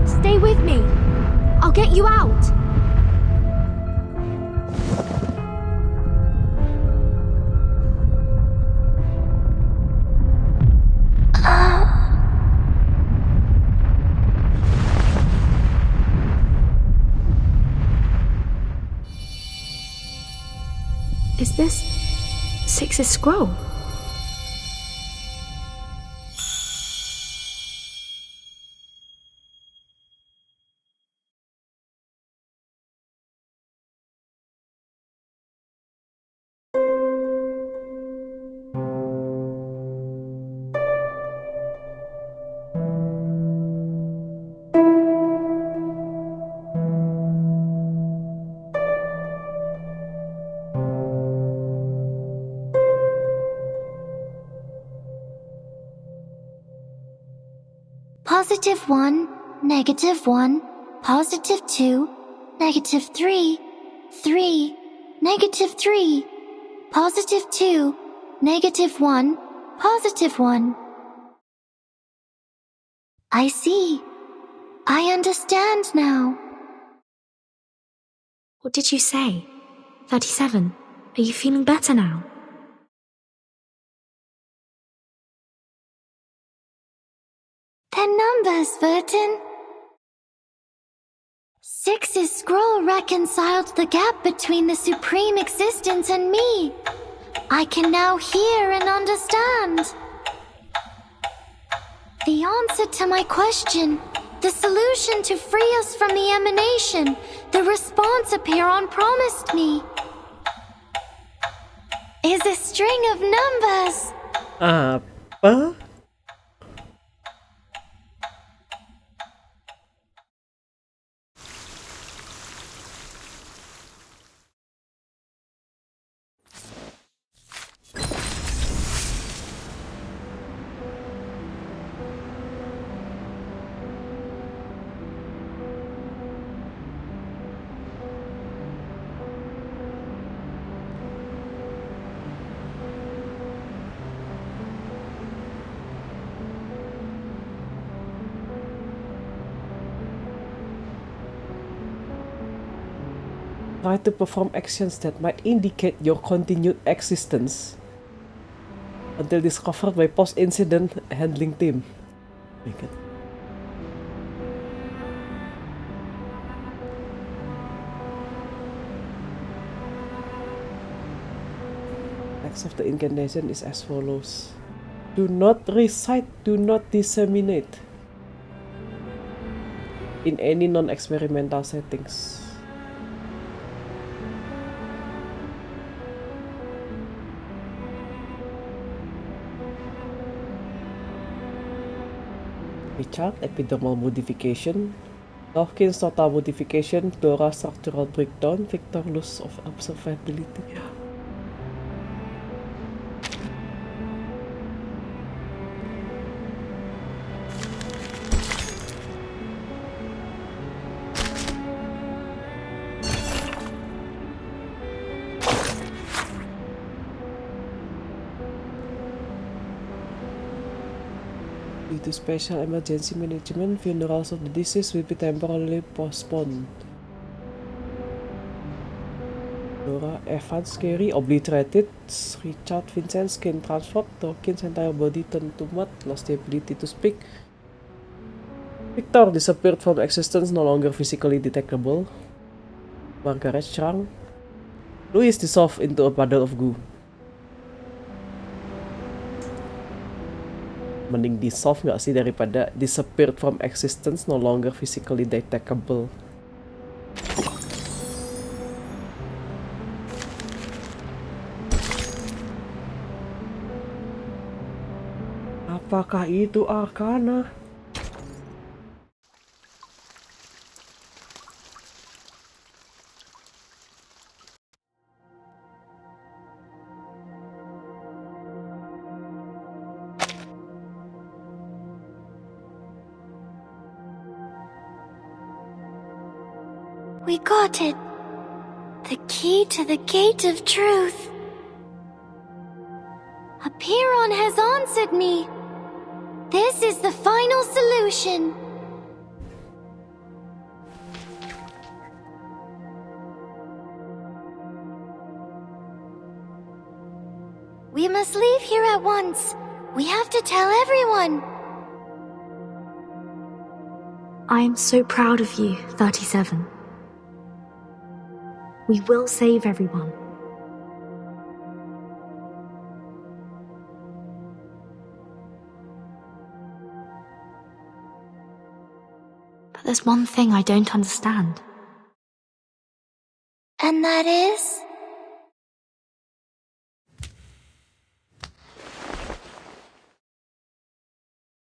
Stay with me. I'll get you out. Is this Six's scroll? +1, -1, +2, -3, 3, -3, +2, -1, +1. I see. I understand now. What did you say? 37. Are you feeling better now? The numbers, Vertin. 6's scroll reconciled the gap between the supreme existence and me. I can now hear and understand. The answer to my question, the solution to free us from the emanation, the response Apiron promised me, is a string of numbers. Apa? Try to perform actions that might indicate your continued existence until discovered by post-incident handling team. Oh my God. Text of the incantation is as follows. Do not recite, do not disseminate in any non-experimental settings. Richard, epidermal modification, Dawkins total modification, Dora structural breakdown, Victor loss of observability. Due to special emergency management, funerals of the deceased will be temporarily postponed. Dora Evans Carey obliterated. Richard Vincent skin transferred. Dawkins entire body turned to mud, lost the ability to speak. Victor disappeared from existence, no longer physically detectable. Margaret shrunk. Louis dissolved into a puddle of goo. Mending dissolve nggak sih daripada disappeared from existence, no longer physically detectable. Apakah itu Arcana? We got it. The key to the gate of truth. Apiron has answered me. This is the final solution. We must leave here at once. We have to tell everyone. I am so proud of you, 37. We will save everyone. But there's one thing I don't understand. And that is?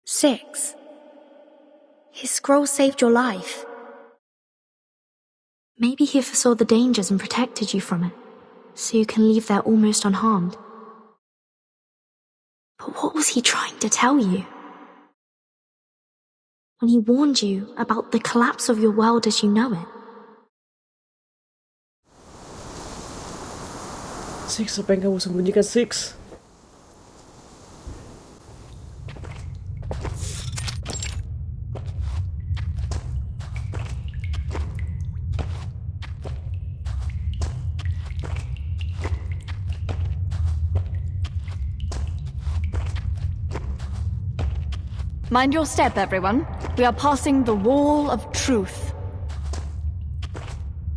Six. His scroll saved your life. Maybe he foresaw the dangers and protected you from it, so you can leave there almost unharmed. But what was he trying to tell you? When he warned you about the collapse of your world as you know it? Six, apa yang kamu sembunyikan, Six? Mind your step, everyone. We are passing the wall of truth.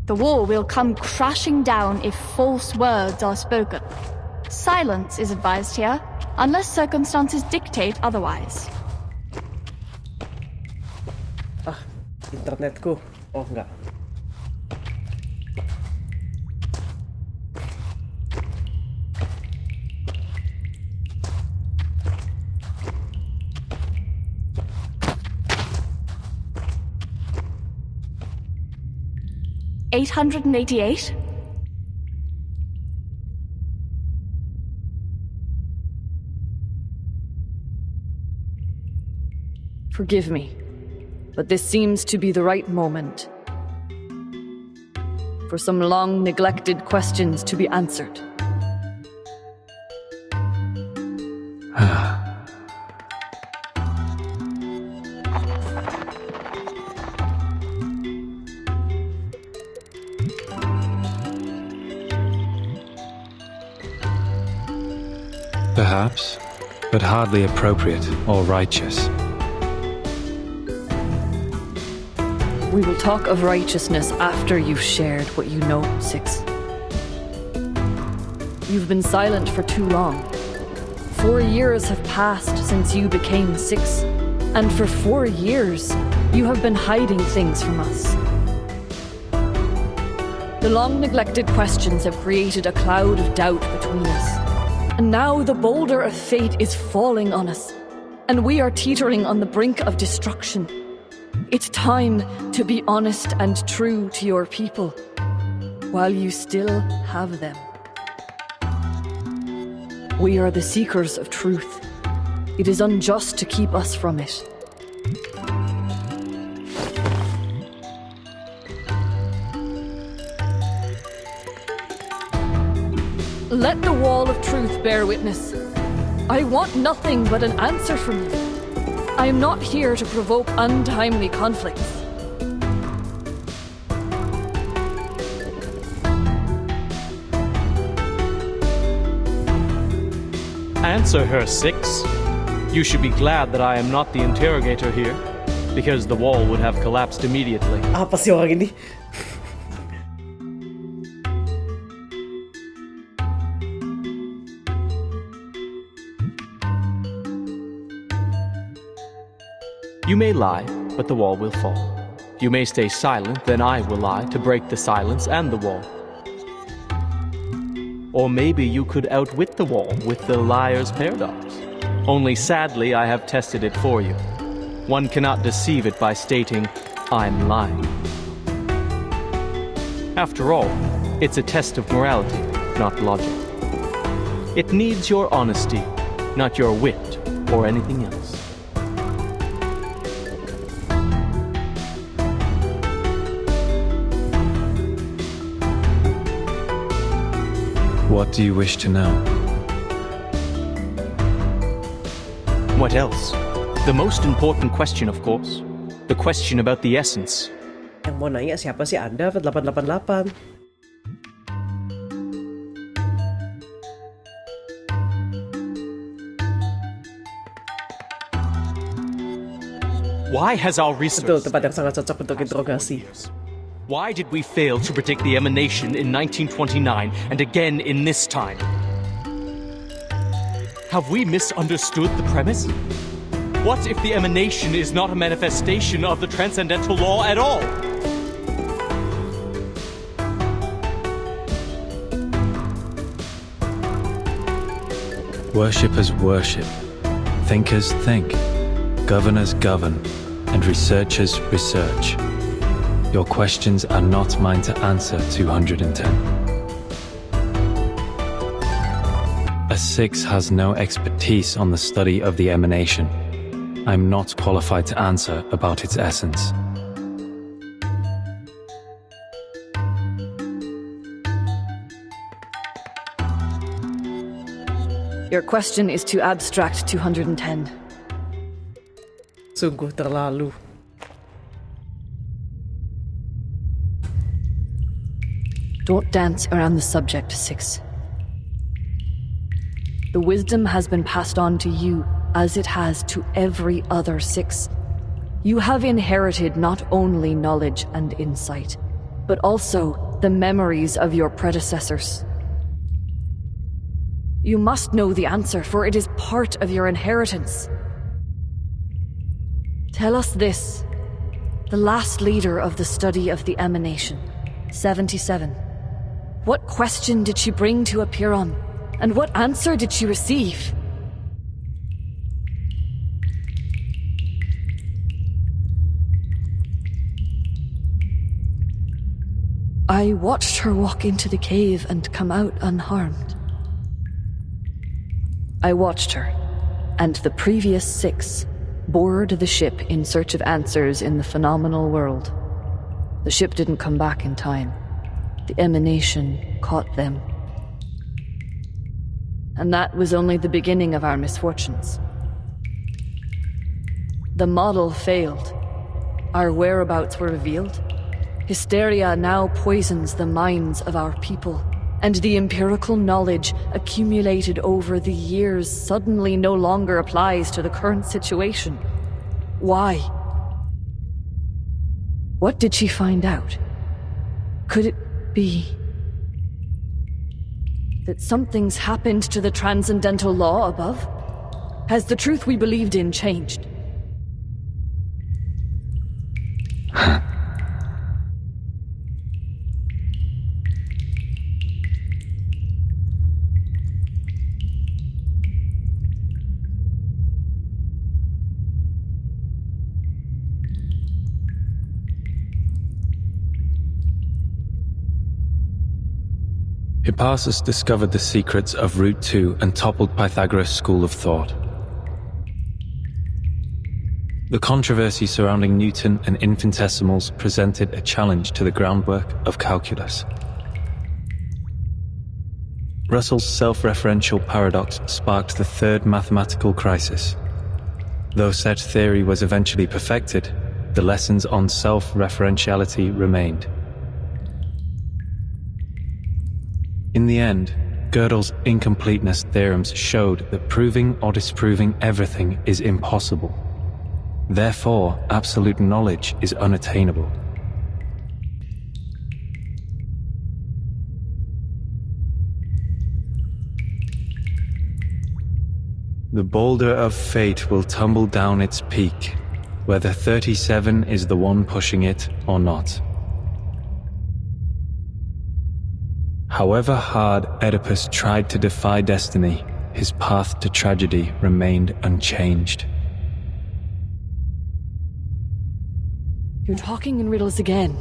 The wall will come crashing down if false words are spoken. Silence is advised here, unless circumstances dictate otherwise. Internetku. Oh, enggak. $888? Forgive me, but this seems to be the right moment for some long-neglected questions to be answered. Perhaps, but hardly appropriate or righteous. We will talk of righteousness after you've shared what you know, Six. You've been silent for too long. 4 years have passed since you became Six, and for 4 years, you have been hiding things from us. The long-neglected questions have created a cloud of doubt between us. And now the boulder of fate is falling on us, and we are teetering on the brink of destruction. It's time to be honest and true to your people, while you still have them. We are the seekers of truth. It is unjust to keep us from it. Let the wall of truth bear witness. I want nothing but an answer from you. I am not here to provoke untimely conflicts. Answer her, Six. You should be glad that I am not the interrogator here, because the wall would have collapsed immediately. Apa sih orang ini? You may lie, but the wall will fall. You may stay silent, then I will lie to break the silence and the wall. Or maybe you could outwit the wall with the liar's paradox. Only sadly, I have tested it for you. One cannot deceive it by stating, I'm lying. After all, it's a test of morality, not logic. It needs your honesty, not your wit or anything else. What do you wish to know? What else? The most important question, of course. The question about the essence. Yang mau nanya siapa sih Anda? 888. Why has our research... Betul, tempat yang sangat cocok untuk interogasi. Why did we fail to predict the emanation in 1929 and again in this time? Have we misunderstood the premise? What if the emanation is not a manifestation of the transcendental law at all? Worshippers worship, thinkers think, governors govern, and researchers research. Your questions are not mine to answer, 210. A 6 has no expertise on the study of the emanation. I'm not qualified to answer about its essence. Your question is too abstract, 210. Sungguh terlalu. Don't dance around the subject, 6. The wisdom has been passed on to you, as it has to every other 6. You have inherited not only knowledge and insight, but also the memories of your predecessors. You must know the answer, for it is part of your inheritance. Tell us this, the last leader of the study of the emanation, 77. What question did she bring to appear on, and what answer did she receive? I watched her walk into the cave and come out unharmed. I watched her, and the previous 6 boarded the ship in search of answers in the phenomenal world. The ship didn't come back in time. The emanation caught them. And that was only the beginning of our misfortunes. The model failed. Our whereabouts were revealed. Hysteria now poisons the minds of our people, and the empirical knowledge accumulated over the years suddenly no longer applies to the current situation. Why? What did she find out? Could it be that something's happened to the transcendental law above? Has the truth we believed in changed? Hippasus discovered the secrets of Route 2 and toppled Pythagoras' school of thought. The controversy surrounding Newton and infinitesimals presented a challenge to the groundwork of calculus. Russell's self-referential paradox sparked the third mathematical crisis. Though such theory was eventually perfected, the lessons on self-referentiality remained. In the end, Gödel's incompleteness theorems showed that proving or disproving everything is impossible. Therefore, absolute knowledge is unattainable. The boulder of fate will tumble down its peak, whether 37 is the one pushing it or not. However hard Oedipus tried to defy destiny, his path to tragedy remained unchanged. You're talking in riddles again.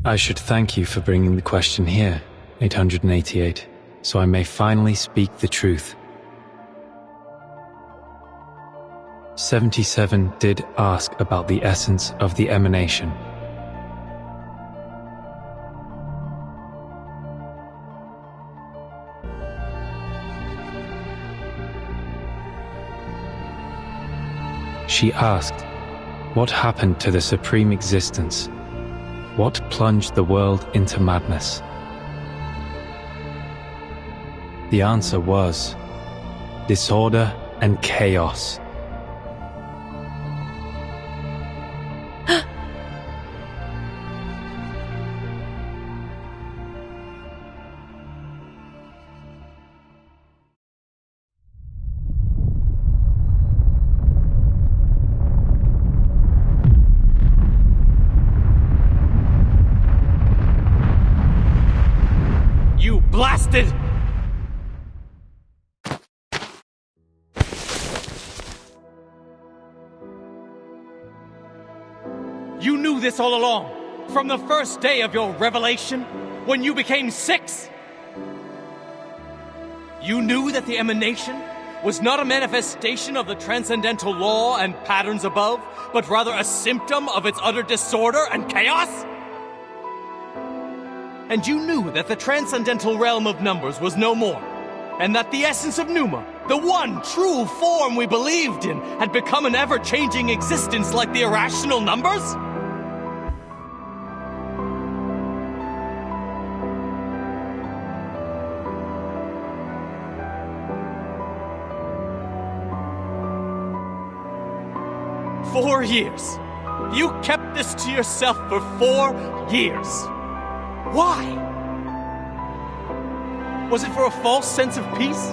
I should thank you for bringing the question here, 888, so I may finally speak the truth. 77 did ask about the essence of the emanation. She asked, what happened to the supreme existence? What plunged the world into madness? The answer was disorder and chaos. you blasted! You knew this all along, from the first day of your revelation, when you became 6? You knew that the emanation was not a manifestation of the transcendental law and patterns above, but rather a symptom of its utter disorder and chaos? And you knew that the transcendental realm of numbers was no more, and that the essence of Pneuma, the one true form we believed in, had become an ever-changing existence like the irrational numbers? "4 years. You kept this to yourself for 4 years. Why? Was it for a false sense of peace?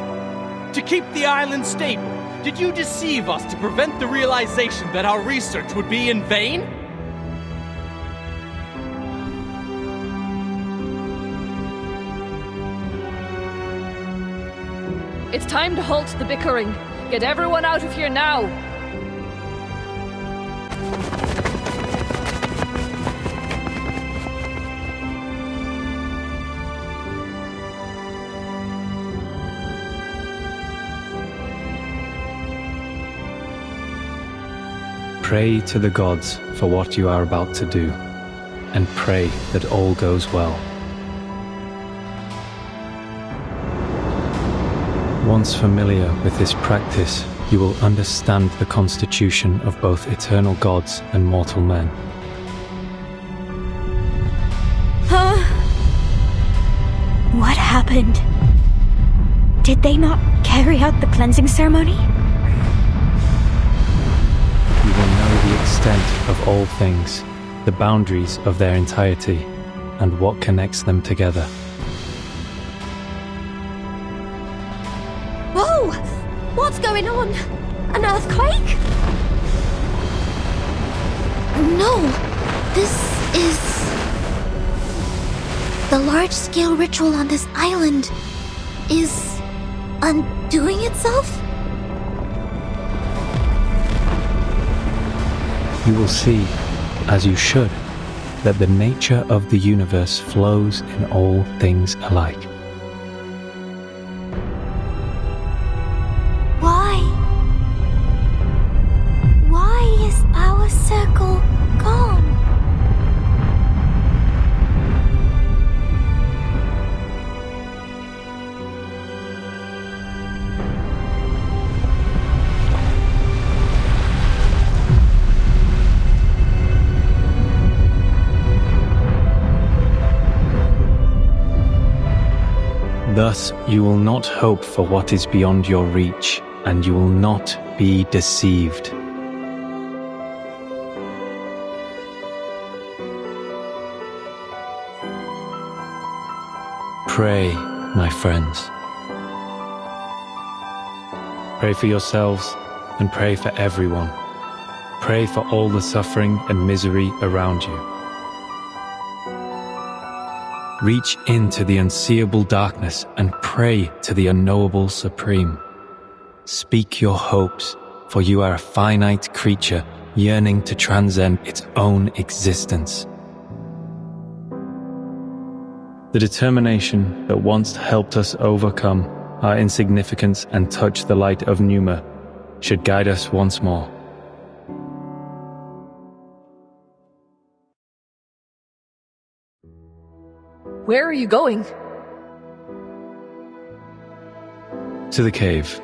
To keep the island stable? Did you deceive us to prevent the realization that our research would be in vain?" It's time to halt the bickering. Get everyone out of here now. Pray to the gods for what you are about to do, and pray that all goes well. Once familiar with this practice, you will understand the constitution of both eternal gods and mortal men. Huh? What happened? Did they not carry out the cleansing ceremony? You will know the extent of all things, the boundaries of their entirety, and what connects them together. Whoa! What's going on? An earthquake? No, this is... The large-scale ritual on this island is undoing itself? You will see, as you should, that the nature of the universe flows in all things alike. Why is our circle gone? Thus, you will not hope for what is beyond your reach, and you will not be deceived. Pray, my friends. Pray for yourselves and pray for everyone. Pray for all the suffering and misery around you. Reach into the unseeable darkness and pray to the unknowable Supreme. Speak your hopes, for you are a finite creature yearning to transcend its own existence. The determination that once helped us overcome our insignificance and touch the light of Pneuma should guide us once more. Where are you going? To the cave.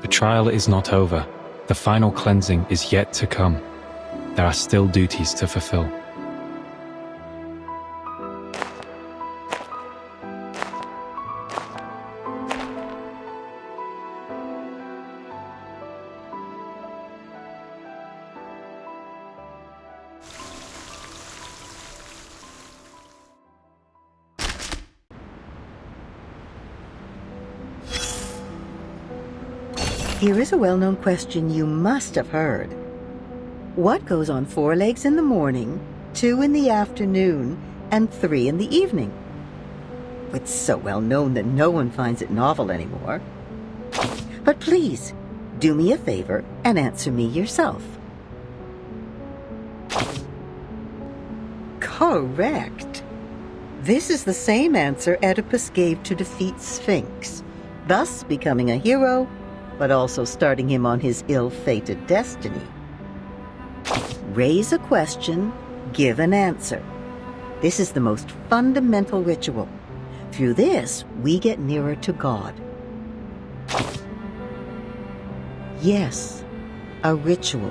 The trial is not over. The final cleansing is yet to come. There are still duties to fulfill. Here is a well-known question you must have heard. What goes on 4 legs in the morning, 2 in the afternoon, and 3 in the evening. It's so well known that no one finds it novel anymore. But please, do me a favor and answer me yourself. Correct. This is the same answer Oedipus gave to defeat Sphinx, thus becoming a hero, but also starting him on his ill-fated destiny. Raise a question, give an answer. This is the most fundamental ritual. Through this, we get nearer to God. Yes, a ritual.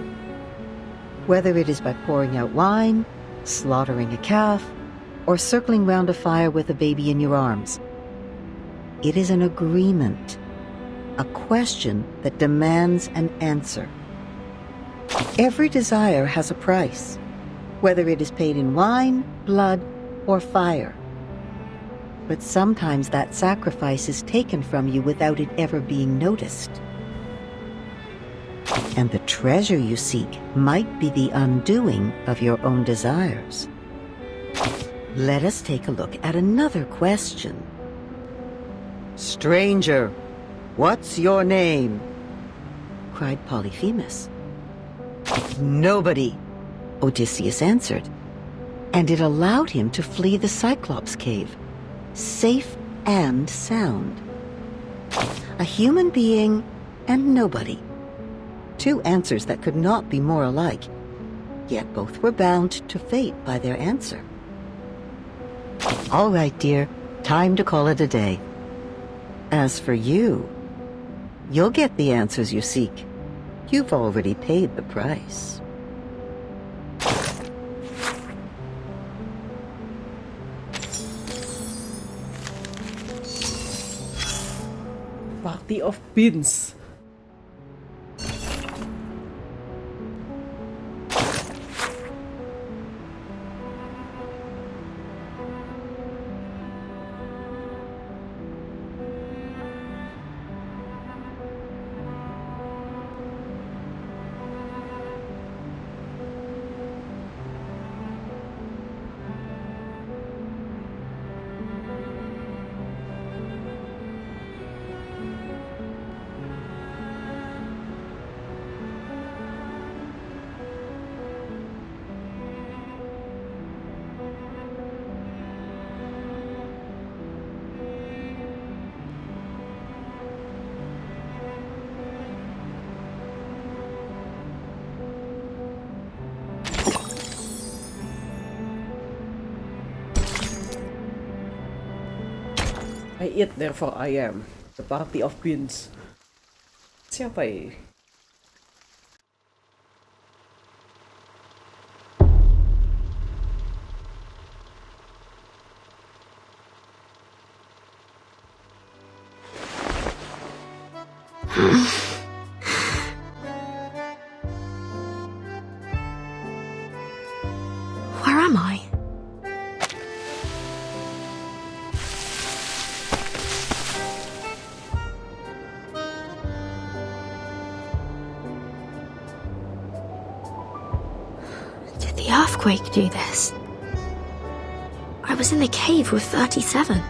Whether it is by pouring out wine, slaughtering a calf, or circling round a fire with a baby in your arms. It is an agreement, a question that demands an answer. Every desire has a price, whether it is paid in wine, blood, or fire. But sometimes that sacrifice is taken from you without it ever being noticed. And the treasure you seek might be the undoing of your own desires. Let us take a look at another question. Stranger, what's your name? Cried Polyphemus. Nobody, Odysseus answered, and it allowed him to flee the Cyclops cave, safe and sound. A human being and nobody. 2 answers that could not be more alike, yet both were bound to fate by their answer. All right, dear, time to call it a day. As for you, you'll get the answers you seek. You've already paid the price. Party of Beans. I eat, therefore I am. The Party of Beans. Siapa ya? Where am I? Did the earthquake do this? I was in the cave with 37.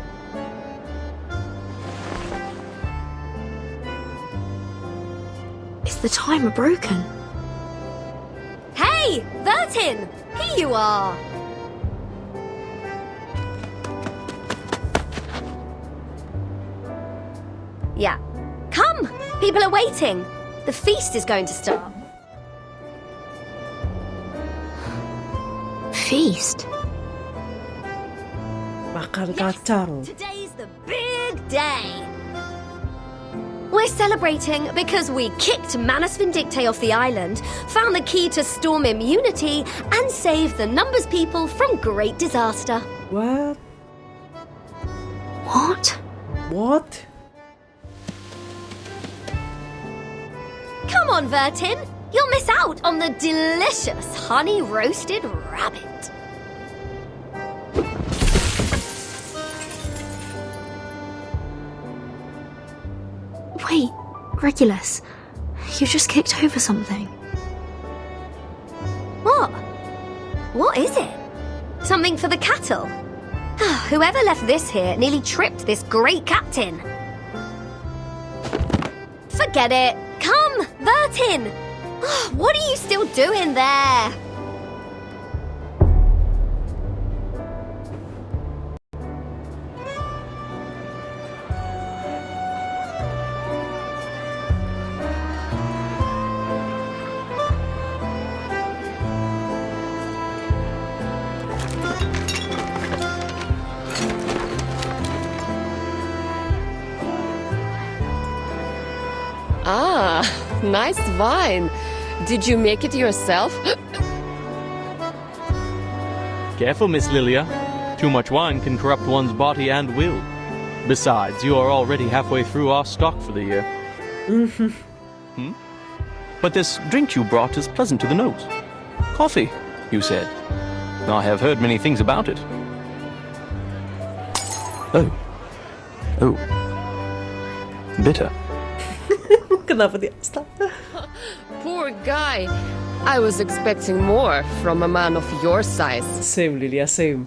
Is the timer broken? Hey, Vertin! Here you are! Yeah. Come! People are waiting! The feast is going to start. Feast? Makan kacang. Today's the big day! We're celebrating because we kicked Manus Vindicte off the island, found the key to storm immunity, and saved the Numbers people from great disaster. What? What? What? Come on, Vertin! You'll miss out on the delicious honey-roasted rabbit. Wait, Regulus, you just kicked over something. What? What is it? Something for the cattle? Whoever left this here nearly tripped this great captain. Forget it. Come, Vertin! What are you still doing there? Ah, nice wine. Did you make it yourself? Careful, Miss Lilia. Too much wine can corrupt one's body and will. Besides, you are already halfway through our stock for the year. But this drink you brought is pleasant to the nose. Coffee, you said. I have heard many things about it. Oh. Bitter. Kenapa dia stop? Poor guy. I was expecting more from a man of your size. Same, Lilia, same.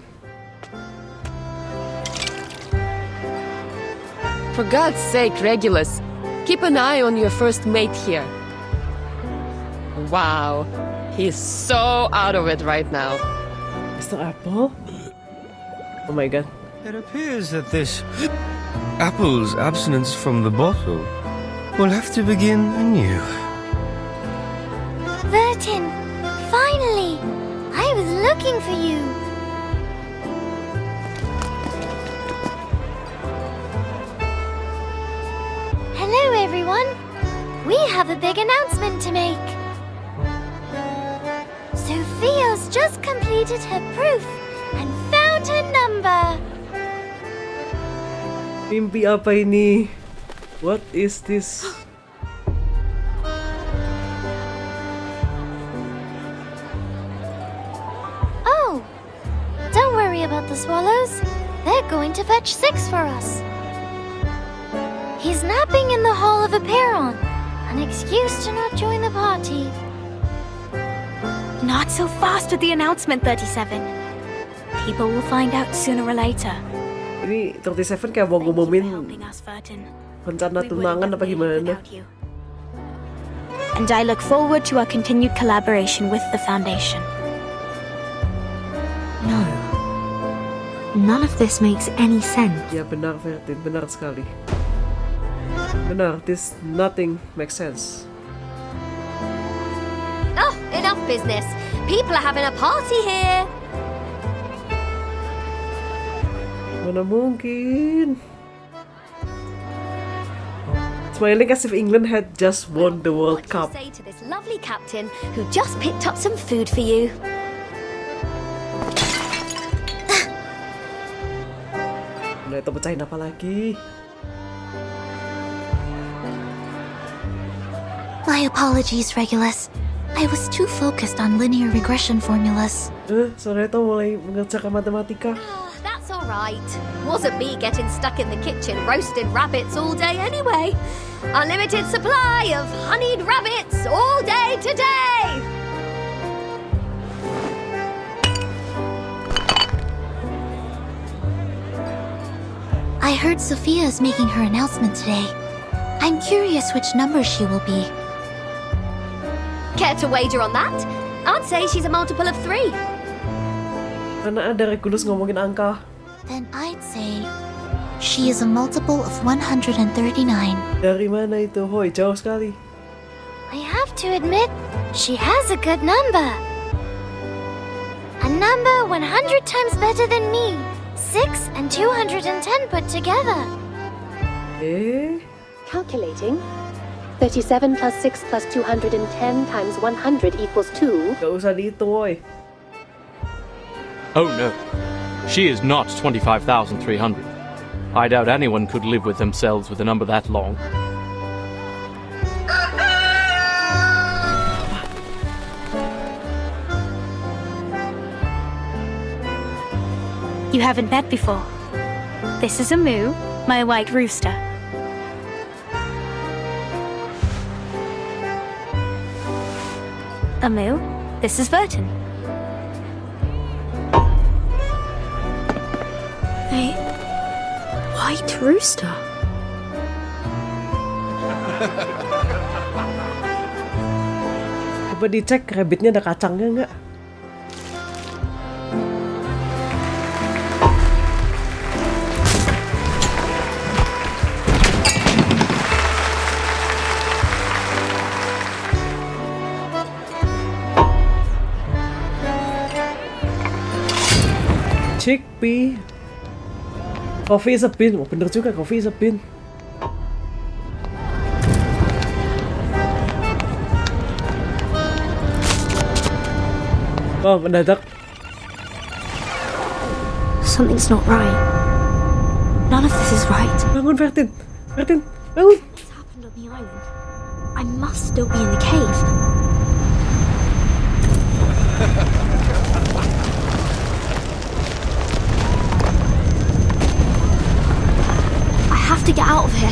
For God's sake, Regulus, keep an eye on your first mate here. Wow, he's so out of it right now. Mr. Apple? Oh my god. It appears that this apple's abstinence from the bottle will have to begin anew. Vertin, finally! I was looking for you. Hello, everyone. We have a big announcement to make. Sophia's just completed her proof and found her number. Mimpi apa ini? What is this? Oh, don't worry about the swallows. They're going to fetch 6 for us. He's napping in the Hall of Aperon, an excuse to not join the party. Not so fast with the announcement, 37. People will find out sooner or later. Ini 37 kayak mau ngumumin rencana tunangan apa gimana? And I look forward to our continued collaboration with the Foundation. No. None of this makes any sense. Ya benar, Vertin, benar sekali. Benar, this nothing makes sense. Oh, enough business. People are having a party here. Mana mungkin? Smiling as if England had just won the World Cup. Say to this lovely captain who just picked up some food for you. Nah, itu pecahin apa lagi? My apologies, Regulus. I was too focused on linear regression formulas. Sore itu mulai mengerjakan matematika. That's alright. Wasn't me getting stuck in the kitchen roasting rabbits all day anyway. Unlimited supply of honeyed rabbits all day today! I heard Sophia is making her announcement today. I'm curious which number she will be. Care to wager on that? I'd say she's a multiple of 3. Mana ada Regulus ngomongin angka? Then I'd say she is a multiple of 139. Dari mana itu? Hoi, jauh sekali. I have to admit, she has a good number. A number 100 times better than me. 6 and 210 put together. Calculating. 37 plus 6 plus 210 times 100 equals 2. Gak usah dihitung, woy. Oh no. She is not 25,300. I doubt anyone could live with themselves with a number that long. You haven't met before. This is a moo, my white rooster. A moo, this is Vertin. a white rooster. Coba dicek rabbitnya ada kacangnya nggak? Chickpea. Coffee is a bean. Oh, bener juga, coffee is a bean. Oh, mendadak. Something's not right. None of this is right. Bangun, Vertin. Vertin, bangun. What's happened on the island? I must still be in the cave. I have to get out of here.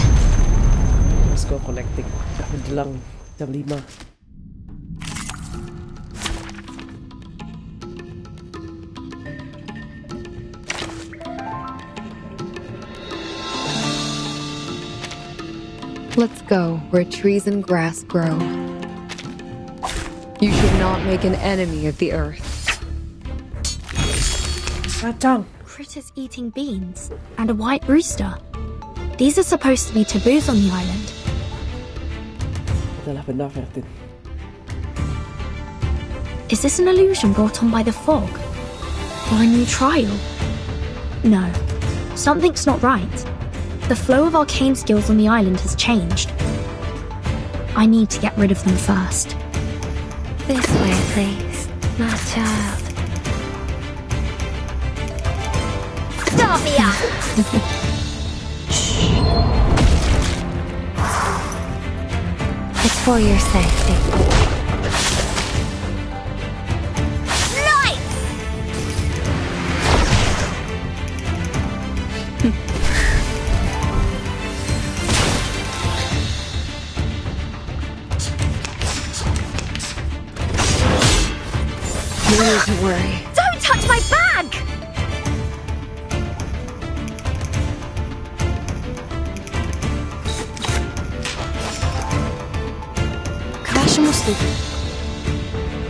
Let's go connecting. Menjelang jam 5. Let's go where trees and grass grow. You should not make an enemy of the earth. Kacang. Critters eating beans and a white rooster. These are supposed to be taboos on the island. Adalah benar, Vertin. Is this an illusion brought on by the fog? Or a new trial? No. Something's not right. The flow of arcane skills on the island has changed. I need to get rid of them first. This way, please, my child. Start me up! It's for your safety. No need to worry. Don't touch my bag!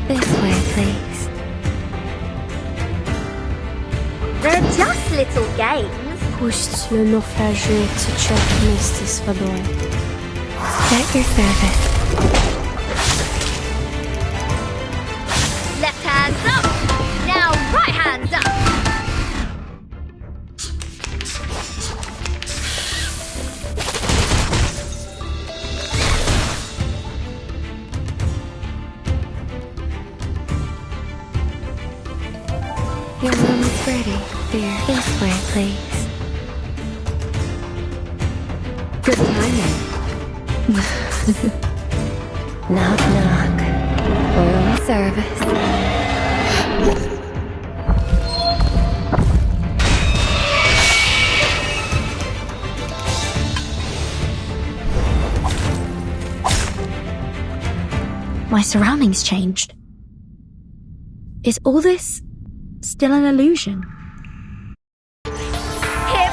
This way, please. They're just little games. Пусть le naufragé течет вместе с водой. At your service. Left hands up. Now right hands up. Your room is ready, dear. This way, please. Good timing. Knock, knock. Room service. My surroundings changed. Is all this still an illusion? Hip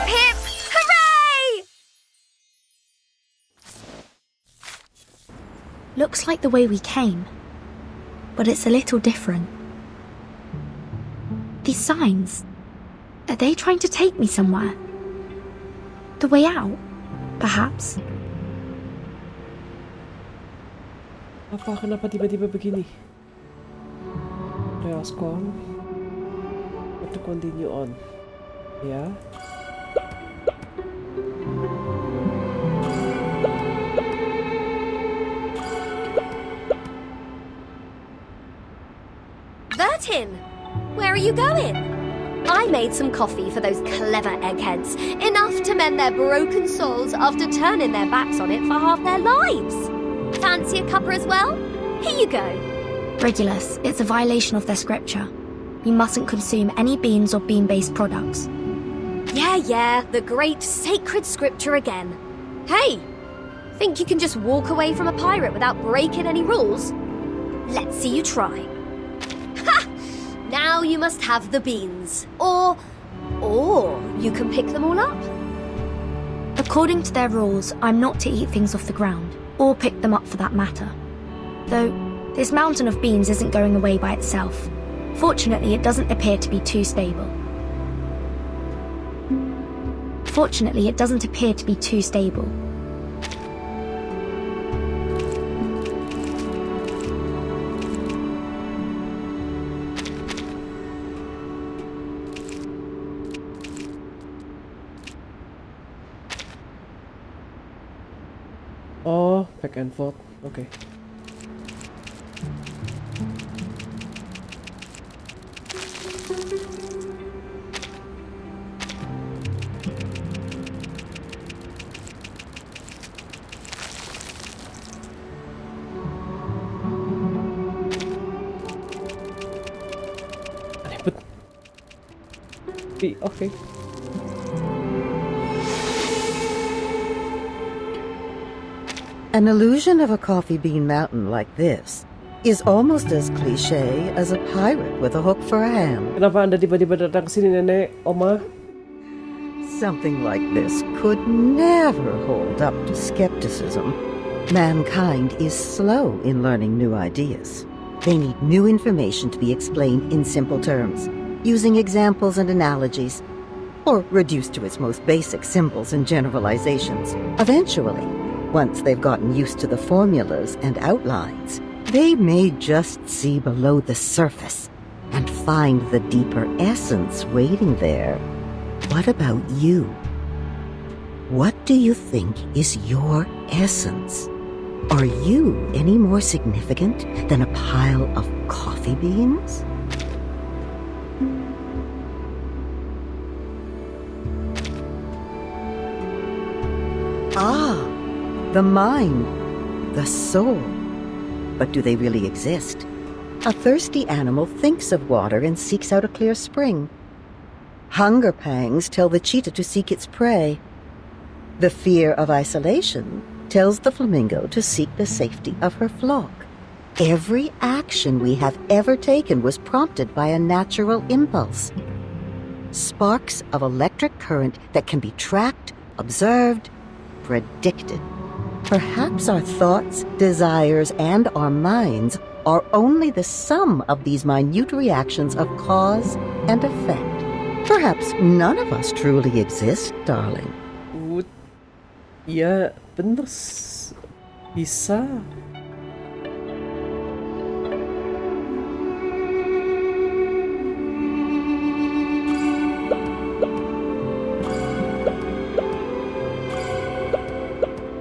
hip hooray! Looks like the way we came, but it's a little different. These signs, are they trying to take me somewhere? The way out, perhaps? Kenapa tiba-tiba begini? Chaos Con. To continue on. Ya. Vertin, where are you going? I made some coffee for those clever eggheads, enough to mend their broken souls after turning their backs on it for half their lives. Fancy a cuppa as well? Here you go. Regulus, it's a violation of their scripture. You mustn't consume any beans or bean-based products. Yeah, the great sacred scripture again. Hey, think you can just walk away from a pirate without breaking any rules? Let's see you try. Ha! Now you must have the beans. Or Or you can pick them all up. According to their rules, I'm not to eat things off the ground, or pick them up for that matter. Though, this mountain of beans isn't going away by itself. Fortunately, it doesn't appear to be too stable. Oh, back and forth. Okay. Okay. An illusion of a coffee bean mountain like this is almost as cliche as a pirate with a hook for a hand. Kenapa Anda tiba-tiba datang ke sini, Nenek, Oma? Something like this could never hold up to skepticism. Mankind is slow in learning new ideas. They need new information to be explained in simple terms, using examples and analogies, or reduced to its most basic symbols and generalizations. Eventually, once they've gotten used to the formulas and outlines, they may just see below the surface and find the deeper essence waiting there. What about you? What do you think is your essence? Are you any more significant than a pile of coffee beans? Ah, the mind, the soul. But do they really exist? A thirsty animal thinks of water and seeks out a clear spring. Hunger pangs tell the cheetah to seek its prey. The fear of isolation tells the flamingo to seek the safety of her flock. Every action we have ever taken was prompted by a natural impulse. Sparks of electric current that can be tracked, observed, predicted. Perhaps our thoughts, desires, and our minds are only the sum of these minute reactions of cause and effect. Perhaps none of us truly exist, darling. Ya, bener. Bisa.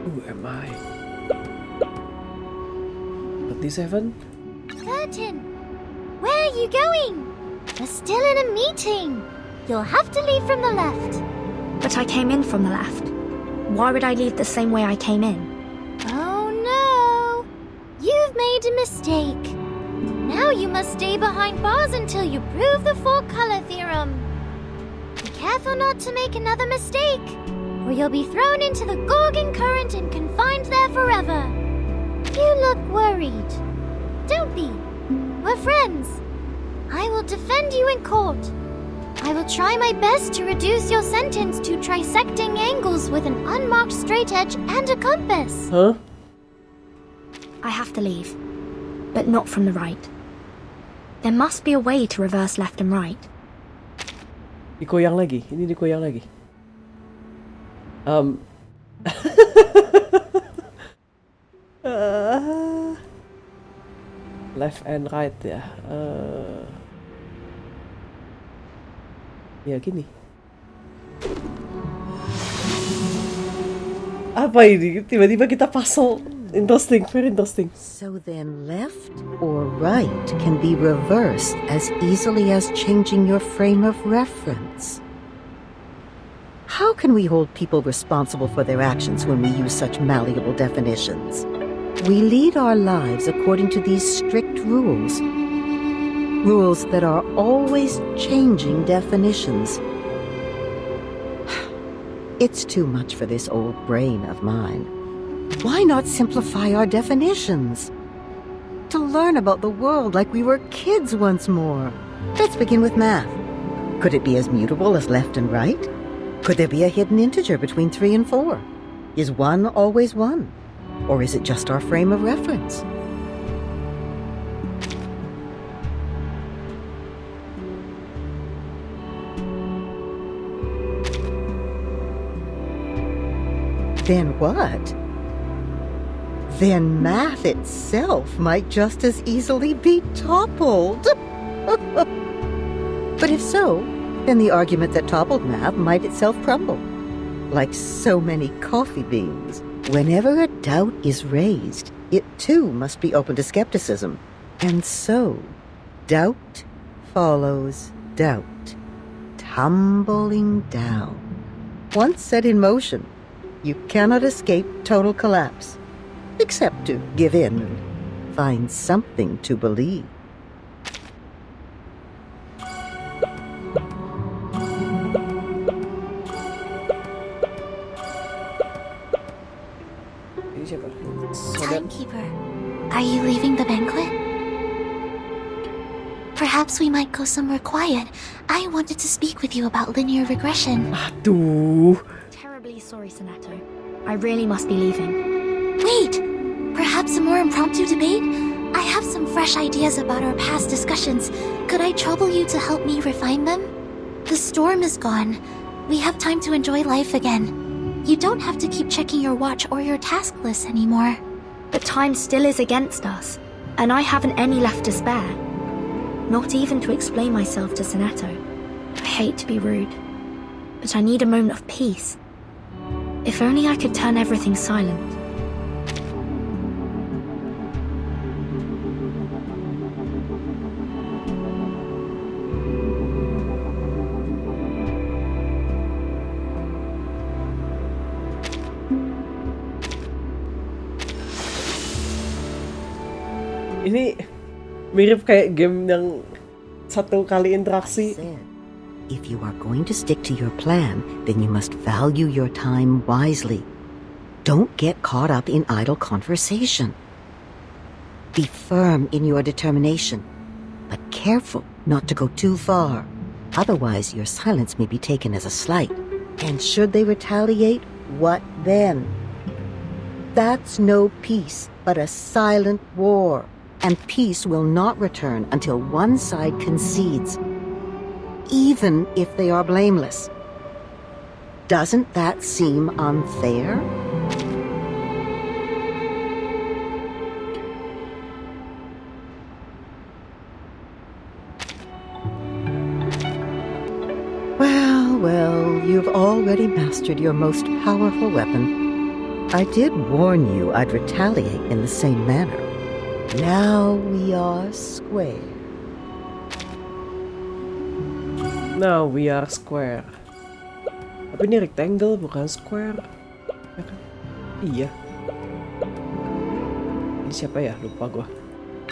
Who am I? 37? Curtin! Where are you going? We're still in a meeting. You'll have to leave from the left. But I came in from the left. Why would I leave the same way I came in? Oh no! You've made a mistake. Now you must stay behind bars until you prove the four-color theorem. Be careful not to make another mistake, or you'll be thrown into the Gorgon current and confined there forever. You look worried. Don't be. We're friends. I will defend you in court. I will try my best to reduce your sentence to trisecting angles with an unmarked straight edge and a compass. Huh? I have to leave, but not from the right. There must be a way to reverse left and right. Dikoyang lagi. Ini dikoyang lagi. Left and right ya. Ya gini. Apa ini? Tiba-tiba kita puzzle. Interesting, very interesting. So then left or right can be reversed as easily as changing your frame of reference. How can we hold people responsible for their actions when we use such malleable definitions? We lead our lives according to these strict rules. Rules that are always changing definitions. It's too much for this old brain of mine. Why not simplify our definitions? To learn about the world like we were kids once more. Let's begin with math. Could it be as mutable as left and right? Could there be a hidden integer between 3 and 4? Is 1 always 1? Or is it just our frame of reference? Then what? Then math itself might just as easily be toppled. But if so, then the argument that toppled math might itself crumble. Like so many coffee beans. Whenever a doubt is raised, it too must be open to skepticism. And so, doubt follows doubt, tumbling down. Once set in motion, you cannot escape total collapse, except to give in and find something to believe. Timekeeper, are you leaving the banquet? Perhaps we might go somewhere quiet. I wanted to speak with you about linear regression. Aduh. Terribly sorry, Senato. I really must be leaving. Wait! Perhaps a more impromptu debate? I have some fresh ideas about our past discussions. Could I trouble you to help me refine them? The storm is gone. We have time to enjoy life again. You don't have to keep checking your watch or your task list anymore. But time still is against us, and I haven't any left to spare. Not even to explain myself to Senato. I hate to be rude, but I need a moment of peace. If only I could turn everything silent. Ini mirip kayak game yang satu kali interaksi. If you are going to stick to your plan, then you must value your time wisely. Don't get caught up in idle conversation. Be firm in your determination, but careful not to go too far. Otherwise, your silence may be taken as a slight. And should they retaliate, what then? That's no peace, but a silent war. And peace will not return until one side concedes, even if they are blameless. Doesn't that seem unfair? Well, you've already mastered your most powerful weapon. I did warn you I'd retaliate in the same manner. Now we are square. Now we are square. Tapi ini rectangle bukan square. Ya kan? Iya. Ini siapa ya? Lupa gua.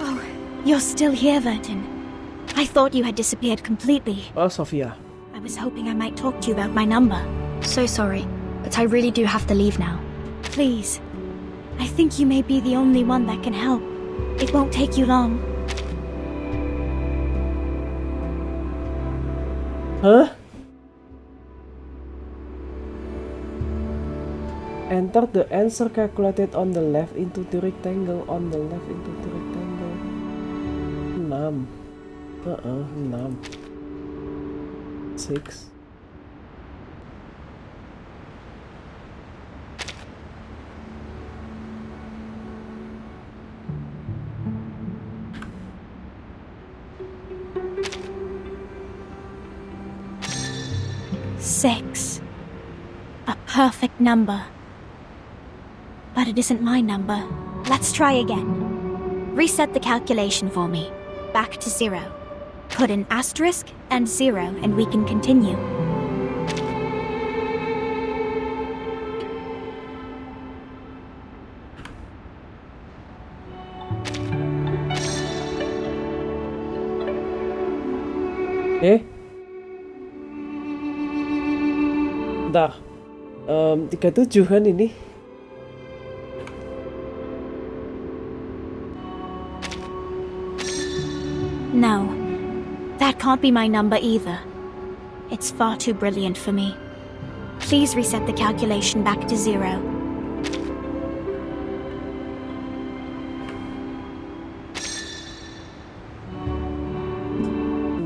Oh, you're still here, Vertin. I thought you had disappeared completely. Oh, Sophia. I was hoping I might talk to you about my number. So sorry, but I really do have to leave now. Please. I think you may be the only one that can help. It won't take you long. Huh? Enter the answer calculated on the left into the rectangle. On the left into the rectangle. 6. 6. Six. A perfect number. But it isn't my number. Let's try again. Reset the calculation for me. Back to 0. Put an asterisk and 0 and we can continue. Bentar. 37 kan ini? No, that can't be my number either. It's far too brilliant for me. Please reset the calculation back to 0.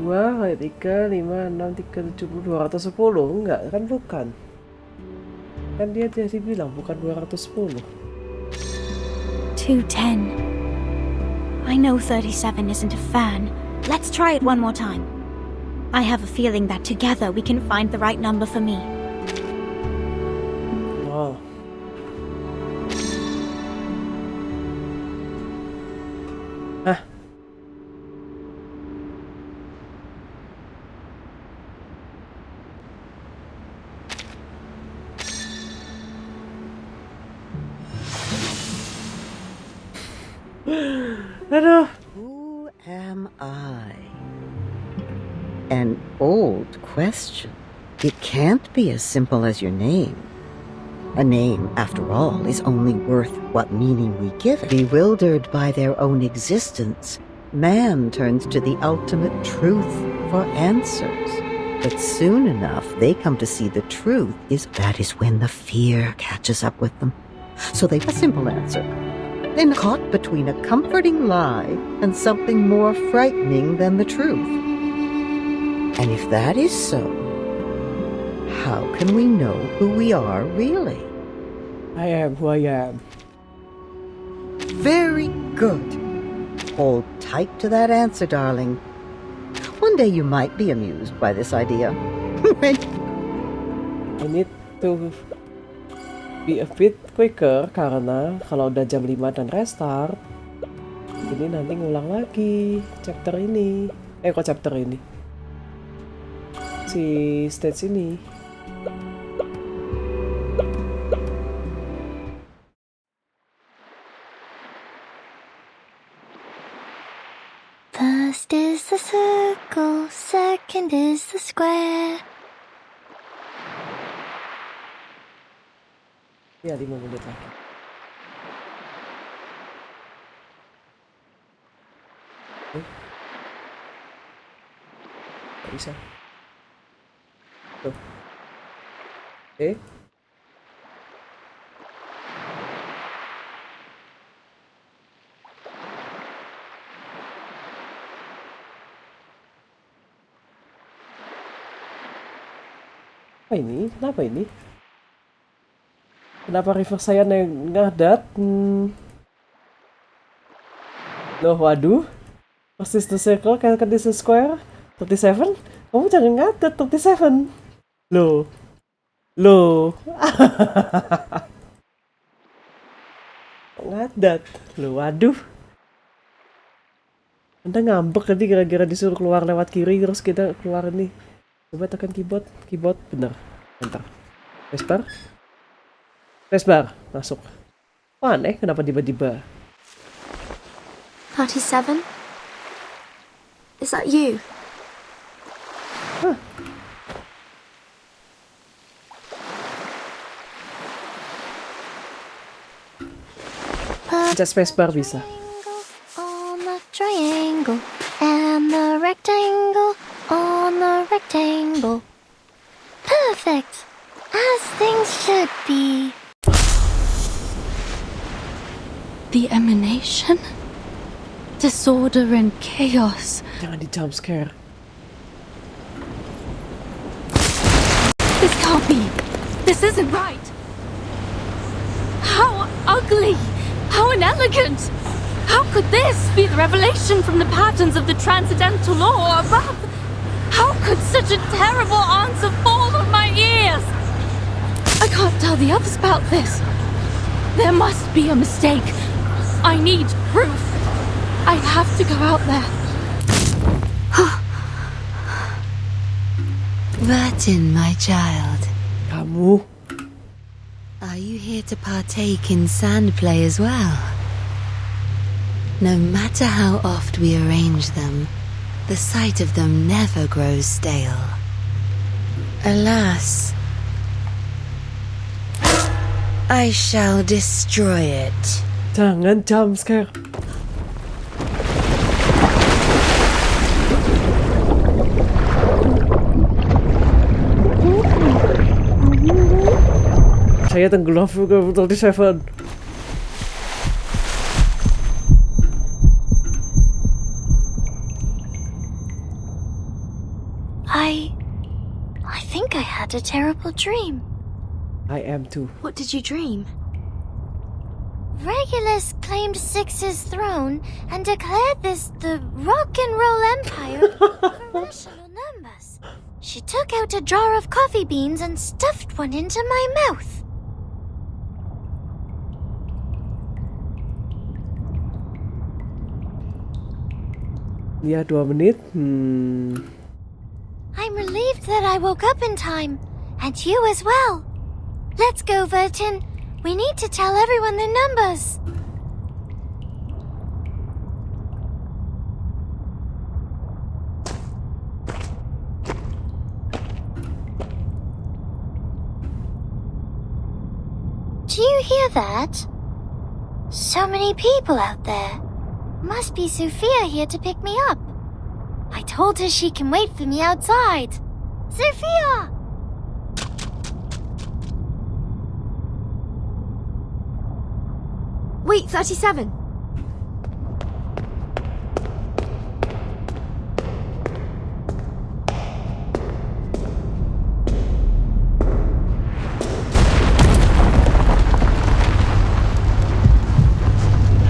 Dua kali 3, 5, 6, 3, 70, 210. Enggak, kan bukan. Kan dia tadi bilang bukan 210. 210. I know 37 isn't a fan. Let's try it one more time. I have a feeling that together we can find the right number for me. Oh. Hah? Aduh. Who am I? An old question. It can't be as simple as your name. A name, after all, is only worth what meaning we give it. Bewildered by their own existence, man turns to the ultimate truth for answers. But soon enough, they come to see the truth that is when the fear catches up with them. So they have a simple answer. They're caught between a comforting lie and something more frightening than the truth. And if that is so, how can we know who we are really? I am who I am. Very good. Hold tight to that answer, darling. One day you might be amused by this idea. I need to be a bit quicker karena kalau udah jam 5 dan restart ini nanti ngulang lagi chapter ini. Kok chapter ini? Si stage ini. First is the circle, second is the square. Ya, 5 menit lagi. Gak bisa. Tuh. Apa ini? Kenapa ini? Kenapa river saya ngadat? Loh, waduh. Persis the circle, kayak the square. 37? Kamu jangan ngadat, 37. Loh. Ngadat. Loh, waduh. Anda ngambek tadi gara-gara disuruh keluar lewat kiri, terus kita keluar nih. Coba tekan keyboard. Keyboard, bener. Bentar. Spacebar, masuk. Oh, aneh, kenapa tiba-tiba? 37? Is that you? Huh. Pencet spacebar bisa. On the triangle and the rectangle on the rectangle. Perfect, as things should be. The emanation? Disorder and chaos. Jangan di jump scare. This can't be. This isn't right. How ugly. How inelegant. How could this be the revelation from the patterns of the transcendental law above? How could such a terrible answer fall on my ears? I can't tell the others about this. There must be a mistake. I need proof. I have to go out there. Vertin, my child. Kamu? Are you here to partake in sand play as well? No matter how oft we arrange them, the sight of them never grows stale. Alas, I shall destroy it. Jangan jump scare. Saya tenggelam ke 37. I think I had a terrible dream. I am too. What did you dream? Regulus claimed Six's throne and declared this the rock and roll empire of irrational numbers. She took out a jar of coffee beans and stuffed one into my mouth. Ya, 2 menit. I'm relieved that I woke up in time, and you as well. Let's go, Vertin. We need to tell everyone the numbers. Do you hear that? So many people out there. Must be Sophia here to pick me up. I told her she can wait for me outside. Sophia! Wait, 37.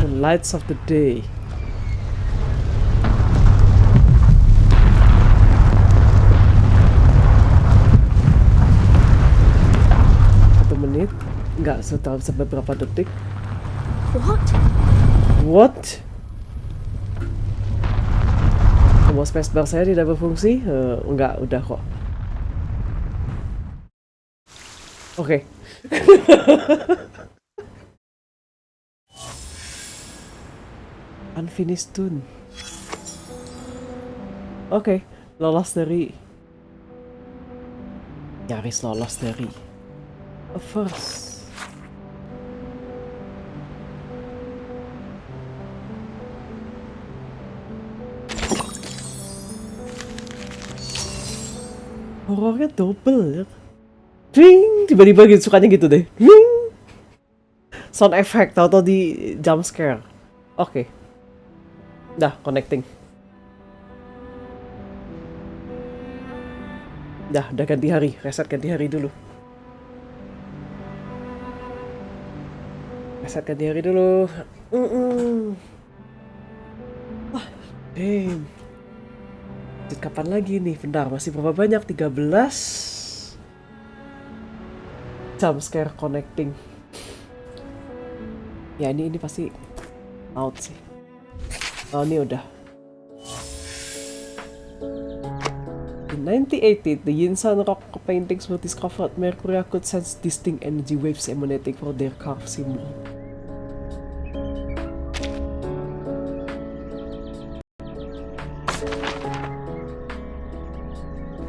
The lights of the day. Nggak setahun sampai berapa detik. What? Tombol spacebar saya tidak berfungsi? Enggak, udah kok. Oke. Unfinished tune. Oke, lolos dari... Nyaris lolos dari... A first. Horornya double ya. Ding, tiba-tiba gitu sukanya gitu deh. Ding. Sound effect atau di jump scare. Oke. Dah, connecting. Dah ganti hari. Reset ganti hari dulu. Reset ganti hari dulu. Wah, damn. Kapan lagi nih? Bentar, masih berapa banyak? 13 jump scare connecting. Ya ini pasti out sih. Oh ini udah. In 1980, the Yinsan rock paintings were discovered. Mercury could sense distinct energy waves emanating from their carved symbol.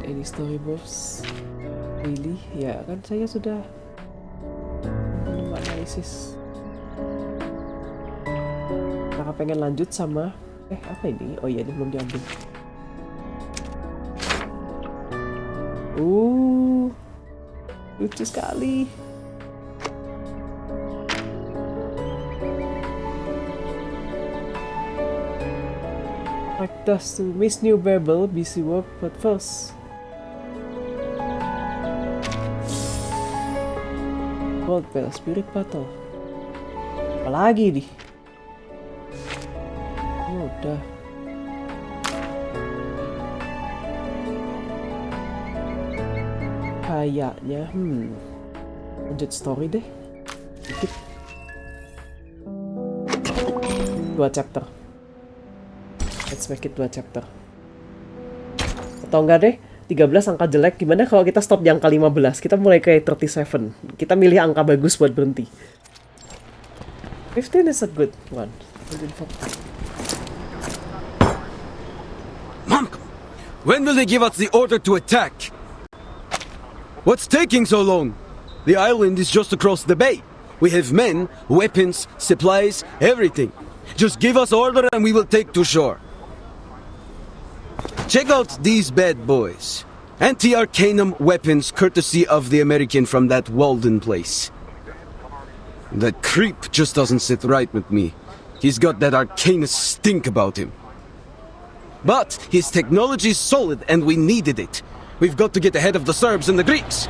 Any storyboards? Really? Ya kan saya sudah analisis. Kakak pengen lanjut sama apa ini? Oh iya, ini belum diambil. Lucu sekali. Like dust to Miss New Babel, busy work, but first. Gold Bell, Spirit Battle. Apalagi nih? Udah. Kayaknya, lanjut story deh. Dikit. 2 chapter. Let's make it 2 chapter. Atau enggak deh, 13 angka jelek. Gimana kalau kita stop di angka 15? Kita mulai kayak 37. Kita milih angka bagus buat berhenti. 15 is a good one. Mom, when will they give us the order to attack? What's taking so long? The island is just across the bay. We have men, weapons, supplies, everything. Just give us order and we will take to shore. Check out these bad boys. Anti-Arcanum weapons courtesy of the American from that Walden place. That creep just doesn't sit right with me. He's got that arcanist stink about him. But his technology is solid and we needed it. We've got to get ahead of the Serbs and the Greeks.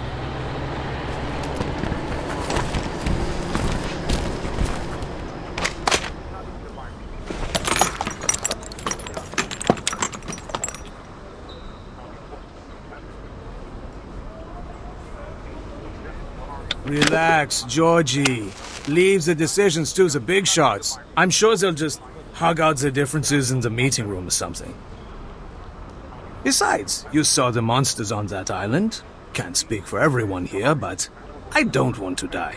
Relax, Georgie. Leave the decisions to the big shots. I'm sure they'll just hug out the differences in the meeting room or something. Besides, you saw the monsters on that island. Can't speak for everyone here, but I don't want to die.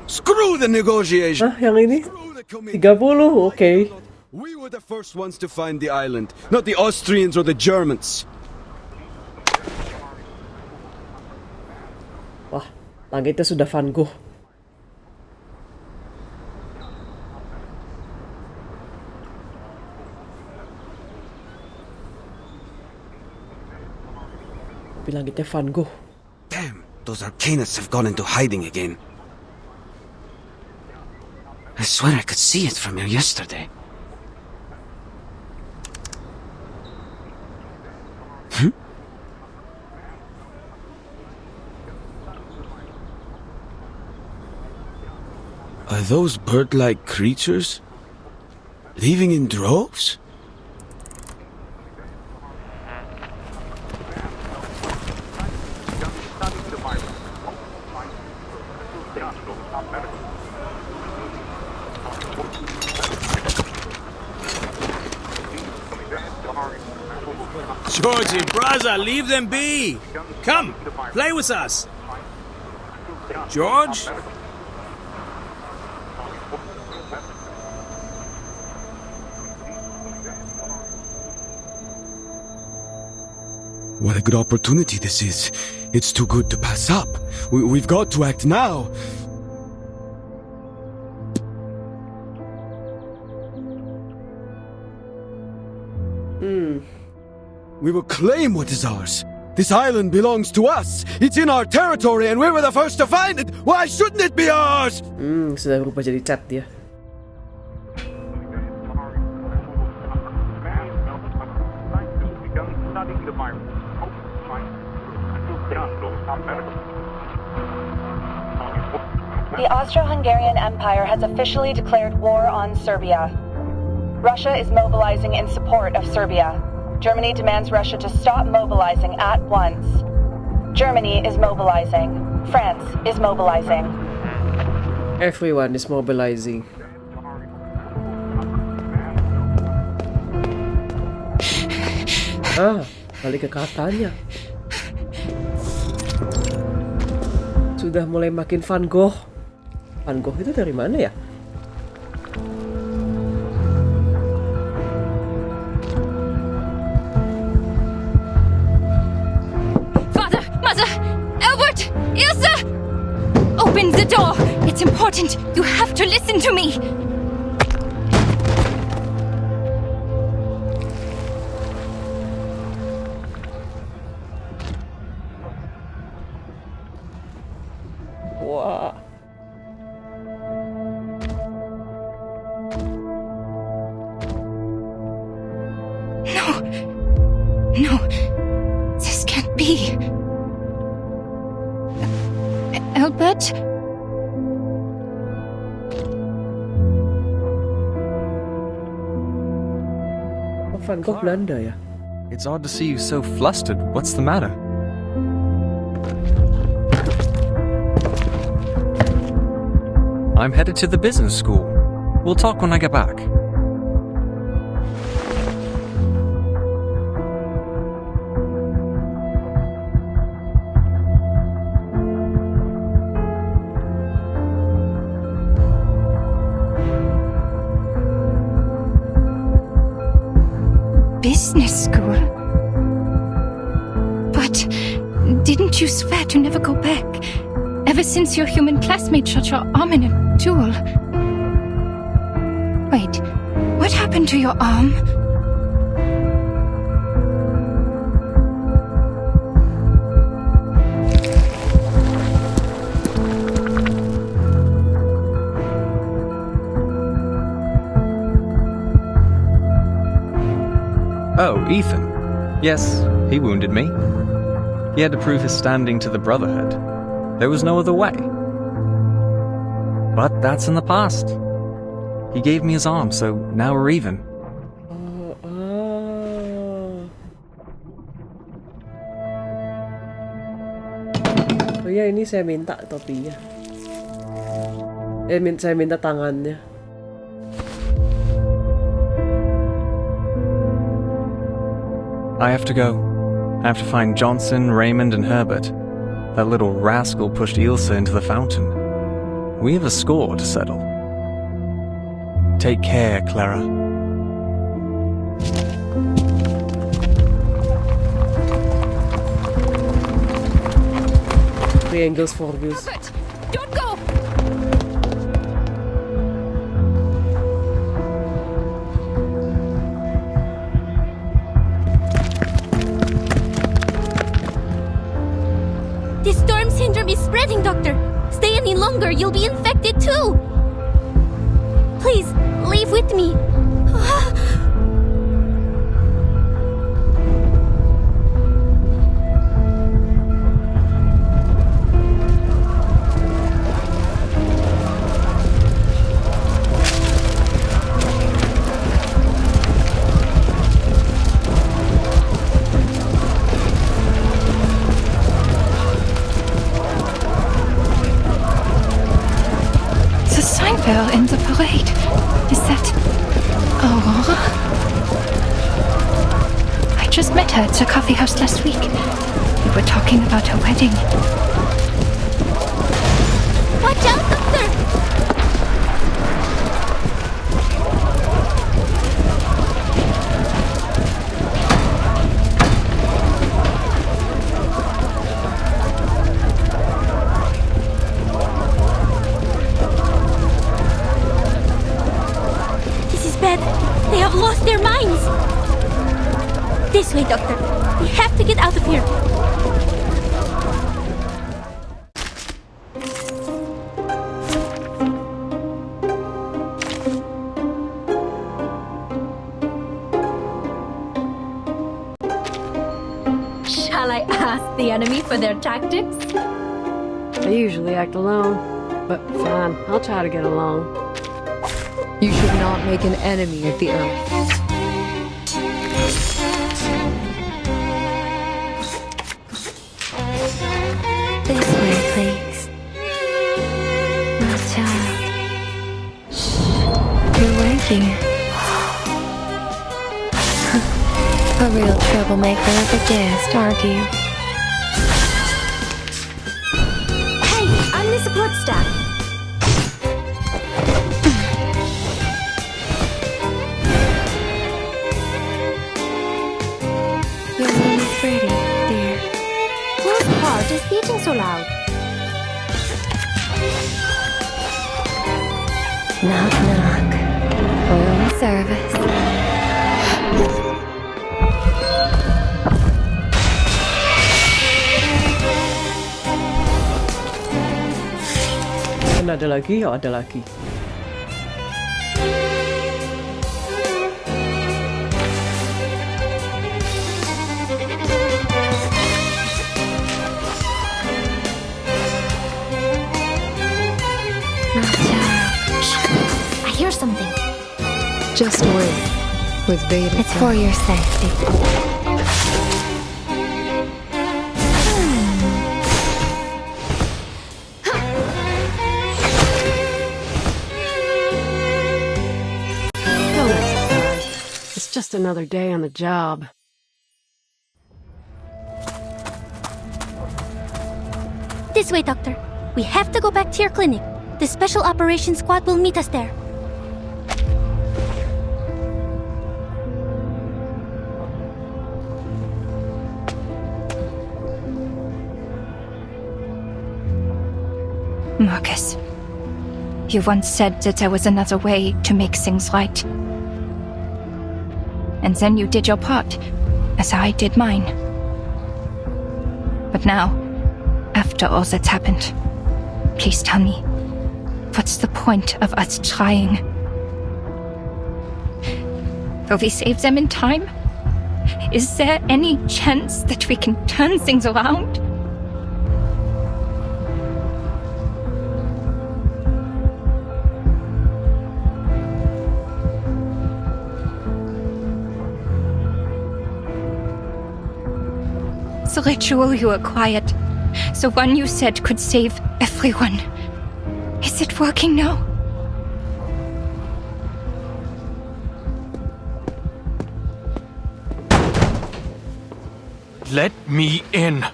Screw the negotiation! Yang ini 30, okay. We were the first ones to find the island, not the Austrians or the Germans. Wah, langitnya sudah Van Gogh. Tapi langitnya Van Gogh. Damn, those arcanists have gone into hiding again. I swear I could see it from here yesterday. Are those bird-like creatures leaving in droves? Georgie, brother, leave them be! Come, play with us! George? What a good opportunity this is. It's too good to pass up. We've got to act now. We will claim what is ours. This island belongs to us. It's in our territory and we were the first to find it. Why shouldn't it be ours? Sudah berubah jadi cat dia. The Austro-Hungarian Empire has officially declared war on Serbia. Russia is mobilizing in support of Serbia. Germany demands Russia to stop mobilizing at once. Germany is mobilizing. France is mobilizing. Everyone is mobilizing. Balik ke katanya. Sudah mulai makin Van Gogh. Van Gogh itu dari mana ya? Father! Mother! Albert! Ilse! Open the door! It's important! You have to listen to me! Wah. No, this can't be. Albert? Van Gogh Belanda ya? It's odd to see you so flustered. What's the matter? I'm headed to the business school. We'll talk when I get back. Business school? But didn't you swear to never go back? Ever since your human classmate shot your arm in a duel. Wait, what happened to your arm? Oh, Ethan. Yes, he wounded me. He had to prove his standing to the Brotherhood. There was no other way. But that's in the past. He gave me his arm, so now we're even. Oh ya, ini saya minta topinya. Saya minta tangannya. I have to go. I have to find Johnson, Raymond, and Herbert. That little rascal pushed Ilsa into the fountain. We have a score to settle. Take care, Clara. Triangles for views. Don't go! This storm syndrome is spreading, Doctor. Stay any longer, you'll be infected too. Please, leave with me. In the parade. Is that Aurora? I just met her at the coffee house last week. We were talking about her wedding. Watch out, Doctor! They have lost their minds! This way, Doctor. We have to get out of here. Shall I ask the enemy for their tactics? I usually act alone, but fine, I'll try to get along. You should not make an enemy of the earth. This way, please. My child. Shh. You're waking. A real troublemaker of a guest, aren't you? Hey, I'm the support staff. Is beating so loud? Knock, knock. Room service. Ada lagi? Oh, ada lagi. Something. Just wait. With Beta. It's for your safety. Don't exercise. It's just another day on the job. This way, Doctor. We have to go back to your clinic. The Special Operations Squad will meet us there. Marcus, you once said that there was another way to make things right. And then you did your part, as I did mine. But now, after all that's happened, please tell me, what's the point of us trying? Will we save them in time? Is there any chance that we can turn things around? The ritual you acquired, the one you said could save everyone. Is it working now? Let me in.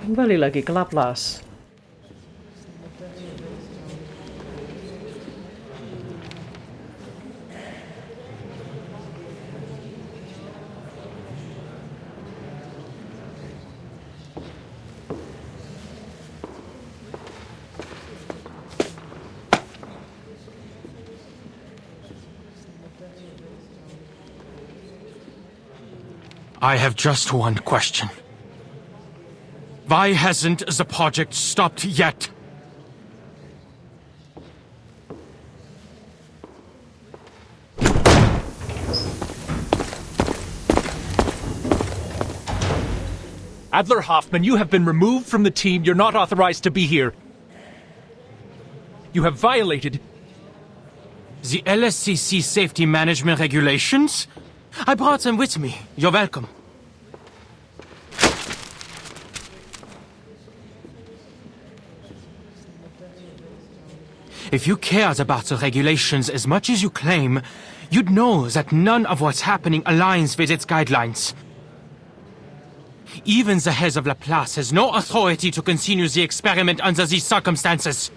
Kembali lagi ke Laplas. I have just one question. Why hasn't the project stopped yet? Adler Hoffman, you have been removed from the team. You're not authorized to be here. You have violated the LSCC safety management regulations? I brought them with me. You're welcome. If you cared about the regulations as much as you claim, you'd know that none of what's happening aligns with its guidelines. Even the head of Laplace has no authority to continue the experiment under these circumstances.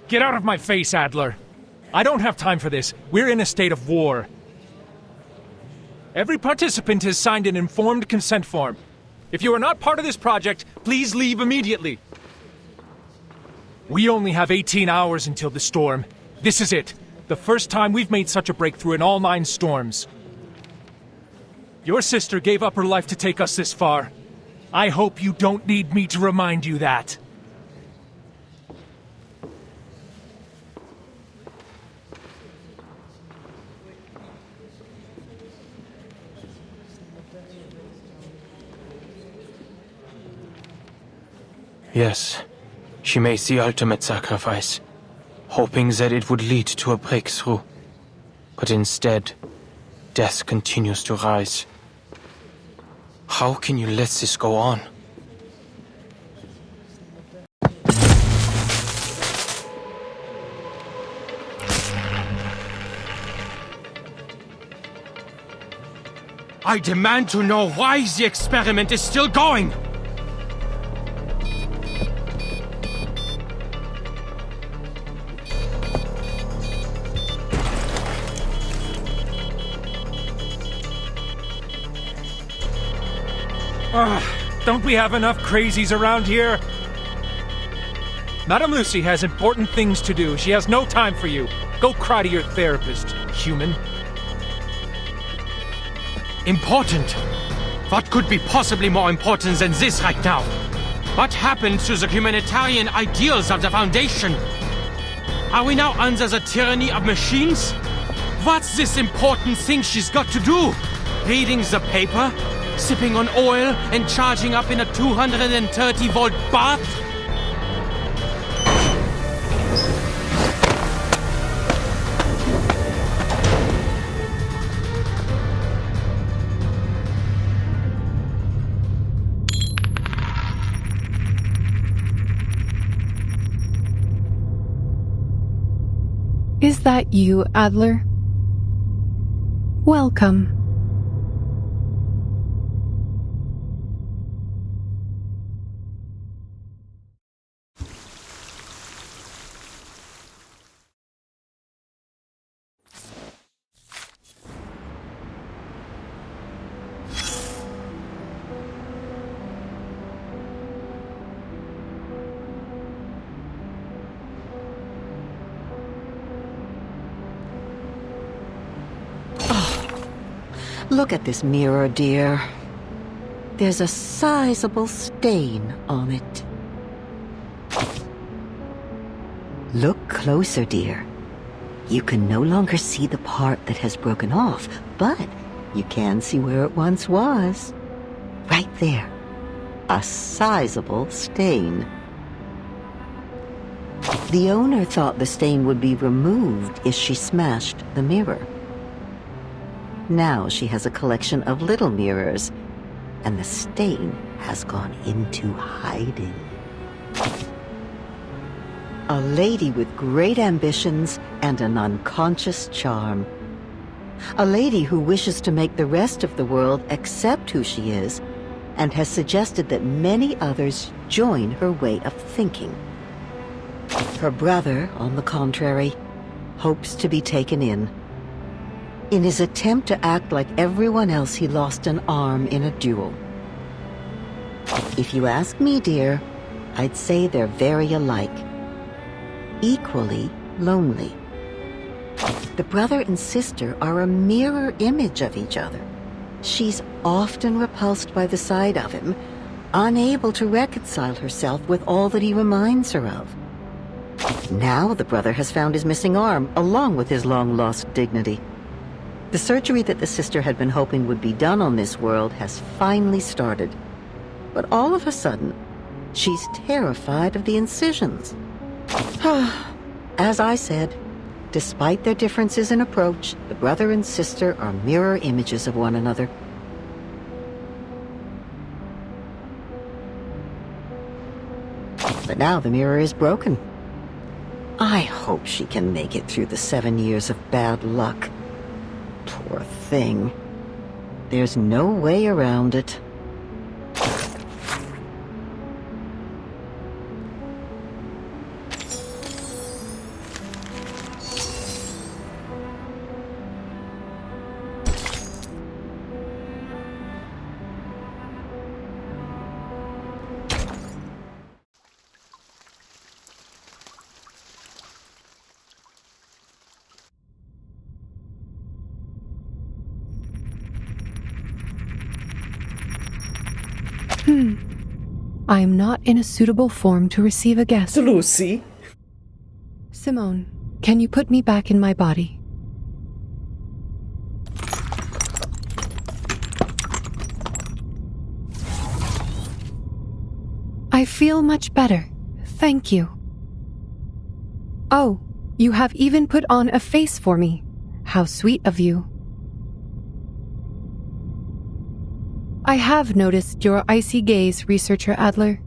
Get out of my face, Adler. I don't have time for this. We're in a state of war. Every participant has signed an informed consent form. If you are not part of this project, please leave immediately. We only have 18 hours until the storm. This is it. The first time we've made such a breakthrough in all 9 storms. Your sister gave up her life to take us this far. I hope you don't need me to remind you that. Yes, she made the ultimate sacrifice, hoping that it would lead to a breakthrough. But instead, death continues to rise. How can you let this go on? I demand to know why the experiment is still going! Don't we have enough crazies around here? Madame Lucy has important things to do. She has no time for you. Go cry to your therapist, human. Important? What could be possibly more important than this right now? What happened to the humanitarian ideals of the Foundation? Are we now under the tyranny of machines? What's this important thing she's got to do? Reading the paper? Sipping on oil and charging up in a 230-volt bath? Is that you, Adler? Welcome. Look at this mirror, dear. There's a sizable stain on it. Look closer, dear. You can no longer see the part that has broken off, but you can see where it once was. Right there. A sizable stain. The owner thought the stain would be removed if she smashed the mirror. Now she has a collection of little mirrors, and the stain has gone into hiding. A lady with great ambitions and an unconscious charm. A lady who wishes to make the rest of the world accept who she is, and has suggested that many others join her way of thinking. Her brother, on the contrary, hopes to be taken in. In his attempt to act like everyone else, he lost an arm in a duel. If you ask me, dear, I'd say they're very alike. Equally lonely. The brother and sister are a mirror image of each other. She's often repulsed by the sight of him, unable to reconcile herself with all that he reminds her of. Now the brother has found his missing arm, along with his long-lost dignity. The surgery that the sister had been hoping would be done on this world has finally started. But all of a sudden, she's terrified of the incisions. As I said, despite their differences in approach, the brother and sister are mirror images of one another. But now the mirror is broken. I hope she can make it through the 7 years of bad luck. Poor thing. There's no way around it. I am not in a suitable form to receive a guest. Lucy. Simone, can you put me back in my body? I feel much better. Thank you. Oh, you have even put on a face for me. How sweet of you. I have noticed your icy gaze, Researcher Adler.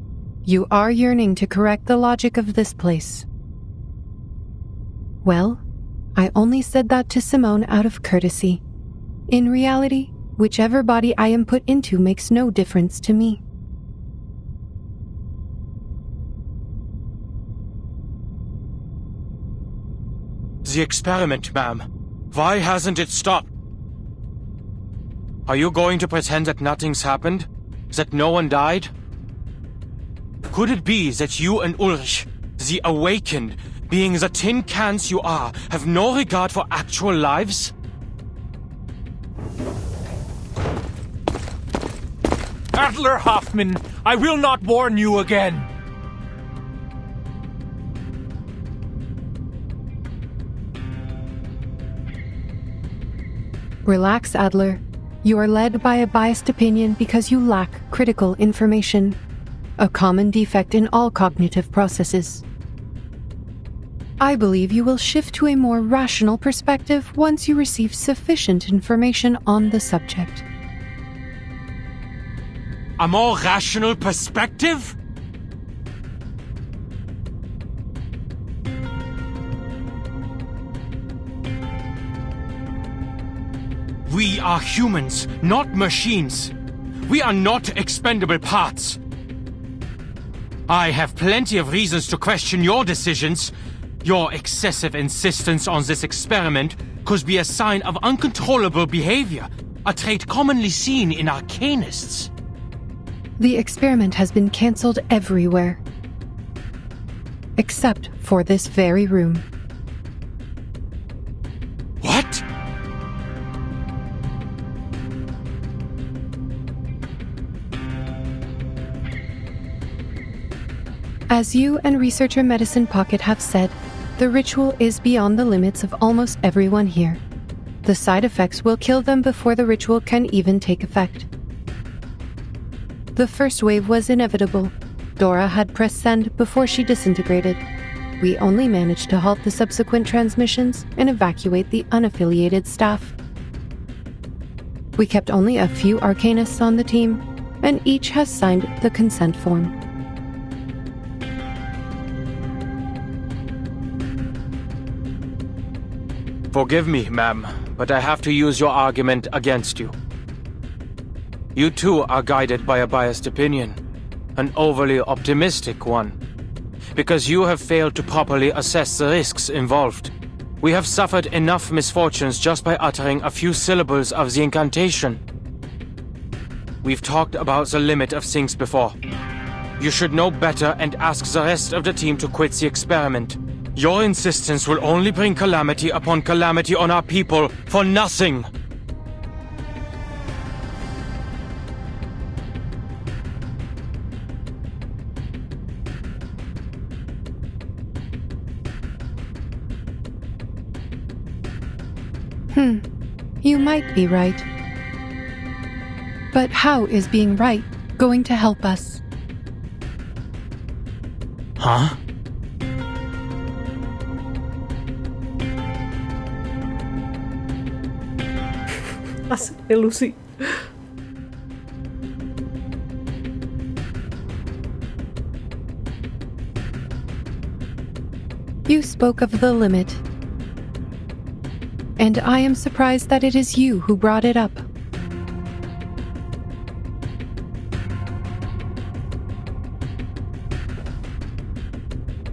You are yearning to correct the logic of this place. Well, I only said that to Simone out of courtesy. In reality, whichever body I am put into makes no difference to me. The experiment, ma'am. Why hasn't it stopped? Are you going to pretend that nothing's happened? That no one died? Could it be that you and Ulrich, the awakened, being the tin cans you are, have no regard for actual lives? Adler Hoffman, I will not warn you again. Relax, Adler. You are led by a biased opinion because you lack critical information, a common defect in all cognitive processes. I believe you will shift to a more rational perspective once you receive sufficient information on the subject. A more rational perspective? We are humans, not machines. We are not expendable parts. I have plenty of reasons to question your decisions. Your excessive insistence on this experiment could be a sign of uncontrollable behavior, a trait commonly seen in arcanists. The experiment has been cancelled everywhere, except for this very room. What? As you and Researcher Medicine Pocket have said, The ritual is beyond the limits of almost everyone here. The side effects will kill them before the ritual can even take effect. The first wave was inevitable. Dora had pressed send before she disintegrated. We only managed to halt the subsequent transmissions and evacuate the unaffiliated staff. We kept only a few Arcanists on the team, and each has signed the consent form. Forgive me, ma'am, but I have to use your argument against you. You too are guided by a biased opinion, an overly optimistic one, because you have failed to properly assess the risks involved. We have suffered enough misfortunes just by uttering a few syllables of the incantation. We've talked about the limit of things before. You should know better and ask the rest of the team to quit the experiment. Your insistence will only bring calamity upon calamity on our people for nothing. You might be right. But how is being right going to help us? Huh? Asik ya Lucy. You spoke of the limit. And I am surprised that it is you who brought it up.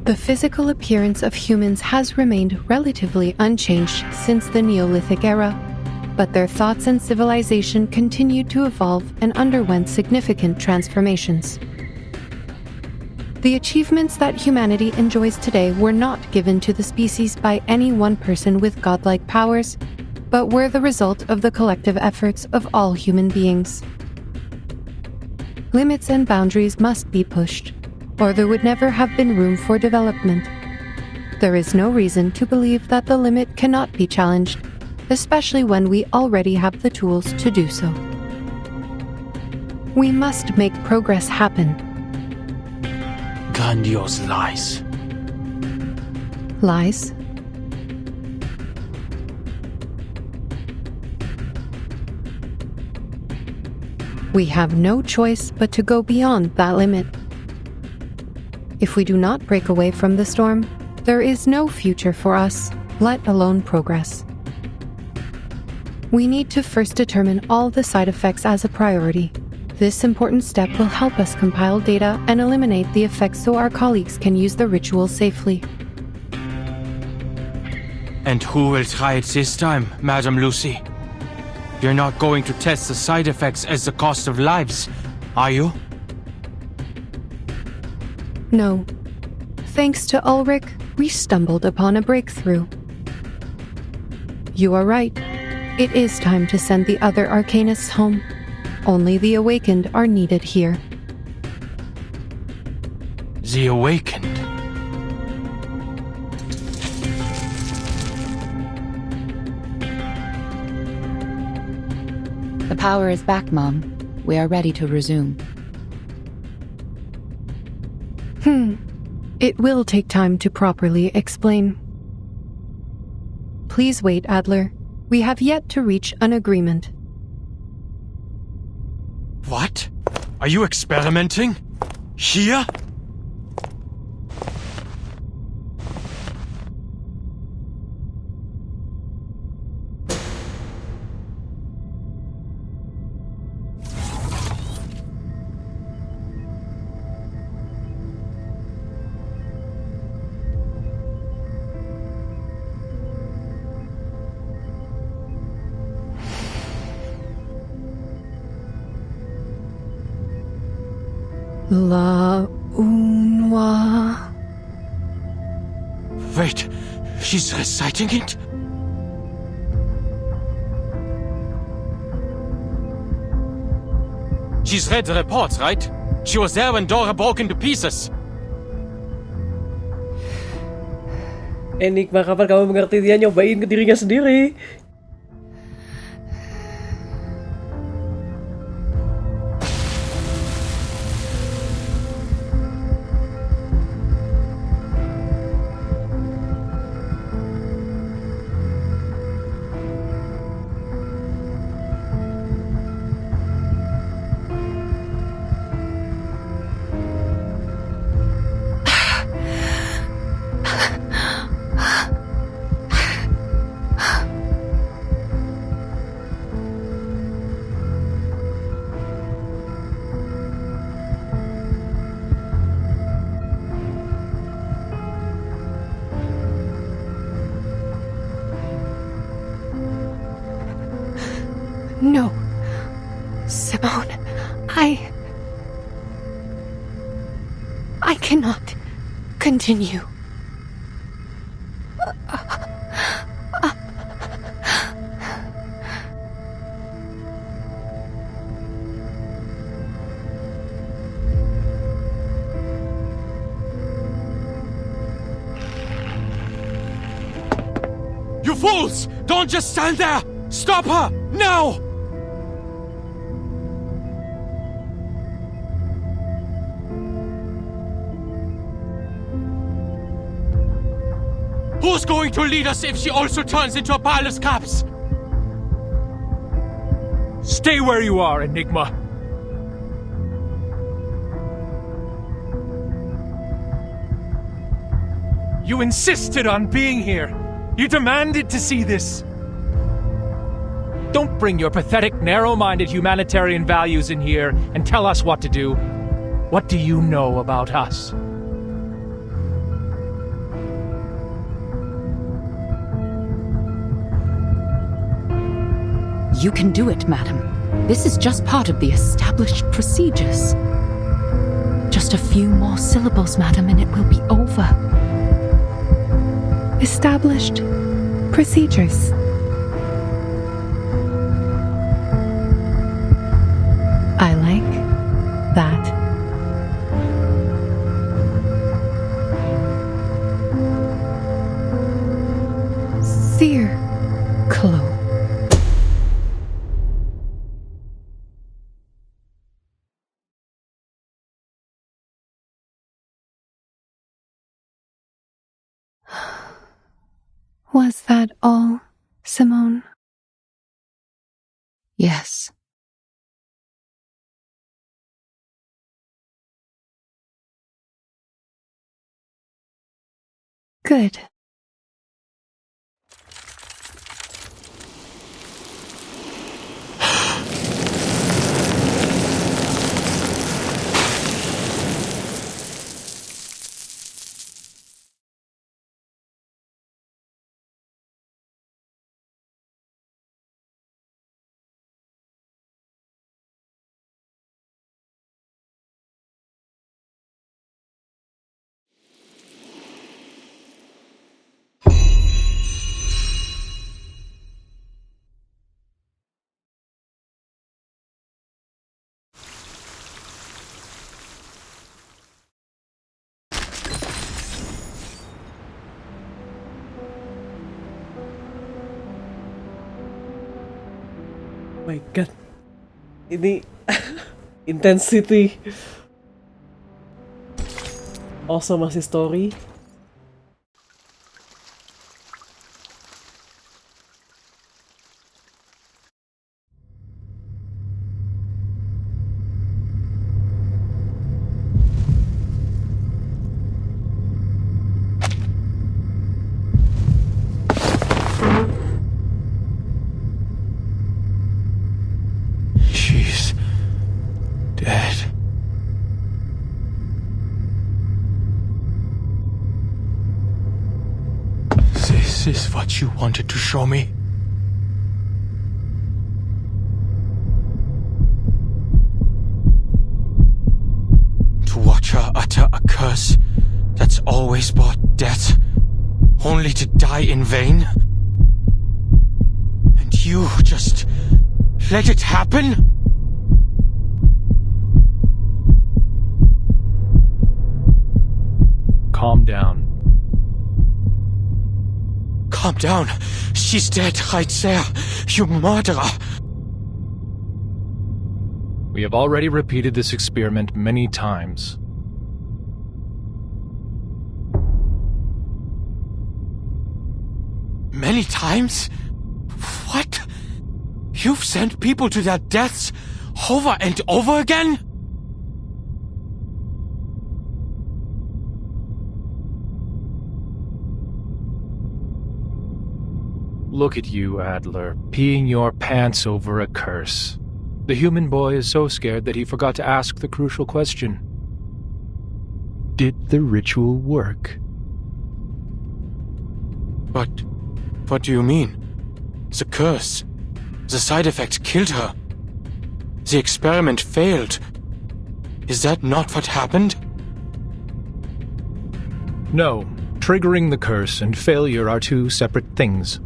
The physical appearance of humans has remained relatively unchanged since the Neolithic era, but their thoughts and civilization continued to evolve and underwent significant transformations. The achievements that humanity enjoys today were not given to the species by any one person with godlike powers, but were the result of the collective efforts of all human beings. Limits and boundaries must be pushed, or there would never have been room for development. There is no reason to believe that the limit cannot be challenged, especially when we already have the tools to do so. We must make progress happen. Grandiose lies. Lies? We have no choice but to go beyond that limit. If we do not break away from the storm, there is no future for us, let alone progress. We need to first determine all the side effects as a priority. This important step will help us compile data and eliminate the effects so our colleagues can use the ritual safely. And who will try it this time, Madam Lucy? You're not going to test the side effects as the cost of lives, are you? No. Thanks to Ulrich, we stumbled upon a breakthrough. You are right. It is time to send the other Arcanists home. Only the awakened are needed here. The awakened? The power is back, Mom. We are ready to resume. It will take time to properly explain. Please wait, Adler. We have yet to reach an agreement. What? Are you experimenting? Here? La Unwa. Wait, she's reciting it? She's read the reports, right? She was there when Dora broke into pieces. Enigma, kapan kamu mengerti dia nyobain ke dirinya sendiri? No. Simone, I cannot continue. You fools! Don't just stand there! Stop her! Now! Who's going to lead us if she also turns into a pile of scraps? Stay where you are, Enigma. You insisted on being here. You demanded to see this. Don't bring your pathetic, narrow-minded humanitarian values in here and tell us what to do. What do you know about us? You can do it, madam. This is just part of the established procedures. Just a few more syllables, madam, and it will be over. Established procedures. I like that. Circle. Was that all, Simone? Yes. Good. My god, ini intensity. Also masih story. This is what you wanted to show me? To watch her utter a curse that's always brought death, only to die in vain? And you just let it happen? Calm down. Calm down. She's dead right there. You murderer. We have already repeated this experiment many times. Many times? What? You've sent people to their deaths over and over again? Look at you, Adler, peeing your pants over a curse. The human boy is so scared that he forgot to ask the crucial question. Did the ritual work? But what do you mean? The curse. The side effect killed her. The experiment failed. Is that not what happened? No. Triggering the curse and failure are two separate things.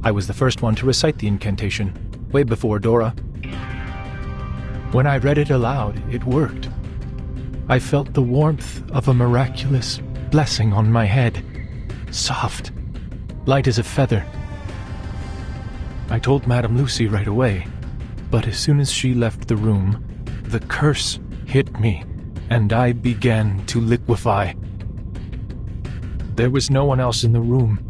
I was the first one to recite the incantation, way before Dora. When I read it aloud, it worked. I felt the warmth of a miraculous blessing on my head. Soft, light as a feather. I told Madame Lucy right away, but as soon as she left the room, the curse hit me, and I began to liquefy. There was no one else in the room.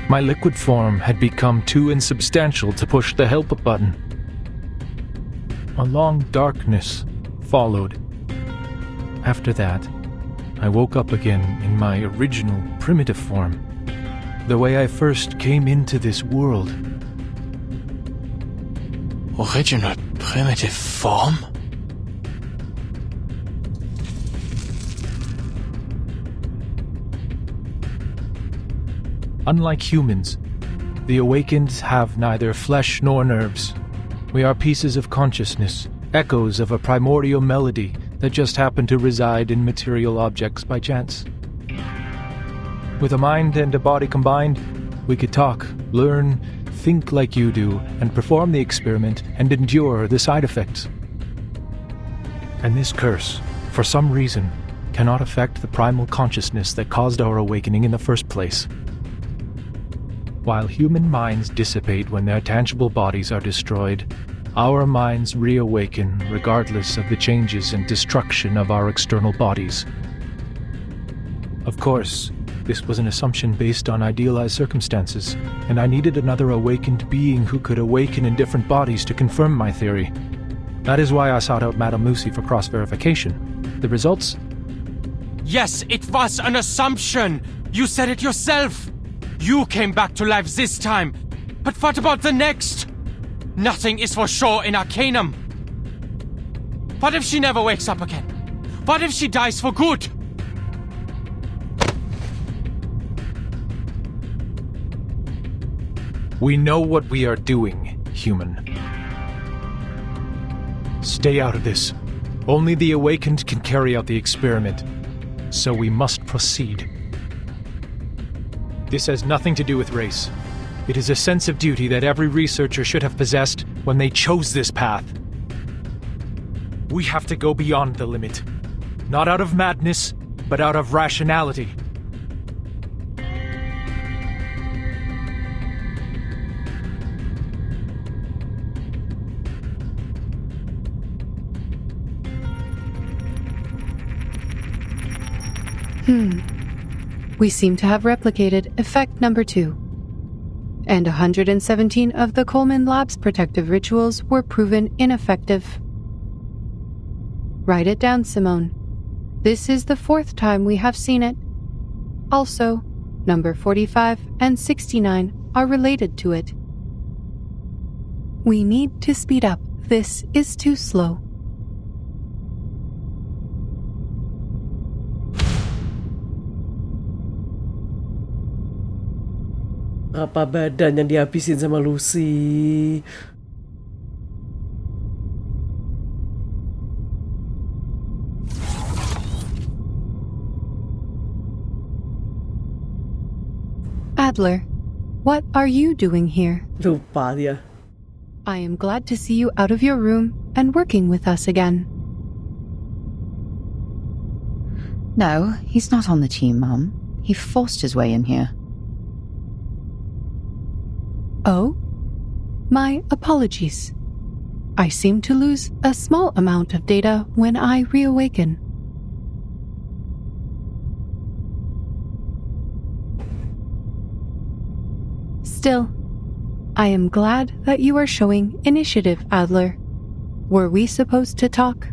My liquid form had become too insubstantial to push the help button. A long darkness followed. After that, I woke up again in my original primitive form, the way I first came into this world. Original primitive form? Unlike humans, the awakened have neither flesh nor nerves. We are pieces of consciousness, echoes of a primordial melody that just happen to reside in material objects by chance. With a mind and a body combined, we could talk, learn, think like you do, and perform the experiment and endure the side effects. And this curse, for some reason, cannot affect the primal consciousness that caused our awakening in the first place. While human minds dissipate when their tangible bodies are destroyed, our minds reawaken regardless of the changes and destruction of our external bodies. Of course, this was an assumption based on idealized circumstances, and I needed another awakened being who could awaken in different bodies to confirm my theory. That is why I sought out Madame Lucy for cross-verification. The results? Yes, it was an assumption. You said it yourself. You came back to life this time. But what about the next? Nothing is for sure in Arcanum. What if she never wakes up again? What if she dies for good? We know what we are doing, human. Stay out of this. Only the awakened can carry out the experiment. So we must proceed. This has nothing to do with race. It is a sense of duty that every researcher should have possessed when they chose this path. We have to go beyond the limit. Not out of madness, but out of rationality. We seem to have replicated effect number 2. And 117 of the Coleman Lab's protective rituals were proven ineffective. Write it down, Simone. This is the 4th time we have seen it. Also, number 45 and 69 are related to it. We need to speed up. This is too slow. Apa badan yang dihabisin sama Lucy? Adler, what are you doing here? Lupa dia. I am glad to see you out of your room and working with us again. No, he's not on the team, Mum. He forced his way in here. Oh? My apologies. I seem to lose a small amount of data when I reawaken. Still, I am glad that you are showing initiative, Adler. Were we supposed to talk?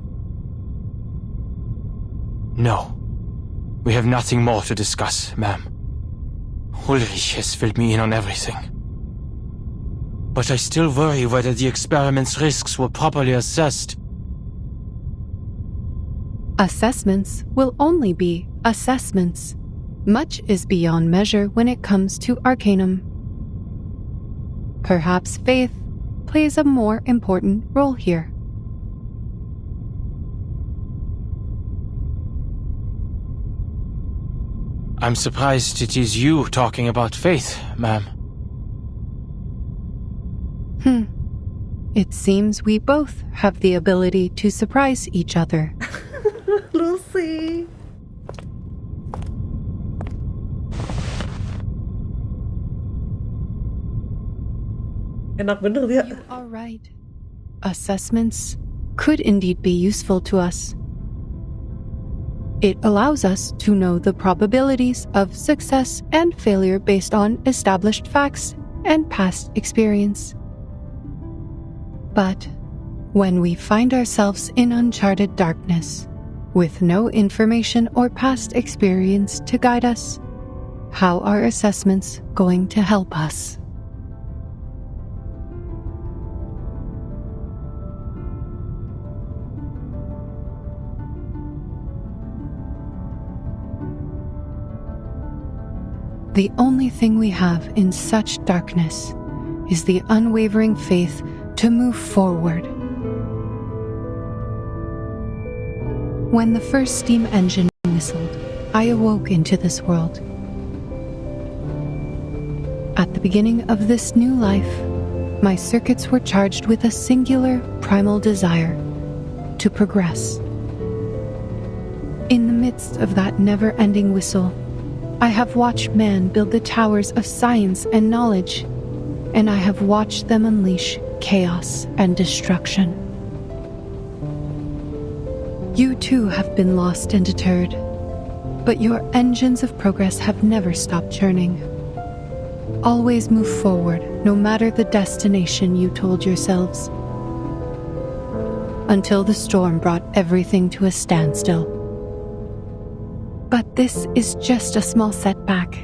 No. We have nothing more to discuss, ma'am. Ulrich has filled me in on everything. But I still worry whether the experiment's risks were properly assessed. Assessments will only be assessments. Much is beyond measure when it comes to Arcanum. Perhaps faith plays a more important role here. I'm surprised it is you talking about faith, ma'am. It seems we both have the ability to surprise each other. Lucy. Enak bener dia. You are right. Assessments could indeed be useful to us. It allows us to know the probabilities of success and failure based on established facts and past experience. But when we find ourselves in uncharted darkness, with no information or past experience to guide us, how are assessments going to help us? The only thing we have in such darkness is the unwavering faith to move forward. When the first steam engine whistled, I awoke into this world. At the beginning of this new life, my circuits were charged with a singular primal desire to progress. In the midst of that never-ending whistle, I have watched man build the towers of science and knowledge, and I have watched them unleash chaos and destruction. You too have been lost and deterred, but your engines of progress have never stopped churning. Always move forward, no matter the destination you told yourselves, until the storm brought everything to a standstill. But this is just a small setback.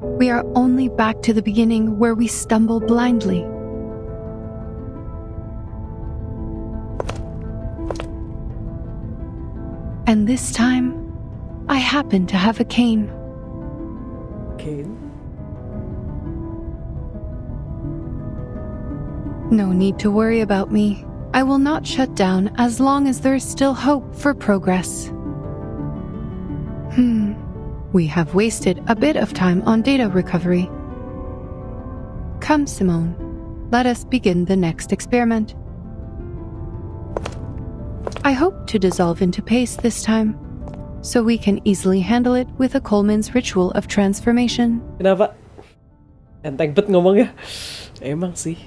We are only back to the beginning where we stumble blindly. And this time, I happen to have a cane. Cane? No need to worry about me. I will not shut down as long as there is still hope for progress. We have wasted a bit of time on data recovery. Come, Simone. Let us begin the next experiment. I hope to dissolve into paste this time, so we can easily handle it with a Coleman's ritual of transformation. Kenapa? Enteng bet ngomongnya. Emang sih.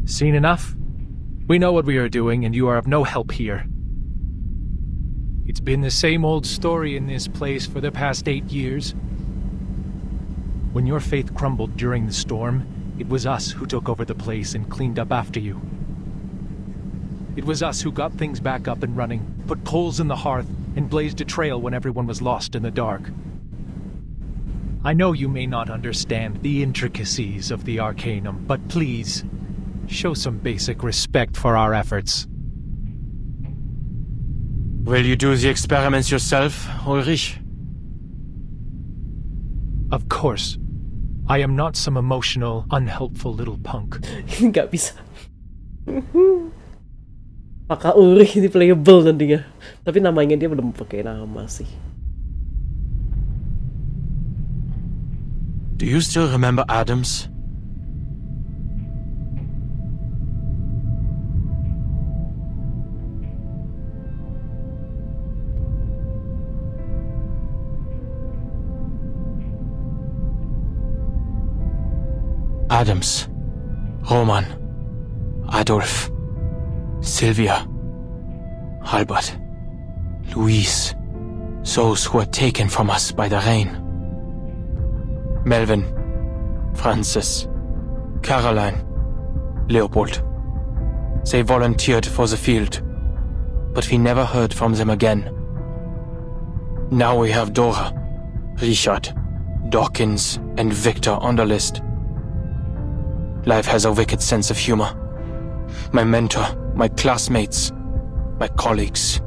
Seen enough? We know what we are doing, and you are of no help here. It's been the same old story in this place for the past 8 years. When your faith crumbled during the storm, it was us who took over the place and cleaned up after you. It was us who got things back up and running, put coals in the hearth, and blazed a trail when everyone was lost in the dark. I know you may not understand the intricacies of the Arcanum, but please, show some basic respect for our efforts. Will you do the experiments yourself, Ulrich? Of course. I am not some emotional, unhelpful little punk. Nggak bisa. Maka Ulrich ini playable nantinya. Tapi namanya dia belum pakai nama sih. Do you still remember Adams? Adams, Roman, Adolf, Sylvia, Albert, Louise, those who were taken from us by the rain. Melvin, Francis, Caroline, Leopold. They volunteered for the field, but we never heard from them again. Now we have Dora, Richard, Dawkins, and Victor on the list. Life has a wicked sense of humor. My mentor, my classmates, my colleagues.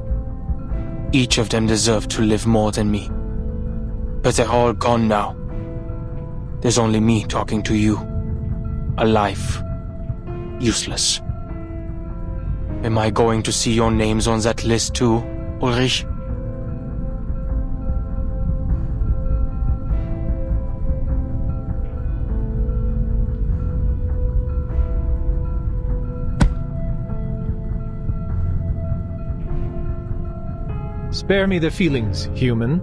Each of them deserved to live more than me. But they're all gone now. There's only me talking to you. Alive. Useless. Am I going to see your names on that list too, Ulrich? Spare me the feelings, human.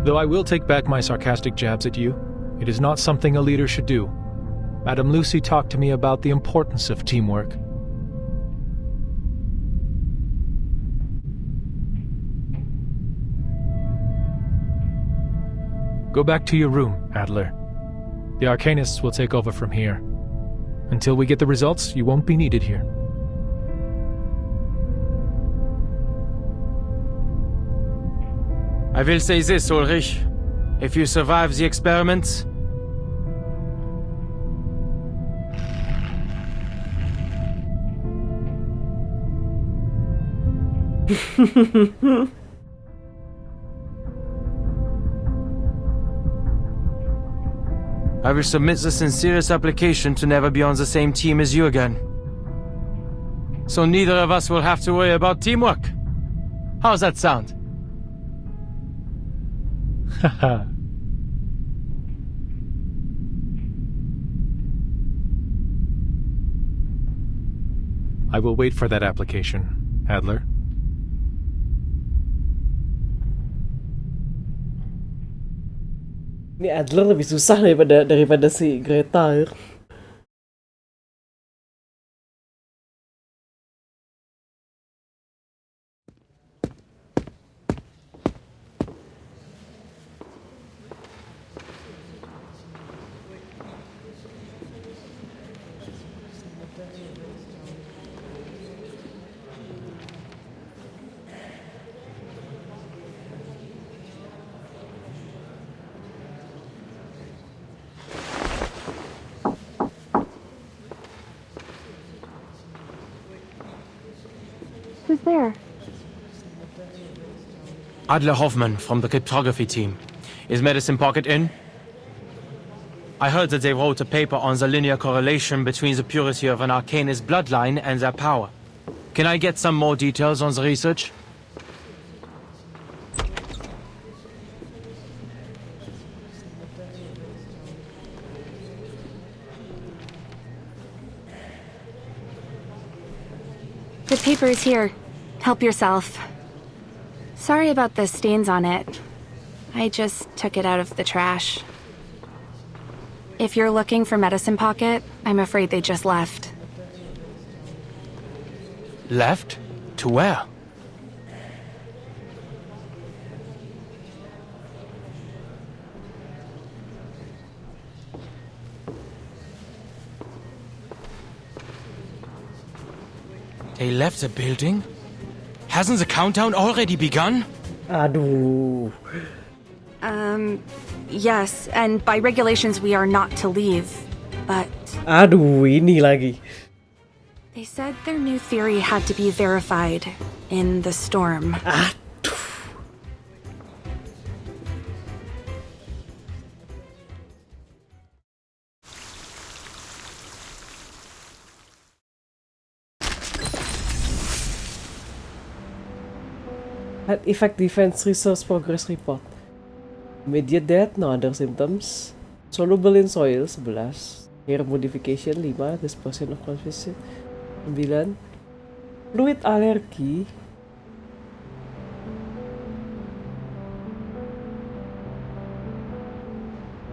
Though I will take back my sarcastic jabs at you, it is not something a leader should do. Madame Lucy talked to me about the importance of teamwork. Go back to your room, Adler. The Arcanists will take over from here. Until we get the results, you won't be needed here. I will say this, Ulrich. If you survive the experiments, I will submit the sincerest application to never be on the same team as you again. So neither of us will have to worry about teamwork. How's that sound? Haha. I will wait for that application, Adler. Ini Adler lebih susah daripada si Greta. Who's there? Adler Hoffman from the cryptography team. Is Medicine Pocket in? I heard that they wrote a paper on the linear correlation between the purity of an Arcanist bloodline and their power. Can I get some more details on the research? The paper is here. Help yourself. Sorry about the stains on it. I just took it out of the trash. If you're looking for Medicine Pocket, I'm afraid they just left. Left? To where? They left the building? Hasn't the countdown already begun? Aduh. Yes, and by regulations we are not to leave, but... Aduh, ini lagi. They said their new theory had to be verified in the storm. Had effect defense resource progress report. Immediate death, no other symptoms. Soluble in soil 11. Hair modification 5. Dispersion of consciousness 9. Fluid allergy.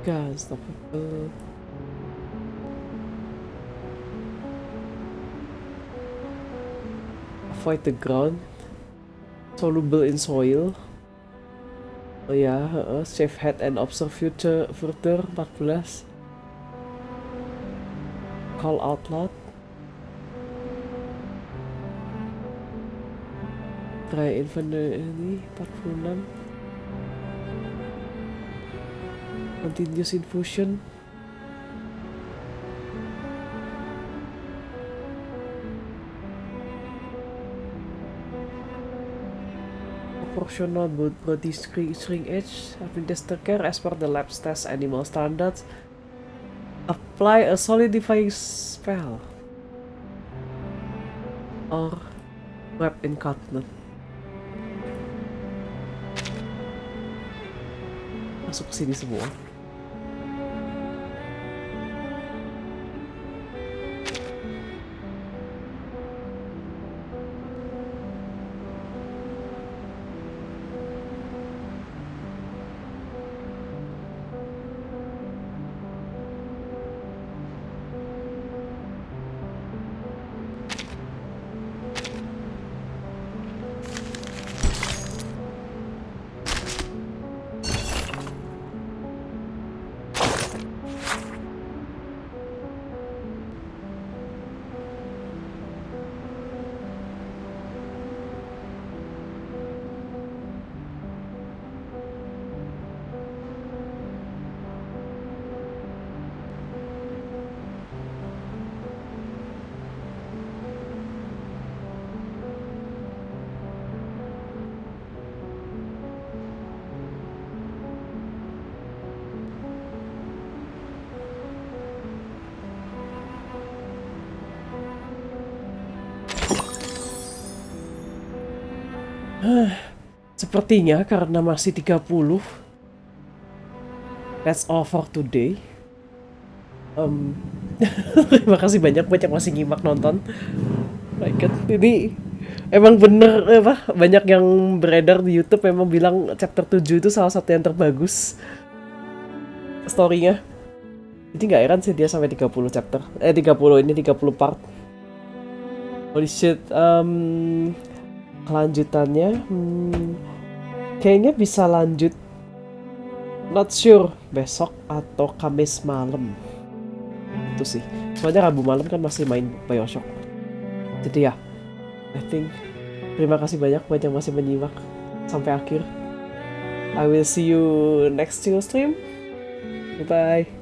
Gas, no people. avoid the ground, soluble in soil. Oh ya, save head and observe future further 14. Call out loud. Try infinite ini 46. Continuous infusion. Proportional body shrinkage, having tester care as per the lab's test animal standards. Apply a solidifying spell or wrap in cotton. Masuk ke sini semua. Sepertinya karena masih 30. That's all for today. Terima kasih banyak buat yang masih nyimak nonton. My God, ini emang bener apa? Banyak yang beredar di YouTube memang bilang chapter 7 itu salah satu yang terbagus story-nya. Jadi nggak heran sih dia sampai 30 chapter. 30 part. Holy shit. Kelanjutannya kayaknya bisa lanjut, not sure, besok atau Kamis malam. Itu sih, soalnya Rabu malam kan masih main Bioshock. Jadi ya, I think terima kasih banyak buat yang masih menyimak sampai akhir. I will see you next stream. Bye bye.